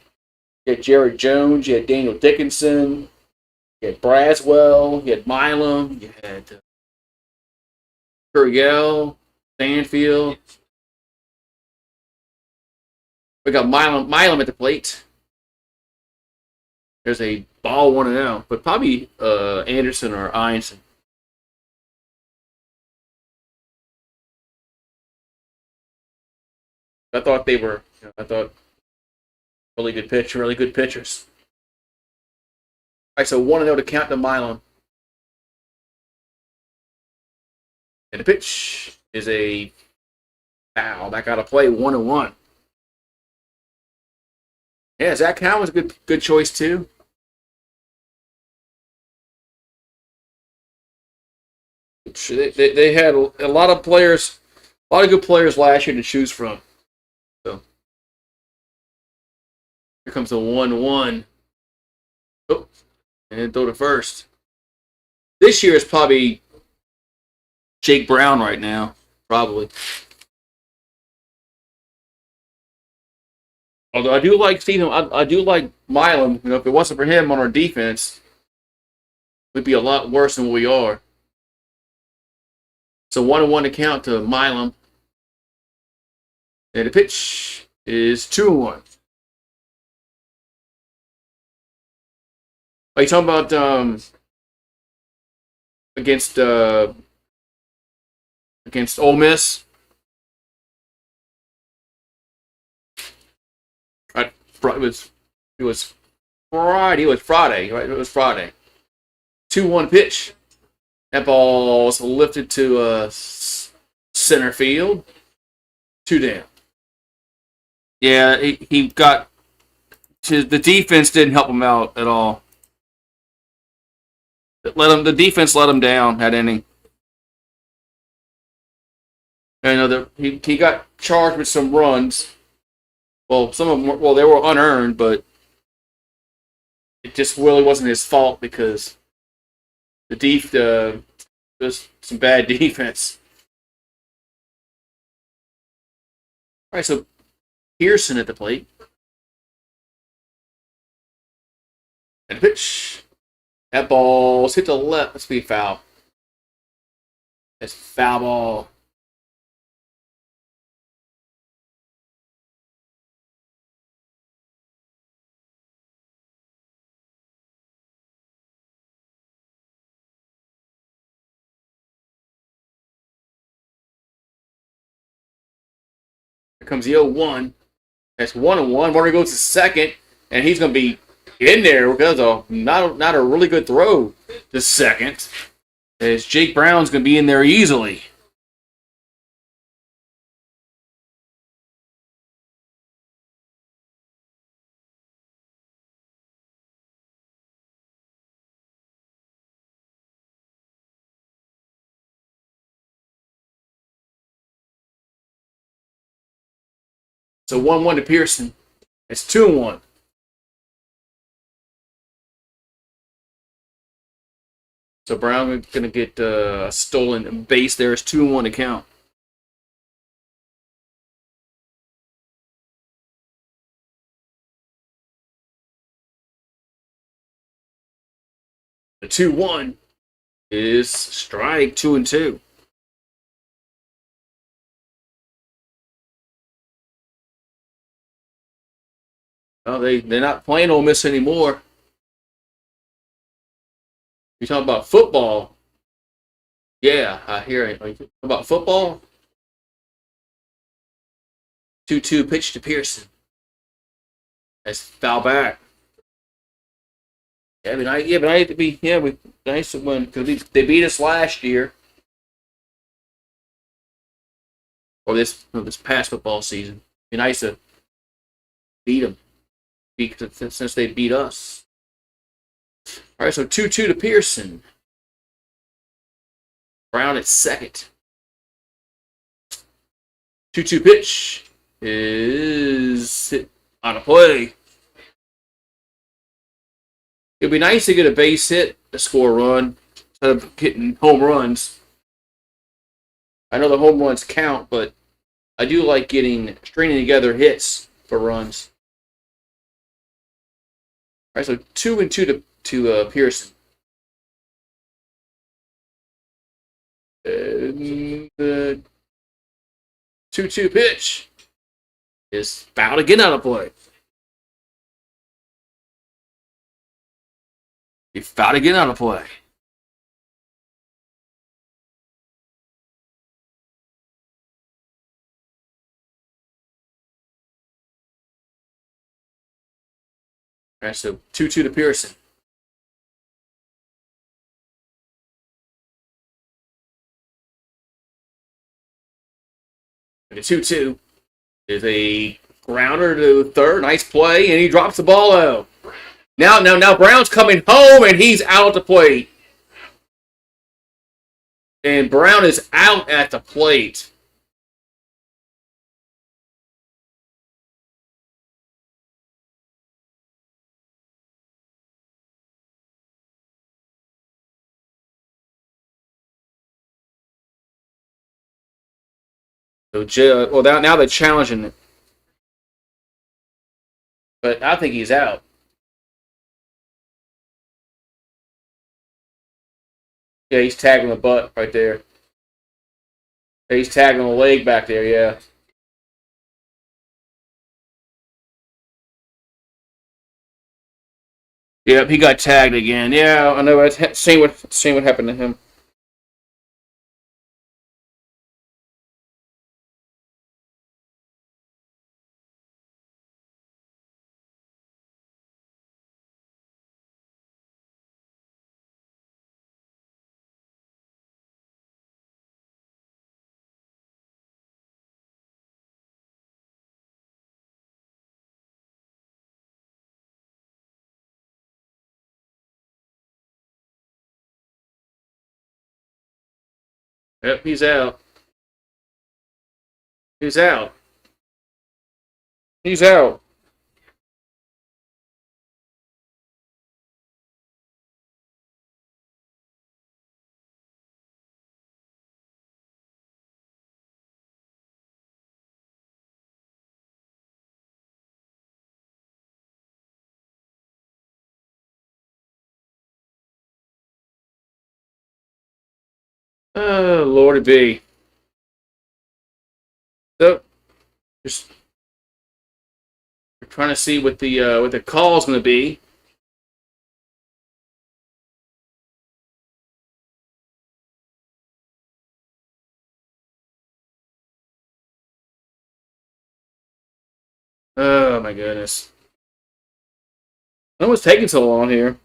You had Jerry Jones, you had Daniel Dickinson, you had Braswell, you had Milam, you had Curiel, Stanfield. We got Milam at the plate. There's a ball 1-0, but probably Anderson or Einstein. I thought they were. I thought really good pitchers. All right, so 1-0 to count to Milam. And the pitch is a foul. That got to play 1-1. Yeah, Zach Cowan was a good choice too. They had a lot of players, a lot of good players last year to choose from. So here comes the 1-1. Oh, and throw to first. This year is probably Jake Brown right now, probably. Although I do like Stephen, I do like Milam. If it wasn't for him on our defense, we'd be a lot worse than we are. So 1-1 to count to Milam. And the pitch is 2-1. Are you talking about against Ole Miss? Right, it was Friday. It was Friday, right? It was Friday. 2-1 pitch. That ball was lifted to center field. 2 down. Yeah, he got the defense didn't help him out at all. The defense let him down that inning. I know that he got charged with some runs. Well, some of them they were unearned, but it just really wasn't his fault because there's some bad defense. All right, so Pearson at the plate. And pitch. That ball's hit to the left. Let's be foul. That's foul ball. Here comes the 0-1. That's 1-1. Runner goes to second, and he's going to be in there because of not a really good throw to second. As Jake Brown's going to be in there easily. So 1-1 to Pearson. It's 2-1. So Brown going to get a stolen base there. It's 2-1 to count. The 2-1 is strike 2-2. Oh, they're not playing Ole Miss anymore. You talking about football? Yeah, I hear it. Are you talking about football? 2-2 pitch to Pearson. That's foul back. Yeah, but I hate to be nice to win because they beat us last year or this past football season. It'd be nice to beat them since they beat us. All right, so 2-2 to Pearson. Brown at second. 2-2 pitch is hit on a play. It'd be nice to get a base hit to score a run instead of getting home runs. I know the home runs count, but I do like stringing together hits for runs. All right, so 2-2 to Pearson. The 2-2 pitch is fouled again out of play. He fouled again out of play. All right, so 2-2 to Pearson. And the 2-2 is a grounder to third. Nice play, and he drops the ball out. Now Brown's coming home, and he's out at the plate. And Brown is out at the plate. So, now they're challenging it. But I think he's out. Yeah, he's tagging the butt right there. Yeah, he's tagging the leg back there, yeah. Yep, he got tagged again. Yeah, I know. Same what happened to him. Yep, he's out. He's out. He's out. Oh, Lordy B. So, just we're trying to see what the call's going to be. Oh my goodness. What's taking so long here?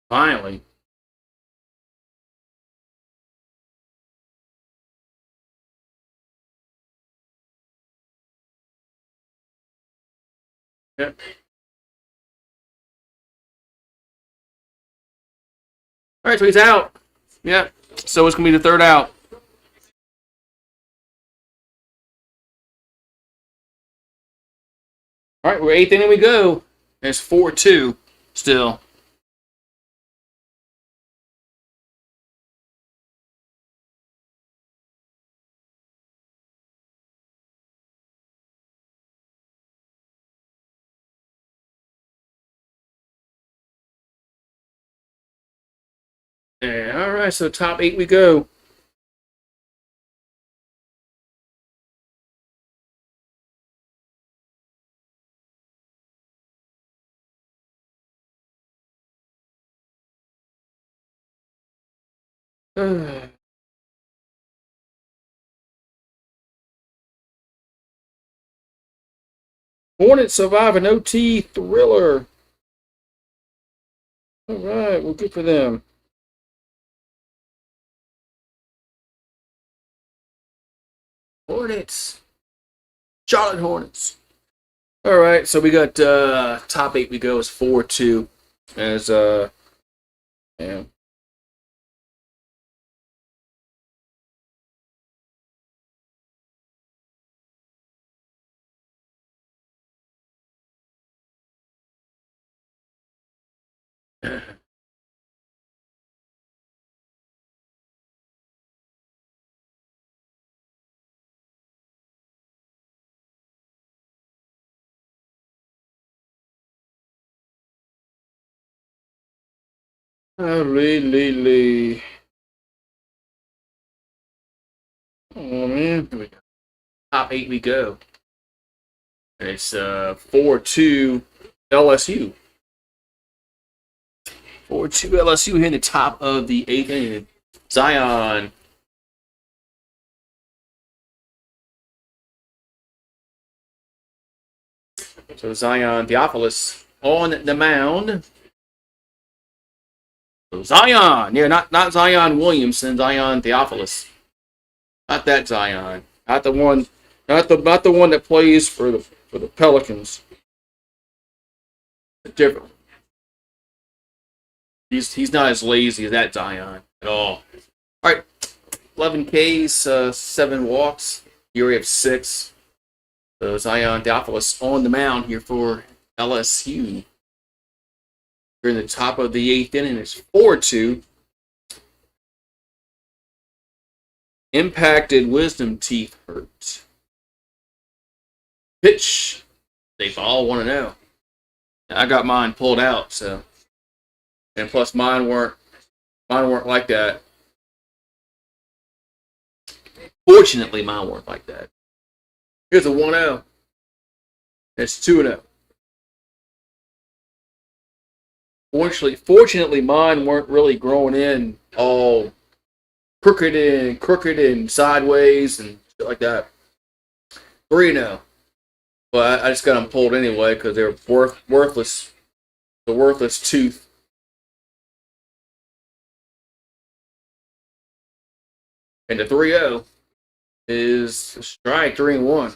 Finally. Yep. All right, so he's out. Yep. So it's going to be the third out. All right, we're eighth inning we go. It's 4-2 still. Yeah, all right, so top 8 we go. Hornets survive an OT thriller. All right, well, good for them. Hornets Charlotte Hornets. All right, so we got top 8 we go is 4-2 as yeah. Really. Oh man, here we go. Top 8 we go. And it's 4-2 LSU. 4-2 LSU here in the top of the 8th inning. Zion. So Zion Theophilus on the mound. So Zion, yeah, not Zion Williamson, Zion Theophilus. Not that Zion. Not the one. Not the one that plays for the Pelicans. Different. He's not as lazy as that Zion at all. All right, 11 Ks, 7 walks. Here we have 6. So Zion Theophilus on the mound here for LSU. We're in the top of the 8th inning. It's 4-2. Impacted wisdom teeth hurt. Pitch. They all want to know. I got mine pulled out, so, and plus mine weren't like that. Fortunately, mine weren't like that. Here's a 1-0. It's 2-0. Fortunately, mine weren't really growing in all crooked and sideways and shit like that. 3-0. But I just got them pulled anyway because they're worthless. The worthless tooth. And the 3-0 is strike 3-1.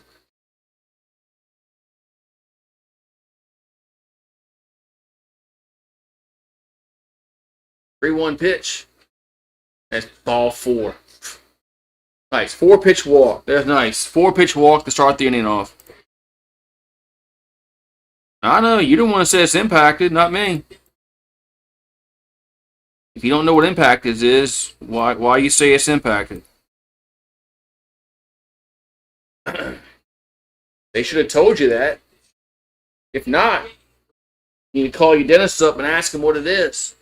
Three-one pitch. That's ball 4. Nice. 4-pitch walk. That's nice. 4-pitch walk to start the inning off. I know, you don't want to say it's impacted, not me. If you don't know what impacted is, why you say it's impacted? They should have told you that. If not, you need to call your dentist up and ask him what it is.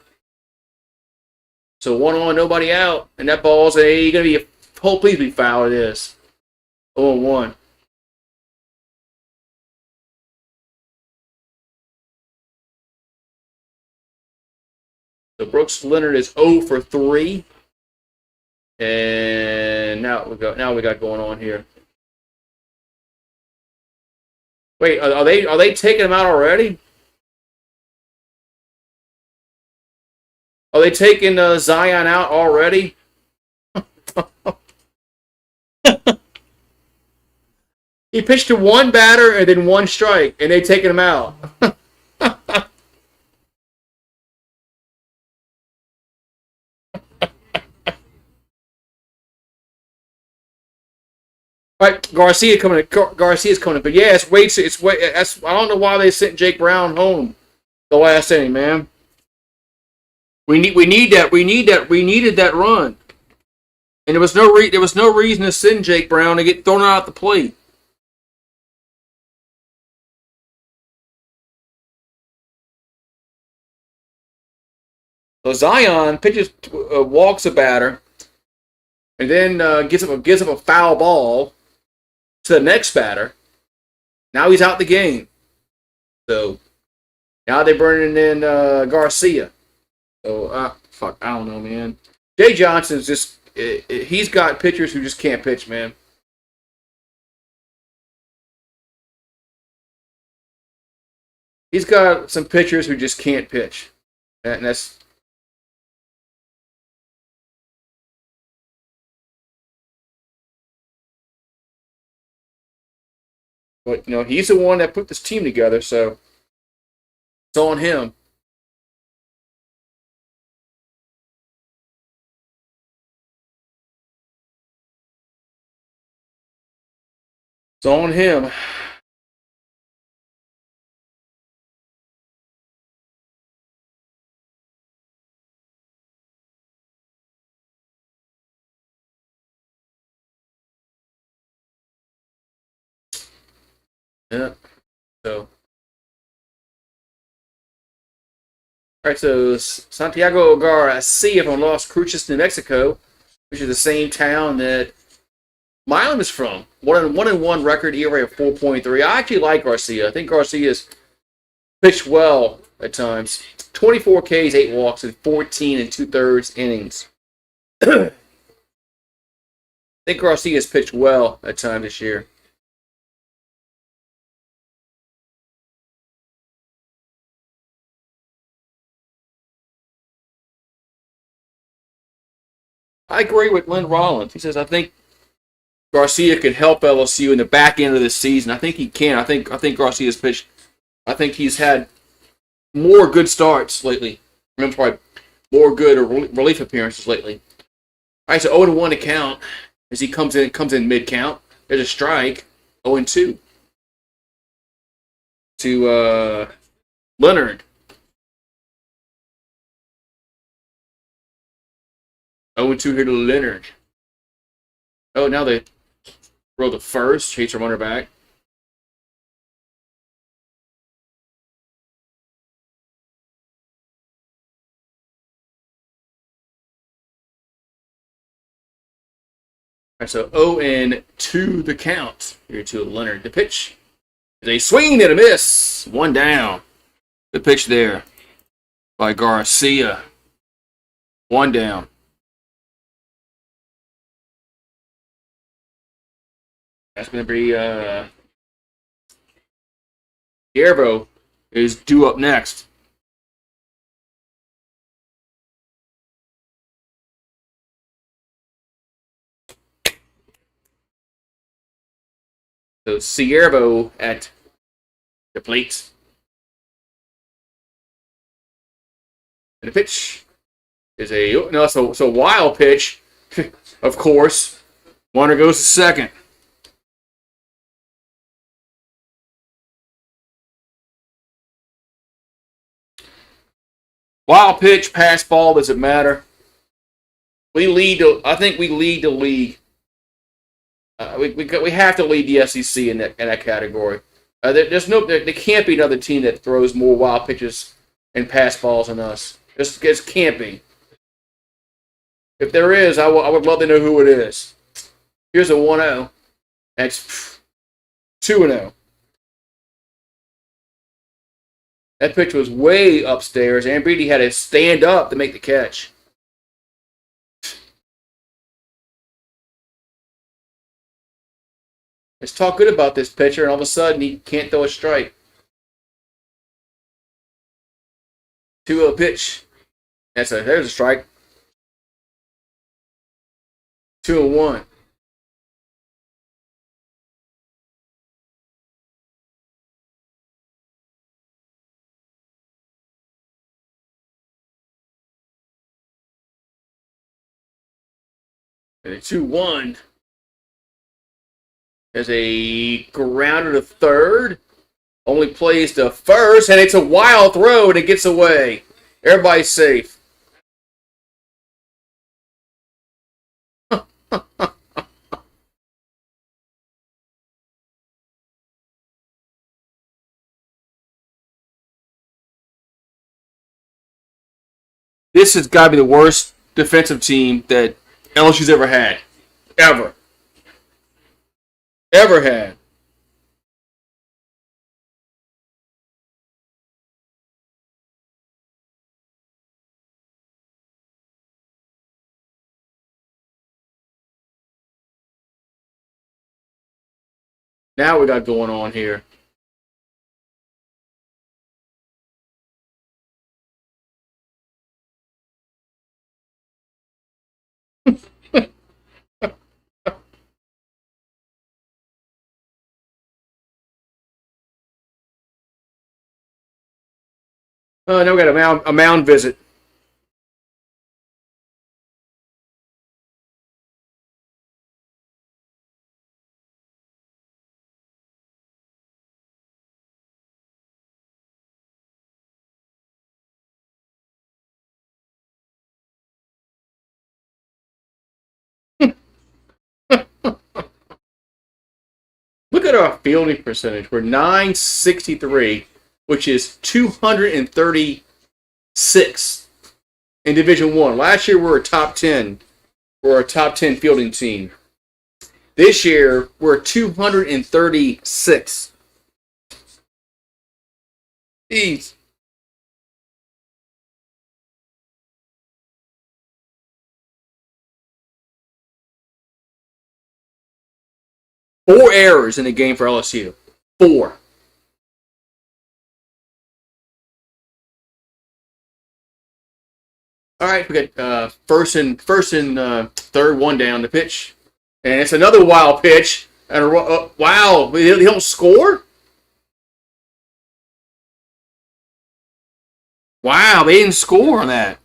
So 1 on, nobody out, and that ball's going to be a whole please be foul. It is 0-1. So Brooks Leonard is 0 for 3. And now we got going on here. Wait, are they taking him out already? Are they taking Zion out already? He pitched to 1 batter and then 1 strike, and they taking him out. Right, Garcia's coming in, but yeah, it's way. That's, I don't know why they sent Jake Brown home the last inning, man. We needed that run, and there was no reason to send Jake Brown to get thrown out the plate. So Zion pitches, walks a batter, and then gives up a foul ball to the next batter. Now he's out the game. So now they're burning in Garcia. So fuck, I don't know, man. Jay Johnson's just he's got pitchers who just can't pitch, man. He's got some pitchers who just can't pitch, and that's. But he's the one that put this team together, so it's on him. It's on him. Yeah. So, all right. So Santiago Garcia from Las Cruces, New Mexico, which is the same town that Milam is from. One and one record, ERA of 4.3. I actually like Garcia. I think Garcia's pitched well at times. 24 Ks, 8 walks, and 14 and 2/3 innings. I think Garcia's pitched well at times this year. I agree with Lynn Rollins. He says, I think Garcia can help LSU in the back end of this season. I think he can. I think Garcia's pitched. I think he's had more good starts lately. I'm sorry, more good relief appearances lately. All right, so 0-1 to count as he comes in mid count. There's a strike. 0-2 to Leonard. 0-2 here to Leonard. Oh, now they throw the first. Chase from runner back. All right, so 0-2 the count here to Leonard. The pitch is a swing and a miss. One down. The pitch there by Garcia. One down. That's going to be Guerrero is due up next. So Siervo at the plate. And the pitch is so wild pitch, of course. Runner goes to second. Wild pitch, pass ball, doesn't matter. I think we lead the league. We have to lead the SEC in that category. There can't be another team that throws more wild pitches and pass balls than us. It can't be. If there is, I would love to know who it is. Here's a 1-0. That's 2-0. That pitch was way upstairs. Ambriti had to stand up to make the catch. Let's talk good about this pitcher, and all of a sudden he can't throw a strike. 2-0 pitch. There's a strike. 2-1. And a 2-1. There's a grounder to third. Only plays to first, and it's a wild throw, and it gets away. Everybody's safe. This has got to be the worst defensive team that LSU's ever had. Ever. Ever had. Now we got going on here. Now we got a mound visit. Look at our fielding percentage. We're 963, which is 236 in Division One. Last year we were a top 10. We're a top 10 fielding team. This year we're 236. Jeez. 4 errors in the game for LSU. 4. All right, we got first and third, one down the pitch, and it's another wild pitch. And wow, they don't score. Wow, they didn't score on that.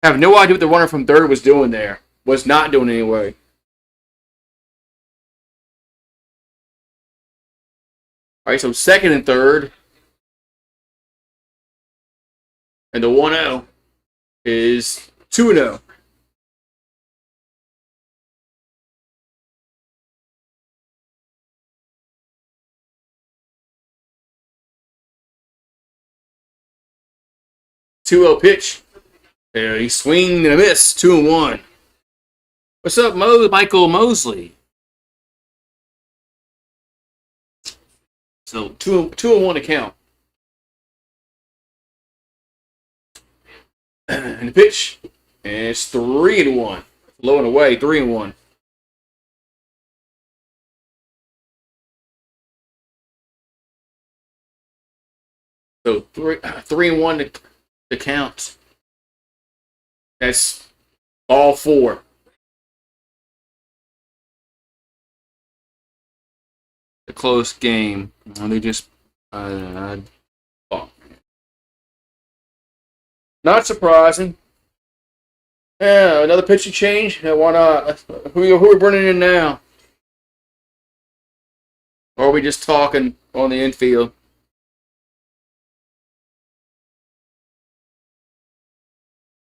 I have no idea what the runner from third was doing there. Was not doing anyway. All right, so second and third, and the 1-0 is 2-0. 2-0 pitch. There, he swing and a miss. 2-1. What's up, Michael Mosley? So 2-1 to count. And the pitch, and it's 3-1. Low and away, 3-1. So 3-1 to count. That's all 4. A close game. They just oh. Not surprising. Yeah, another pitching change. Yeah, why not? Who are we bringing in now? Or are we just talking on the infield?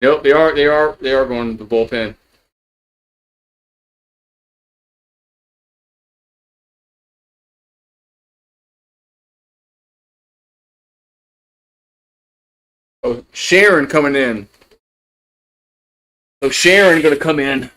Nope, they are going to the bullpen. Oh, Sharon coming in. So Sharon going to come in.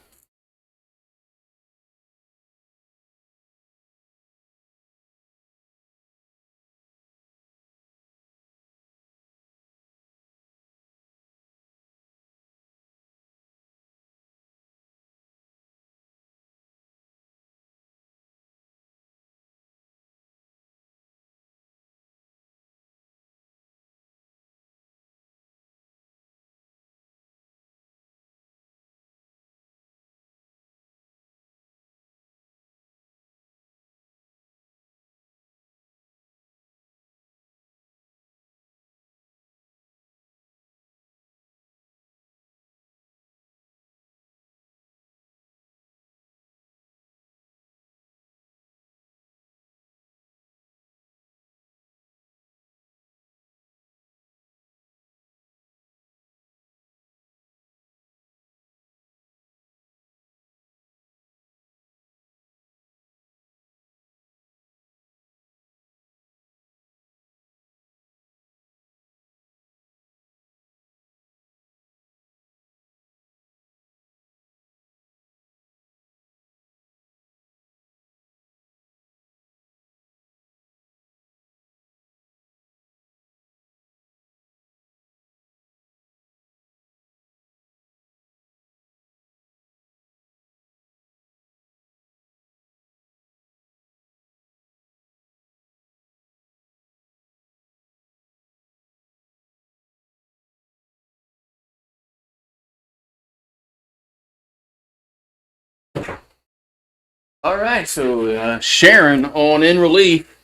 All right, so Sharon on in relief,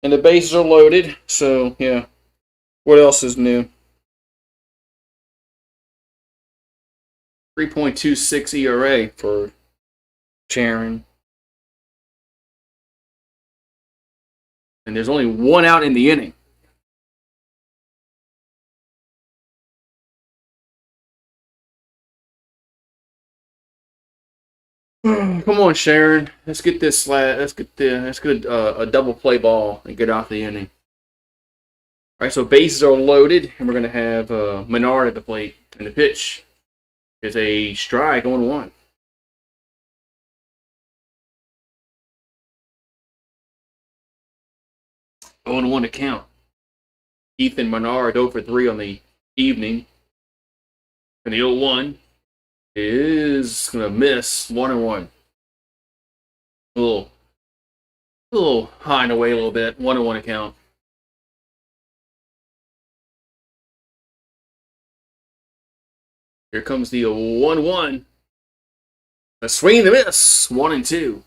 and the bases are loaded. So yeah, what else is new? 3.26 ERA for Sharon, and there's only one out in the inning. Come on, Sharon. Let's get this. Let's get a double play ball and get off the inning. All right, so bases are loaded, and we're gonna have Menard at the plate, and the pitch is a strike on one. 0-1 to count. Ethan Menard 0 for 3 on the evening, and the 0-1 is gonna miss 1-1. A little high and away a little bit. 1-1 to count. Here comes the 1-1. A swing and a miss. 1-2.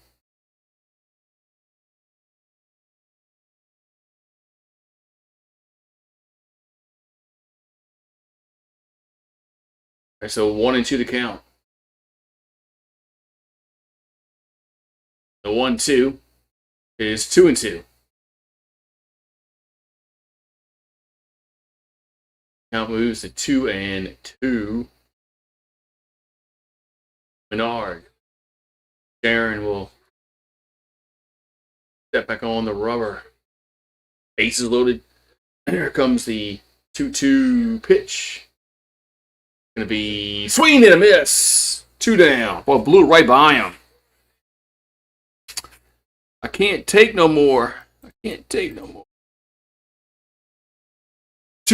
Right, so 1-2 to count. The 1-2 is 2-2. Count moves to 2-2. Menard. Sharon will step back on the rubber. Bases loaded. And here comes the 2-2 pitch. Gonna be swing and a miss. 2 down. Boy, blew it right by him. I can't take no more. 2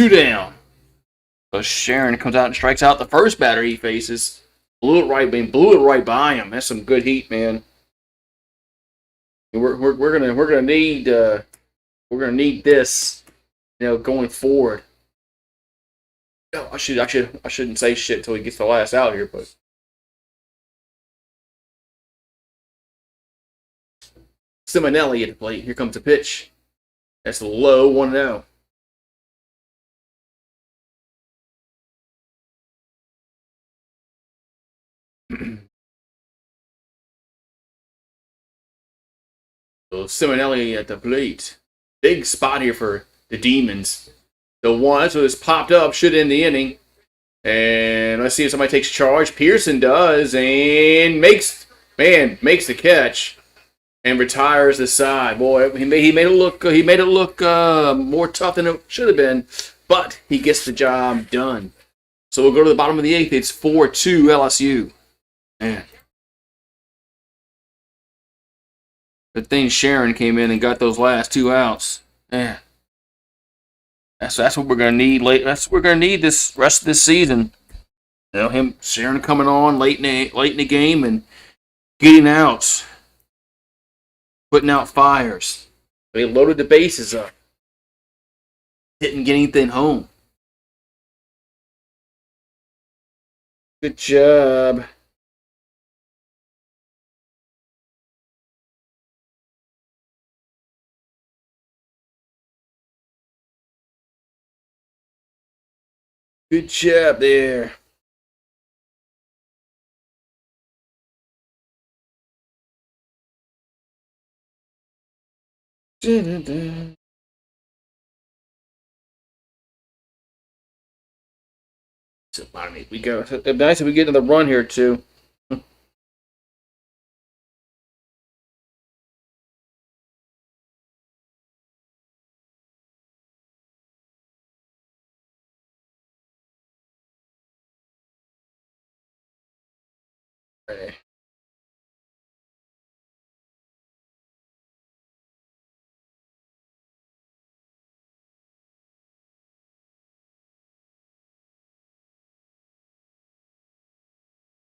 down. So Sharon comes out and strikes out the first batter he faces. Blew it right by him. That's some good heat, man. We're gonna need this, going forward. Oh, I shouldn't say shit until he gets the last out here, but Simonelli at the plate. Here comes the pitch. That's low 1-0. So Simonelli at the plate. Big spot here for the Demons. The one, so this popped up, should end the inning. And let's see if somebody takes charge. Pearson does, and makes the catch, and retires the side. Boy, he made it look more tough than it should have been, but he gets the job done. So we'll go to the bottom of the 8th. It's 4-2 LSU. Man, good thing Sharon came in and got those last 2 outs. Man. That's what we're gonna need late. That's what we're gonna need this rest of this season. Him Sharon coming on late in the game and getting outs, putting out fires. They loaded the bases up, didn't get anything home. Good job. Good job there. Dun-dun-dun. So, we go. It'd be nice if we get another run here too. Okay.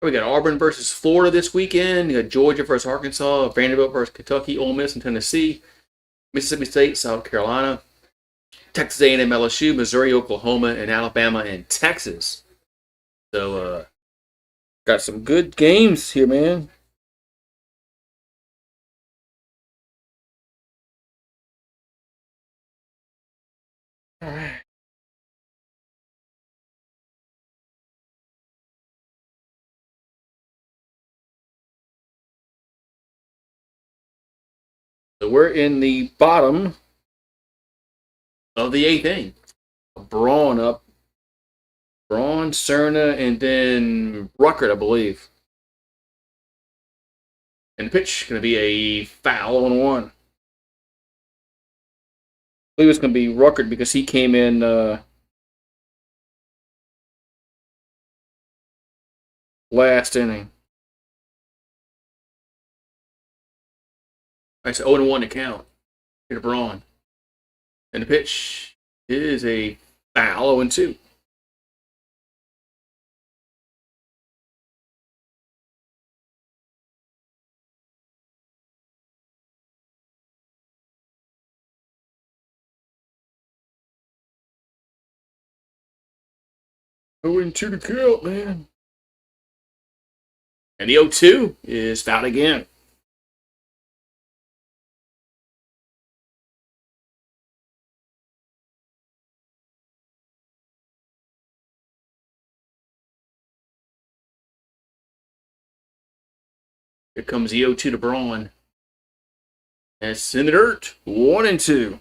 We got Auburn versus Florida this weekend. You got Georgia versus Arkansas, Vanderbilt versus Kentucky, Ole Miss and Tennessee, Mississippi State, South Carolina, Texas A&M, LSU, Missouri, Oklahoma, and Alabama and Texas. So, got some good games here, man. So we're in the bottom of the eighth inning. Braun up. Braun, Cerna, and then Ruckert, I believe. And the pitch going to be a foul on one. I believe it's going to be Ruckert because he came in last inning. All right, so 0-1 to count. Here to Braun. And the pitch is a foul, 0-2. Going to the count, man. And the 0-2 is fouled again. Here comes the 0-2 to Braun. And it's in the dirt. 1-2.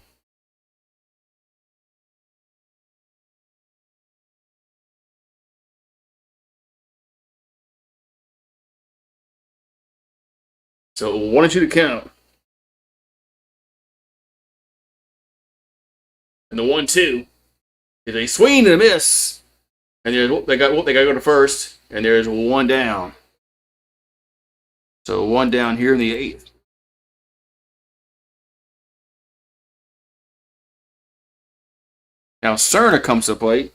So 1-2 to count. And the 1-2 is a swing and a miss. And they got to go to first. And there's one down. So one down here in the eighth. Now Cerna comes to plate.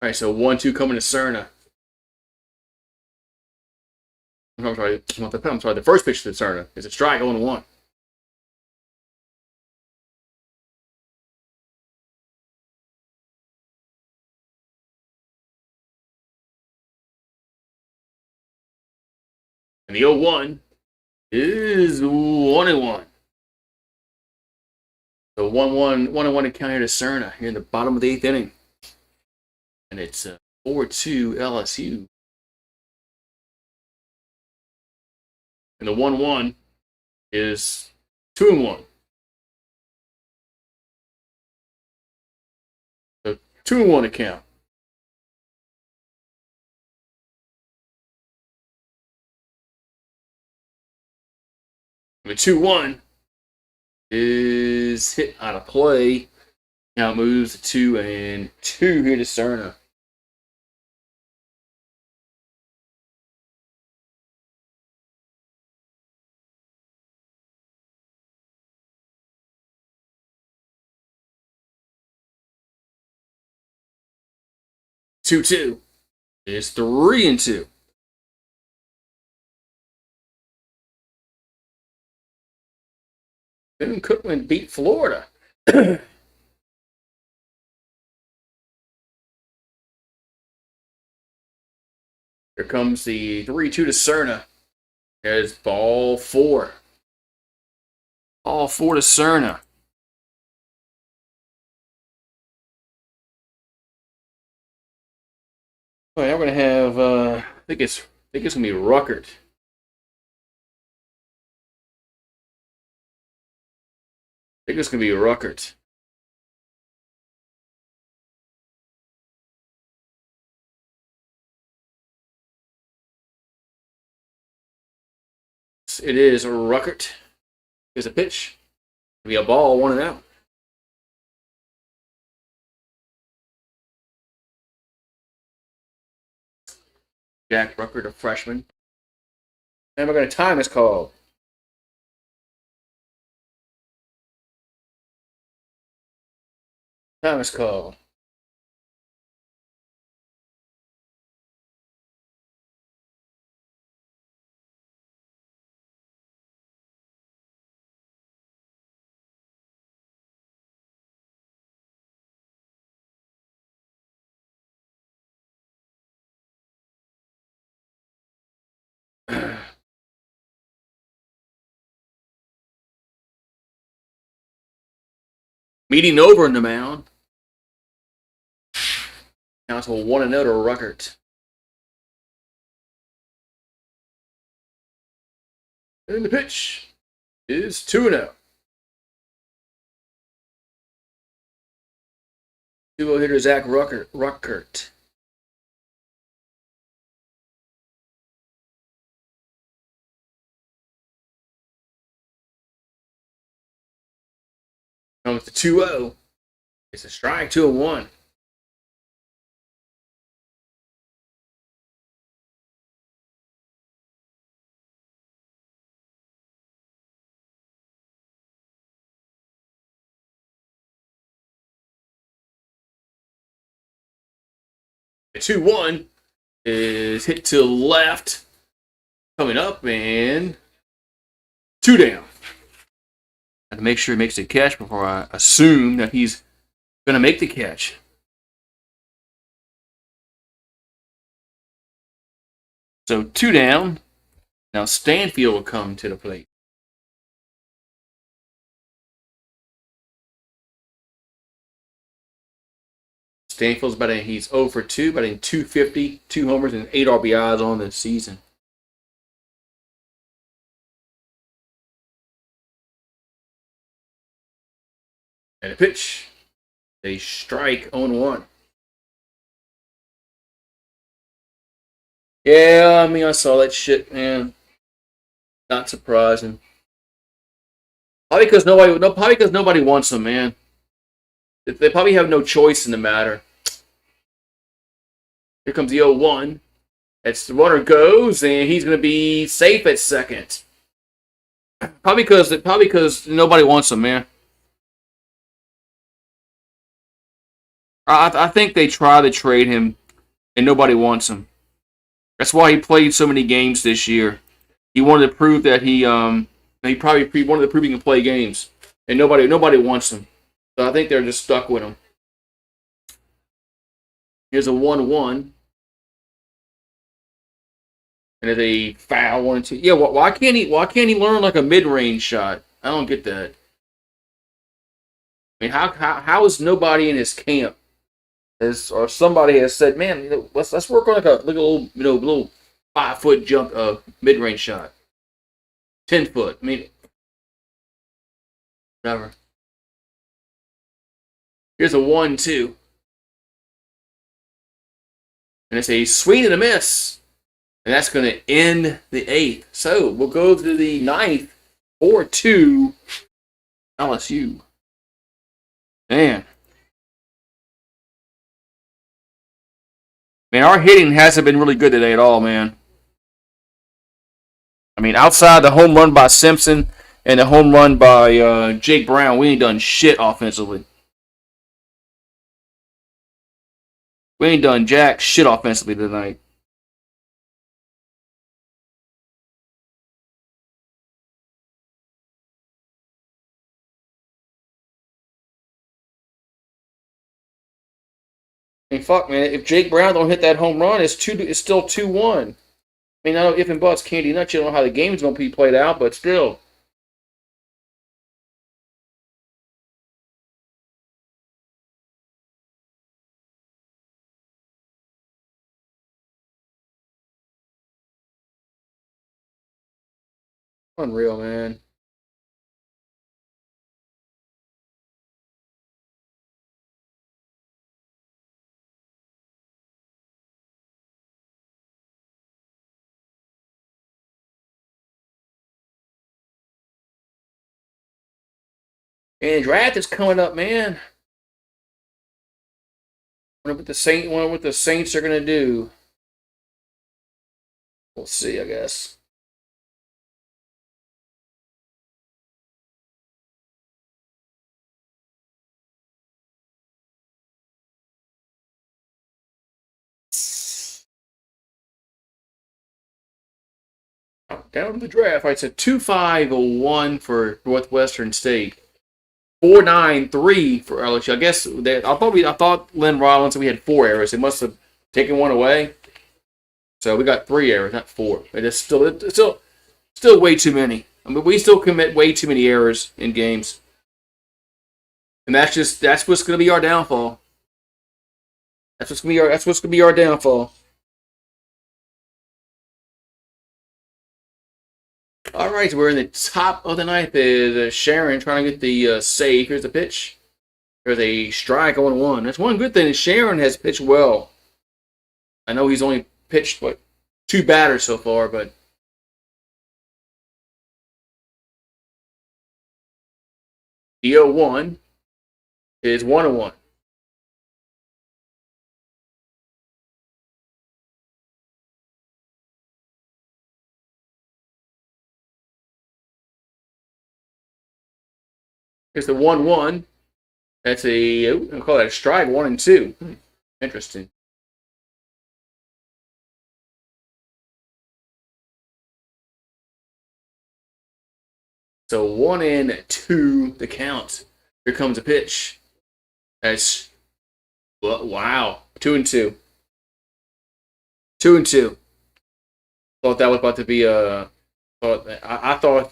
All right, so 1-2 coming to Cerna. I'm sorry, the first pitch to Cerna is a strike, 0-1. And the 0-1 is 1-1. So 1-1 to count here to Cerna here in the bottom of the eighth inning. And it's 4-2 LSU. And the 1-1 is 2-1. So 2-1 to count. And the 2-1 is hit out of play. Now it moves to 2-2 here to Cerna. Two is 3-2. Then Cookman beat Florida. Here comes the 3-2 to Cerna. There's ball four. Ball four to Cerna. All right, I'm gonna have I think it's gonna be Ruckert. I think it's gonna be Ruckert. It is Ruckert. Here's a pitch. It'll be a ball, 1-out. Jack Ruckert, a freshman. And we're gonna time this call. Time is called. Meeting over in the mound. Now it's a 1-0 to Ruckert. And the pitch is 2-0. 2-0 hitter Zach Ruckert. Comes to 2-0. It's a strike, 2-1. The 2-1 is hit to left. Coming up and 2 down. I have to make sure he makes the catch before I assume that he's going to make the catch. So 2 down. Now Stanfield will come to the plate. Stanfield's batting, he's 0 for 2, batting .250, 2 homers and 8 RBIs on the season. And a pitch. A strike, 0-1. Yeah, I mean, I saw that shit, man. Not surprising. Probably because nobody wants them, man. They probably have no choice in the matter. Here comes the 0-1. That's the runner goes, and he's going to be safe at second. Probably because nobody wants him, man. I think they try to trade him, and nobody wants him. That's why he played so many games this year. He wanted to prove that he probably wanted to prove he can play games, and nobody wants him. So I think they're just stuck with him. Here's a 1-1. And it's a foul 1-2. Yeah, why can't he learn like a mid-range shot? I don't get that. I mean, how is nobody in his camp or somebody has said, man, let's work on like a little 5-foot jump mid-range shot. 10-foot. I mean, whatever. Here's a 1-2. And it's a swing and a miss. And that's going to end the 8th. So we'll go to the 9th. 4-2 LSU. Man, our hitting hasn't been really good today at all, man. I mean, outside the home run by Simpson and the home run by Jake Brown, we ain't done shit offensively. We ain't done jack shit offensively tonight. I mean, fuck, man. If Jake Brown don't hit that home run, it's still 2-1. I mean, I know if and buts, candy nuts. You don't know how the game's going to be played out, but still. Unreal, man. And the draft is coming up, man. Wonder what the Saints are going to do. We'll see, I guess. Down to the draft. All right, so 2-5-1 for Northwestern State. 4-9-3 for LSU. I guess I thought Lynn Rollins, we had 4 errors. They must have taken one away. So we got 3 errors, not 4. But it's still way too many. I mean, we still commit way too many errors in games. And that's what's gonna be our downfall. That's what's gonna be our downfall. All right, so we're in the top of the ninth. Is Sharon trying to get the save? Here's the pitch. There's a strike on one. That's one good thing. Sharon has pitched well. I know he's only pitched what 2 batters so far, but the 0-1 is 1-1. Here's the 1-1. That's I'll call that a strike, 1-2. Interesting. So 1-2 the count. Here comes a pitch. That's wow. 2-2. 2-2. Thought that was about to be a. I thought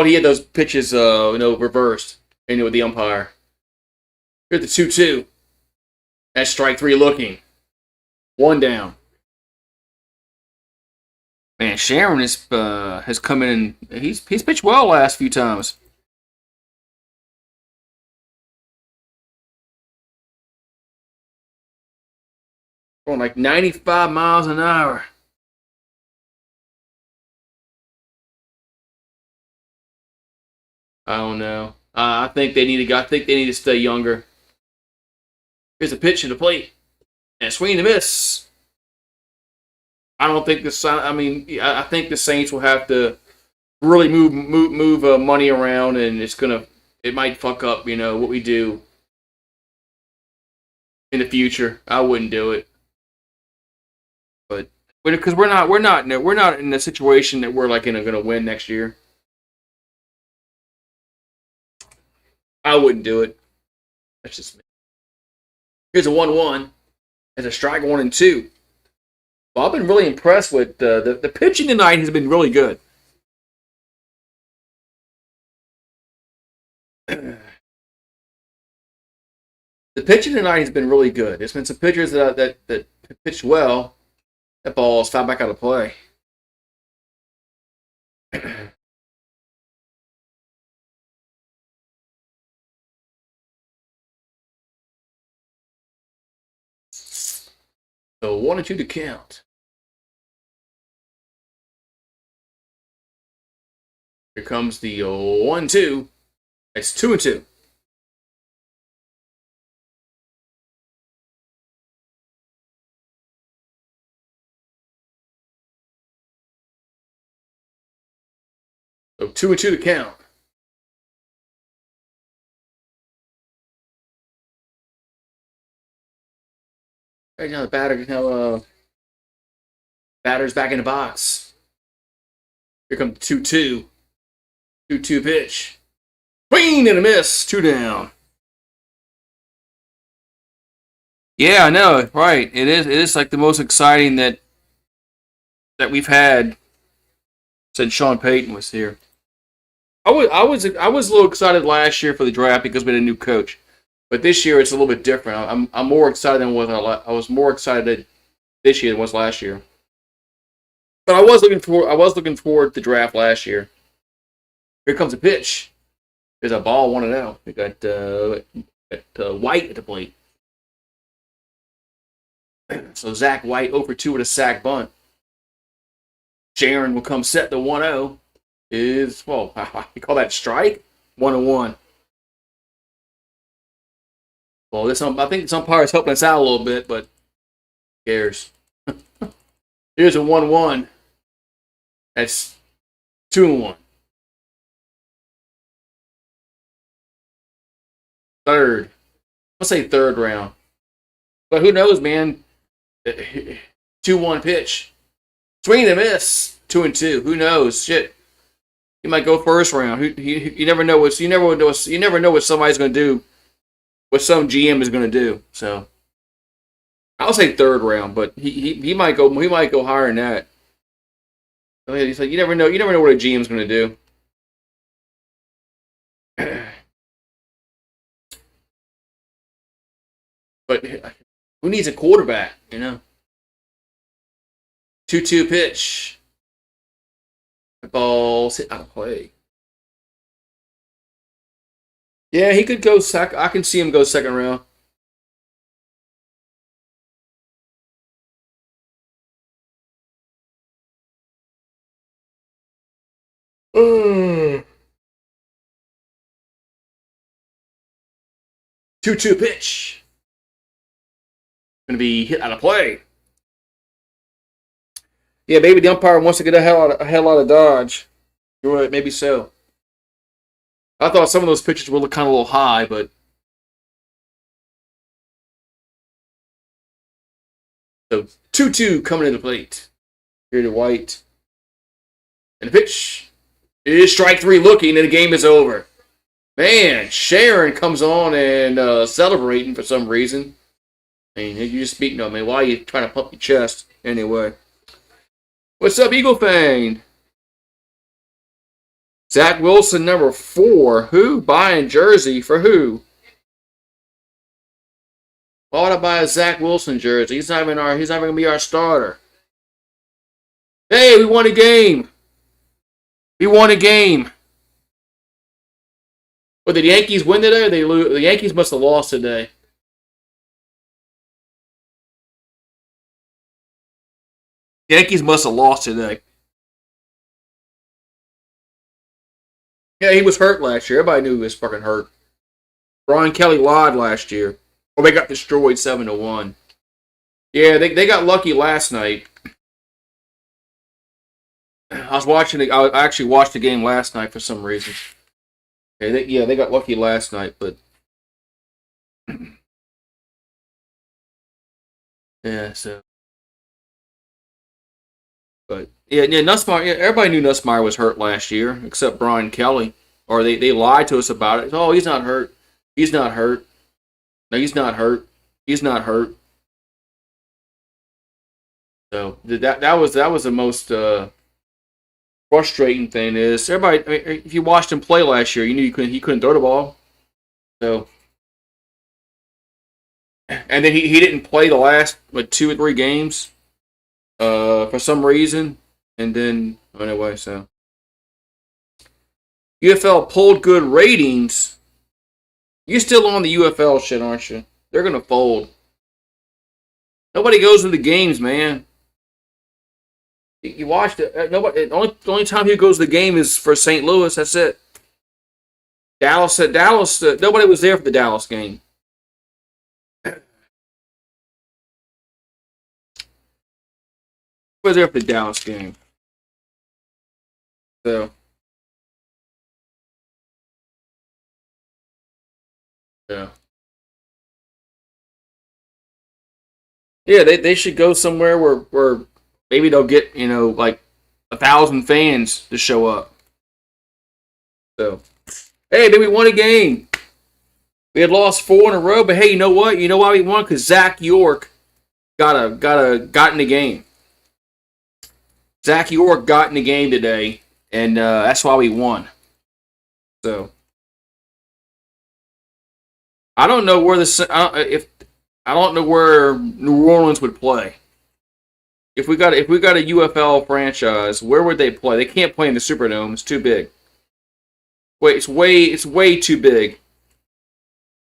he had those pitches, reversed. With the umpire. Here's the 2-2. That's strike 3 looking. 1 down. Man, Sharon has come in and he's pitched well last few times. Going like 95 miles an hour. I don't know. I think they need to stay younger. Here's a pitch to the plate and swing and a miss. I don't think I think the Saints will have to really move money around, and it might fuck up what we do in the future. I wouldn't do it, but because we're not in a situation that we're like going to win next year. I wouldn't do it. That's just me. Here's a 1-1. There's a strike 1-2. Well, I've been really impressed with the pitching tonight has been really good. The pitching tonight has been really good. There's been some pitchers that pitched well. That ball's fouled back out of play. So 1-2 to count. Here comes the 1-2. It's 2-2. So 2-2 to count. Right now the batter's back in the box. Here comes 2-2. 2-2 pitch. Swing and a miss. 2 down. Yeah, I know. Right. It is like the most exciting that we've had since Sean Payton was here. I was a little excited last year for the draft because we had a new coach. But this year it's a little bit different. I'm more excited than I was more excited this year than was last year. But I was looking forward to the draft last year. Here comes a pitch. There's a ball 1-0. We got White at the plate. So Zach White 0-for-2 with a sack bunt. Sharon will come set the 1-0. You call that strike? 1-1. Well, I think this umpire is helping us out a little bit, but who cares? Here's a 1-1. That's 2-1. Third. I'll say third round. But who knows, man? 2-1 pitch. Swing and a miss. 2-2. Who knows? Shit. He might go first round. You never know what somebody's going to do. What some GM is going to do. So I'll say third round, but he might go higher than that. He's like you never know what a GM's going to do. But who needs a quarterback, 2-2 pitch. The ball's hit out of play. Yeah, he could go I can see him go second round. Mm. 2-2 pitch. Going to be hit out of play. Yeah, maybe the umpire wants to get a hell out of dodge. You're right, maybe so. I thought some of those pitches would look kind of a little high, but so 2-2 coming into plate. Here to White. And the pitch is strike three looking, and the game is over. Man, Sharon comes on and celebrating for some reason. I mean, you just speaking of me. Why are you trying to pump your chest anyway? What's up, Eagle Fang? Zach Wilson, number 4. Who? Buying jersey for who? Why would I buy a Zach Wilson jersey? He's not even gonna be our starter. Hey, we won a game. We won a game. But did the Yankees win today or they lose? The Yankees must have lost today. The Yankees must have lost today. Yeah, he was hurt last year. Everybody knew he was fucking hurt. Brian Kelly lied last year. Well, they got destroyed 7-1. Yeah, they got lucky last night. I actually watched the game last night for some reason. They got lucky last night, but yeah, so. But yeah, Nussmeier. Yeah, everybody knew Nussmeier was hurt last year, except Brian Kelly. Or they lied to us about it. Oh, he's not hurt. He's not hurt. No, he's not hurt. He's not hurt. So that was the most frustrating thing is everybody. I mean, if you watched him play last year, you knew he couldn't throw the ball. So, and then he didn't play the last 2 or 3 games. For some reason, and then anyway, so UFL pulled good ratings. You're still on the UFL shit, aren't you? They're gonna fold. Nobody goes to the games, man. You watched it. Nobody. The only time he goes to the game is for St. Louis. That's it. Dallas. Nobody was there for the Dallas game. Was there for the Dallas game. So, yeah. Yeah, they should go somewhere where maybe they'll get, like 1,000 fans to show up. So, hey, then we won a game. We had lost 4 in a row, but hey, you know what? You know why we won? Because Zach York got in the game. Zach York got in the game today, and that's why we won. So I don't know where I don't know where New Orleans would play. If we got a UFL franchise, where would they play? They can't play in the Superdome. It's too big. Wait, it's way too big.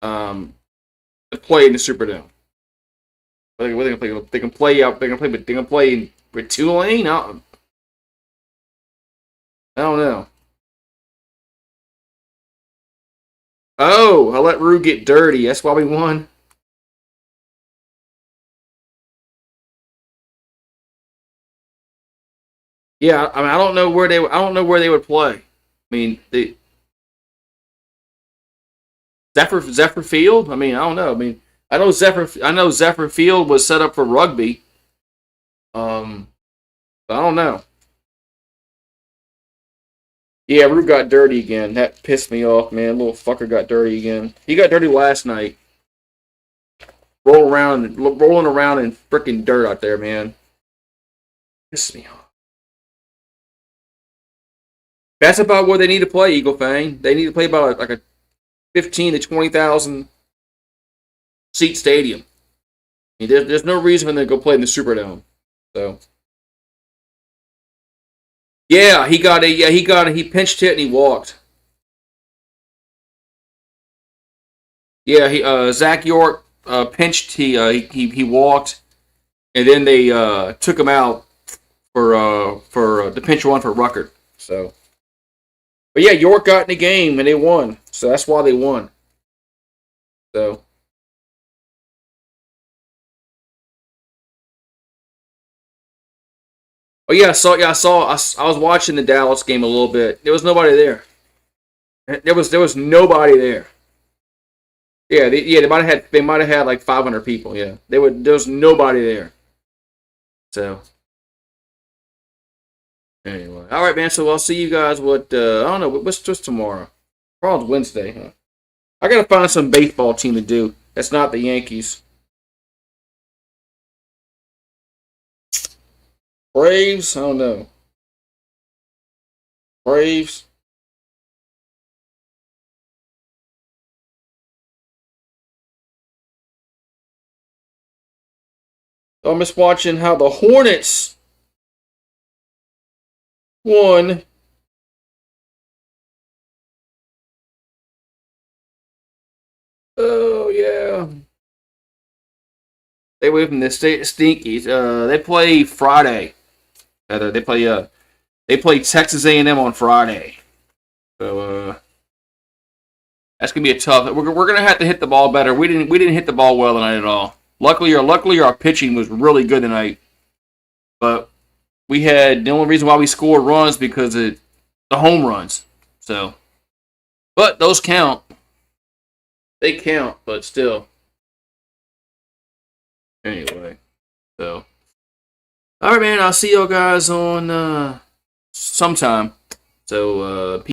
To play in the Superdome. What are they gonna play? They can play out. They can play with Tulane. I don't know. Oh, I let Rue get dirty. That's why we won. Yeah, I mean, I don't know where they would play. I mean, the Zephyr Field. I mean, I don't know. I mean, I know Zephyr Field was set up for rugby. But I don't know. Yeah, Rue got dirty again. That pissed me off, man. Little fucker got dirty again. He got dirty last night. Rolling around in freaking dirt out there, man. Pissed me off. That's about where they need to play, Eagle Fang. They need to play about like a 15 to 20,000 seat stadium. There's no reason for them to go play in the Superdome. So yeah, he pinched hit and he walked. Yeah, Zach York pinched. He walked, and then they took him out for the pinch run for Ruckert. So, but yeah, York got in the game and they won. So that's why they won. So. Oh yeah, I was watching the Dallas game a little bit. There was nobody there. There was nobody there. Yeah, they might have had like 500 people. Yeah, there was nobody there. So anyway, all right, man. So I'll see you guys. I don't know. What's tomorrow? Tomorrow's Wednesday. Huh? I gotta find some baseball team to do. That's not the Yankees. Braves. I don't know. Braves. So I'm just watching how the Hornets won. Oh yeah. Stay away from the Stinkies. They play Friday. They play Texas A&M on Friday. So that's gonna be a tough. We're gonna have to hit the ball better. We didn't hit the ball well tonight at all. Luckily our pitching was really good tonight. But we had the only reason why we scored runs because of the home runs. So, but those count. They count, but still. Anyway, so all right, man. I'll see y'all guys on sometime. So